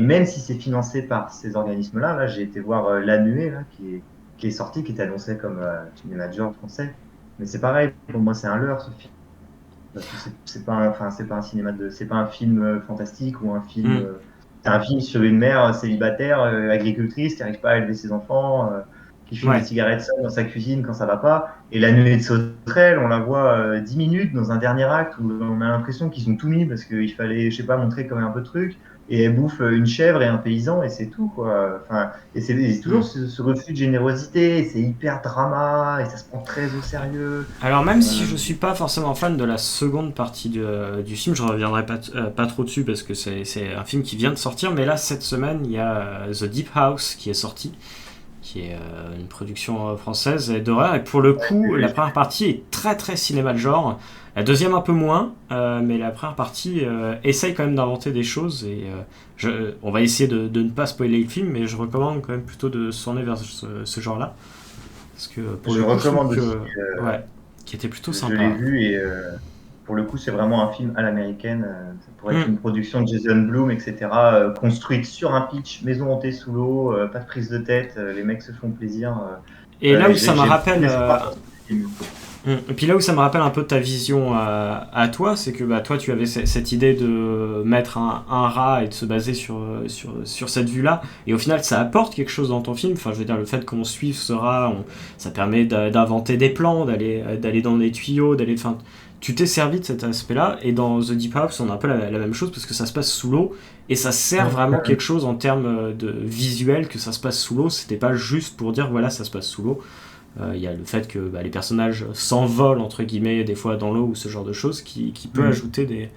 même si c'est financé par ces organismes-là, là, j'ai été voir La Nuée, là, qui est sorti, qui était annoncé comme cinéma de genre français. Mais c'est pareil, pour moi, c'est un leurre, ce film. Parce que c'est pas un cinéma c'est pas un film fantastique ou un film. C'est un film sur une mère célibataire, agricultrice, qui n'arrive pas à élever ses enfants, qui fume des cigarettes seule dans sa cuisine quand ça va pas. Et La Nuée de Sauterelle, on la voit 10 minutes dans un dernier acte où on a l'impression qu'ils sont tout mis parce qu'il fallait, je sais pas, montrer quand même un peu de truc. Et elle bouffe une chèvre et un paysan, et c'est tout, quoi. Et c'est toujours ce refus de générosité, c'est hyper drama, et ça se prend très au sérieux. Alors même si je suis pas forcément fan de la seconde partie du film, je reviendrai pas trop dessus parce que c'est un film qui vient de sortir, mais là cette semaine il y a The Deep House qui est sorti, qui est une production française d'horreur, et pour le coup la première partie est très très cinéma de genre. La deuxième un peu moins, mais la première partie essaye quand même d'inventer des choses, et on va essayer de ne pas spoiler le film, mais je recommande quand même plutôt de se tourner vers ce genre-là. Parce que pour je recommande aussi, qui était plutôt sympa. Je l'ai vu, pour le coup, c'est vraiment un film à l'américaine. Ça pourrait être Mm. une production de Jason Blum, etc. Construite sur un pitch, maison hantée sous l'eau, pas de prise de tête, les mecs se font plaisir. Et là où ça me J'ai beaucoup rappelle... d'espoir pour ce film. Et puis là où ça me rappelle un peu ta vision à toi, c'est que toi tu avais cette idée de mettre un rat et de se baser sur cette vue-là, et au final ça apporte quelque chose dans ton film. Enfin, je veux dire, le fait qu'on suive ce rat, ça permet d'inventer des plans, d'aller dans les tuyaux, enfin, tu t'es servi de cet aspect-là, et dans The Deep House on a un peu la même chose parce que ça se passe sous l'eau, et ça sert vraiment quelque chose en termes de visuel, que ça se passe sous l'eau. C'était pas juste pour dire voilà, ça se passe sous l'eau. Il y a le fait que les personnages s'envolent entre guillemets des fois dans l'eau ou ce genre de choses qui peut ajouter des...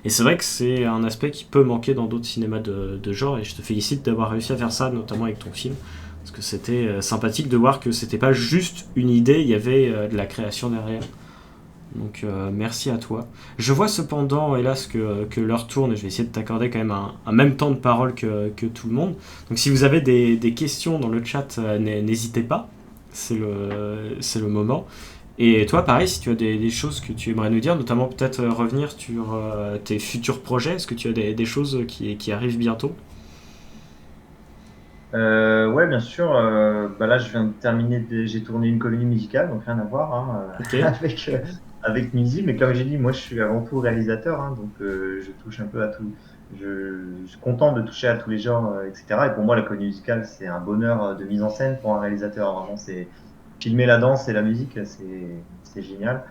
Et c'est vrai que c'est un aspect qui peut manquer dans d'autres cinémas de genre, et je te félicite d'avoir réussi à faire ça, notamment avec ton film, parce que c'était sympathique de voir que c'était pas juste une idée, il y avait de la création derrière. Donc merci à toi. Je vois cependant, hélas, que l'heure tourne, et je vais essayer de t'accorder quand même un même temps de parole que tout le monde. Donc si vous avez des questions dans le chat, n'hésitez pas. C'est le moment. Et toi, pareil, si tu as des choses que tu aimerais nous dire, notamment peut-être revenir sur tes futurs projets, est-ce que tu as des choses qui arrivent bientôt? Ouais, bien sûr. Là, je viens de terminer, j'ai tourné une comédie musicale, donc rien à voir hein, Ok. avec musique. Mais comme j'ai dit, moi, je suis avant tout réalisateur, hein, donc je touche un peu à tout. Je suis content de toucher à tous les genres, etc. Et pour moi, la comédie musicale, c'est un bonheur de mise en scène pour un réalisateur. Vraiment, c'est filmer la danse et la musique, c'est génial.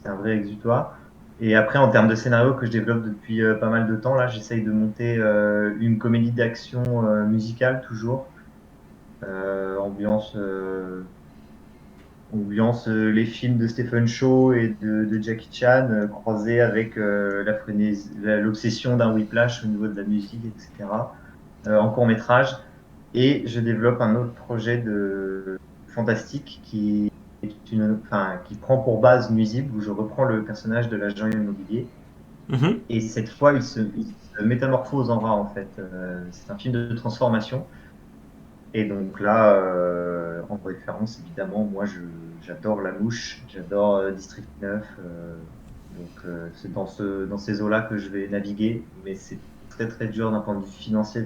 C'est un vrai exutoire. Et après, en termes de scénario que je développe depuis pas mal de temps, là, j'essaye de monter une comédie d'action musicale toujours. Ambiance les films de Stephen Chow et de Jackie Chan croisés avec l'obsession d'un whiplash au niveau de la musique, etc. En court métrage. Et je développe un autre projet de fantastique qui prend pour base Nuisible, où je reprends le personnage de l'agent immobilier. Mhm. Et cette fois, il se métamorphose en rat, en fait. C'est un film de transformation. Et donc là, en référence, évidemment, moi, j'adore La Mouche, j'adore District 9. C'est dans ces eaux-là que je vais naviguer. Mais c'est très, très dur d'un point de vue financier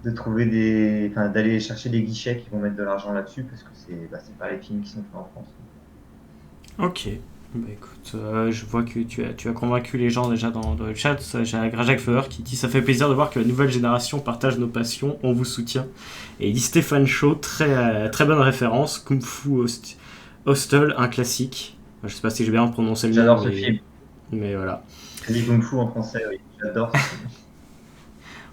d'aller chercher des guichets qui vont mettre de l'argent là-dessus, parce que c'est pas les films qui sont faits en France. Ok. Écoute, je vois que tu as convaincu les gens déjà dans le chat. J'ai Grajak Flower qui dit ça fait plaisir de voir que la nouvelle génération partage nos passions, on vous soutient. Et il dit Stéphane Shaw, très bonne référence. Kung Fu Hostel, un classique. Je sais pas si j'ai bien prononcé le nom. J'adore ce film. Mais voilà. Je dis Kung Fu en français, oui. J'adore ce film.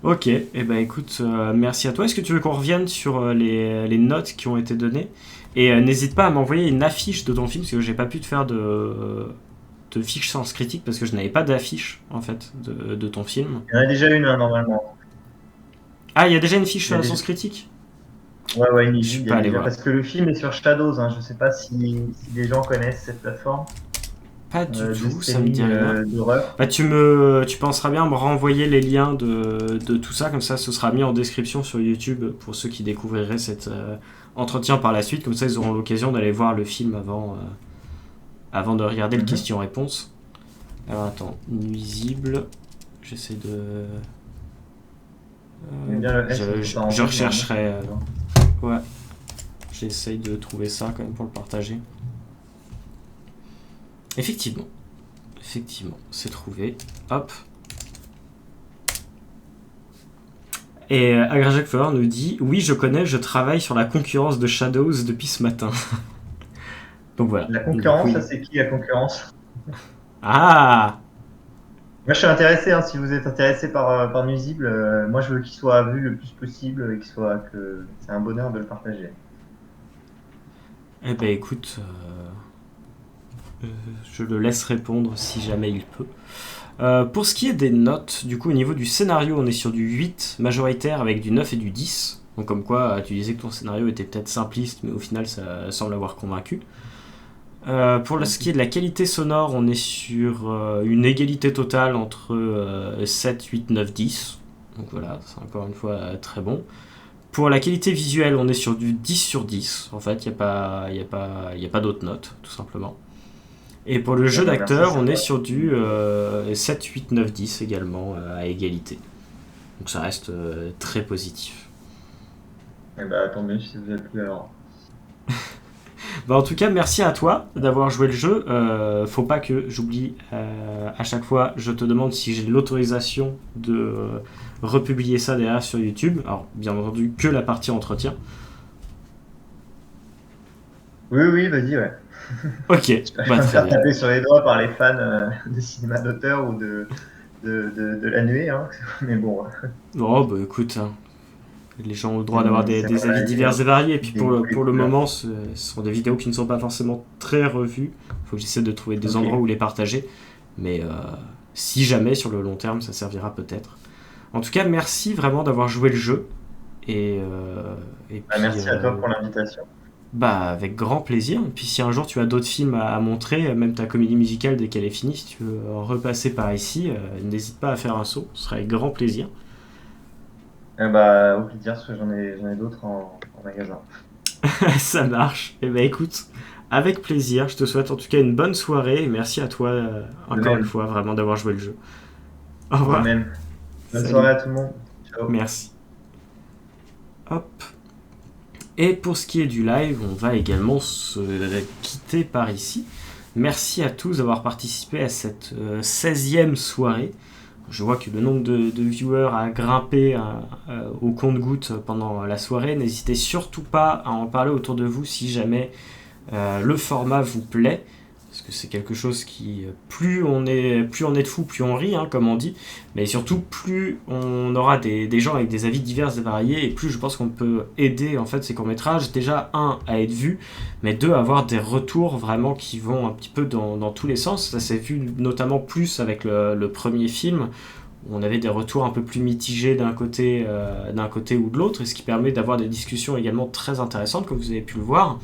Ok, et écoute, merci à toi. Est-ce que tu veux qu'on revienne sur les notes qui ont été données? Et n'hésite pas à m'envoyer une affiche de ton film, parce que j'ai pas pu te faire de fiche sans critique, parce que je n'avais pas d'affiche, en fait, de ton film. Il y en a déjà une, hein, normalement. Ah, il y a déjà une fiche sans critique? Ouais, Je suis pas allé voir. parce que le film est sur Shadows, hein. Je sais pas si les gens connaissent cette plateforme. Pas du tout, ça me dit rien. D'horreur. Tu penseras bien à me renvoyer les liens de tout ça, comme ça ce sera mis en description sur YouTube pour ceux qui découvriraient cet entretien par la suite, comme ça ils auront l'occasion d'aller voir le film avant de regarder le question-réponse. Alors attends, Nuisible, j'essaie de... je rechercherai... ouais, j'essaye de trouver ça quand même pour le partager. Effectivement, c'est trouvé. Hop. Et Agrajak Flower nous dit oui, je connais, je travaille sur la concurrence de Shadows depuis ce matin. Donc voilà. La concurrence, ça c'est qui la concurrence? Ah. Moi je suis intéressé, hein, si vous êtes intéressé par Nuisible, moi je veux qu'il soit vu le plus possible et que c'est un bonheur de le partager. Eh ben écoute, je le laisse répondre si jamais il peut. Pour ce qui est des notes, du coup au niveau du scénario, on est sur du 8 majoritaire avec du 9 et du 10. Donc comme quoi tu disais que ton scénario était peut-être simpliste, mais au final ça semble avoir convaincu. Pour ce qui est de la qualité sonore, on est sur une égalité totale entre 7, 8, 9, 10. Donc voilà, c'est encore une fois très bon. Pour la qualité visuelle, on est sur du 10 sur 10. En fait, il n'y a pas d'autres notes, tout simplement. Et pour le jeu d'acteur, Merci, on est ça sur du 7, 8, 9, 10 également à égalité. Donc ça reste très positif. va. Eh ben, tant mieux si vous êtes plus alors. Bah, en tout cas, merci à toi d'avoir joué le jeu. Faut pas que j'oublie à chaque fois, je te demande si j'ai l'autorisation de republier ça derrière sur YouTube. Alors, bien entendu, que la partie entretien. Oui, vas-y, ouais. Ok, Je vais bah, me très faire bien. taper sur les doigts par les fans de cinéma d'auteur ou de la nuée, hein. Mais bon, Oh, bah écoute, hein, les gens ont le droit d'avoir c'est des mon avis avis, divers et variés. Et puis des pour goûts, les le couleurs. moment, ce sont des vidéos qui ne sont pas forcément très revues. Il faut que j'essaie de trouver des Ok. endroits où les partager. Mais si jamais, sur le long terme, ça servira peut-être. En tout cas, merci vraiment d'avoir joué le jeu. Et puis, Merci à toi pour l'invitation. bah, avec grand plaisir. Et puis si un jour tu as d'autres films à montrer, même ta comédie musicale dès qu'elle est finie, si tu veux repasser par ici, n'hésite pas à faire un saut. Ce sera avec grand plaisir. Au plaisir, parce que j'en ai d'autres en magasin. Ça marche. Et bah écoute, avec plaisir. Je te souhaite en tout cas une bonne soirée. Et merci à toi encore même. une fois vraiment d'avoir joué le jeu. Au De revoir. même. Bonne Salut. soirée à tout le monde. Ciao. Merci. Hop. Et pour ce qui est du live, on va également se quitter par ici. Merci à tous d'avoir participé à cette 16e soirée. Je vois que le nombre de viewers a grimpé au compte-gouttes pendant la soirée. N'hésitez surtout pas à en parler autour de vous si jamais le format vous plaît. Parce que c'est quelque chose qui, plus on est de fous, plus on rit, hein, comme on dit. Mais surtout, plus on aura des gens avec des avis divers et variés, et plus je pense qu'on peut aider en fait ces courts-métrages. Déjà, un, à être vu, mais deux, à avoir des retours vraiment qui vont un petit peu dans tous les sens. Ça s'est vu notamment plus avec le premier film, où on avait des retours un peu plus mitigés d'un côté ou de l'autre, et ce qui permet d'avoir des discussions également très intéressantes, comme vous avez pu le voir.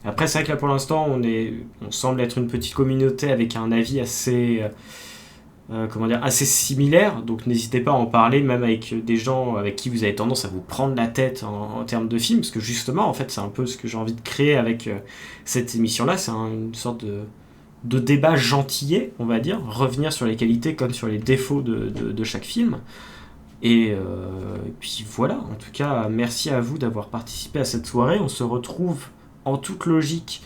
Après, c'est vrai que là, pour l'instant, on semble être une petite communauté avec un avis assez similaire. Donc, n'hésitez pas à en parler, même avec des gens avec qui vous avez tendance à vous prendre la tête en termes de films. Parce que justement, en fait, c'est un peu ce que j'ai envie de créer avec cette émission-là. C'est une sorte de débat gentillet, on va dire. Revenir sur les qualités comme sur les défauts de chaque film. Et puis voilà, en tout cas, merci à vous d'avoir participé à cette soirée. On se retrouve en toute logique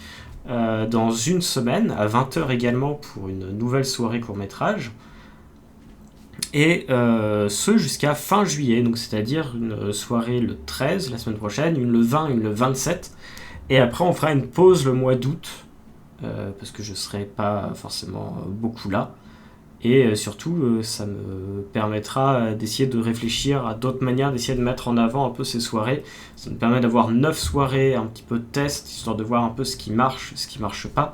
dans une semaine, à 20h également, pour une nouvelle soirée court-métrage. Et ce jusqu'à fin juillet, donc c'est-à-dire une soirée le 13 la semaine prochaine, une le 20, une le 27. Et après, on fera une pause le mois d'août, parce que je ne serai pas forcément beaucoup là. Et surtout, ça me permettra d'essayer de réfléchir à d'autres manières, d'essayer de mettre en avant un peu ces soirées. Ça me permet d'avoir 9 soirées, un petit peu de test, histoire de voir un peu ce qui marche pas.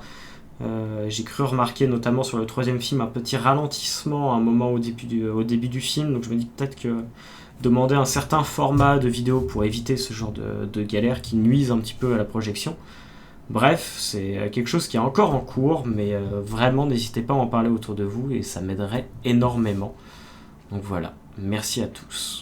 J'ai cru remarquer, notamment sur le troisième film, un petit ralentissement à un moment au début du film. Donc je me dis peut-être que demander un certain format de vidéo pour éviter ce genre de galères qui nuisent un petit peu à la projection. Bref, c'est quelque chose qui est encore en cours, mais vraiment n'hésitez pas à en parler autour de vous et ça m'aiderait énormément. Donc voilà, merci à tous.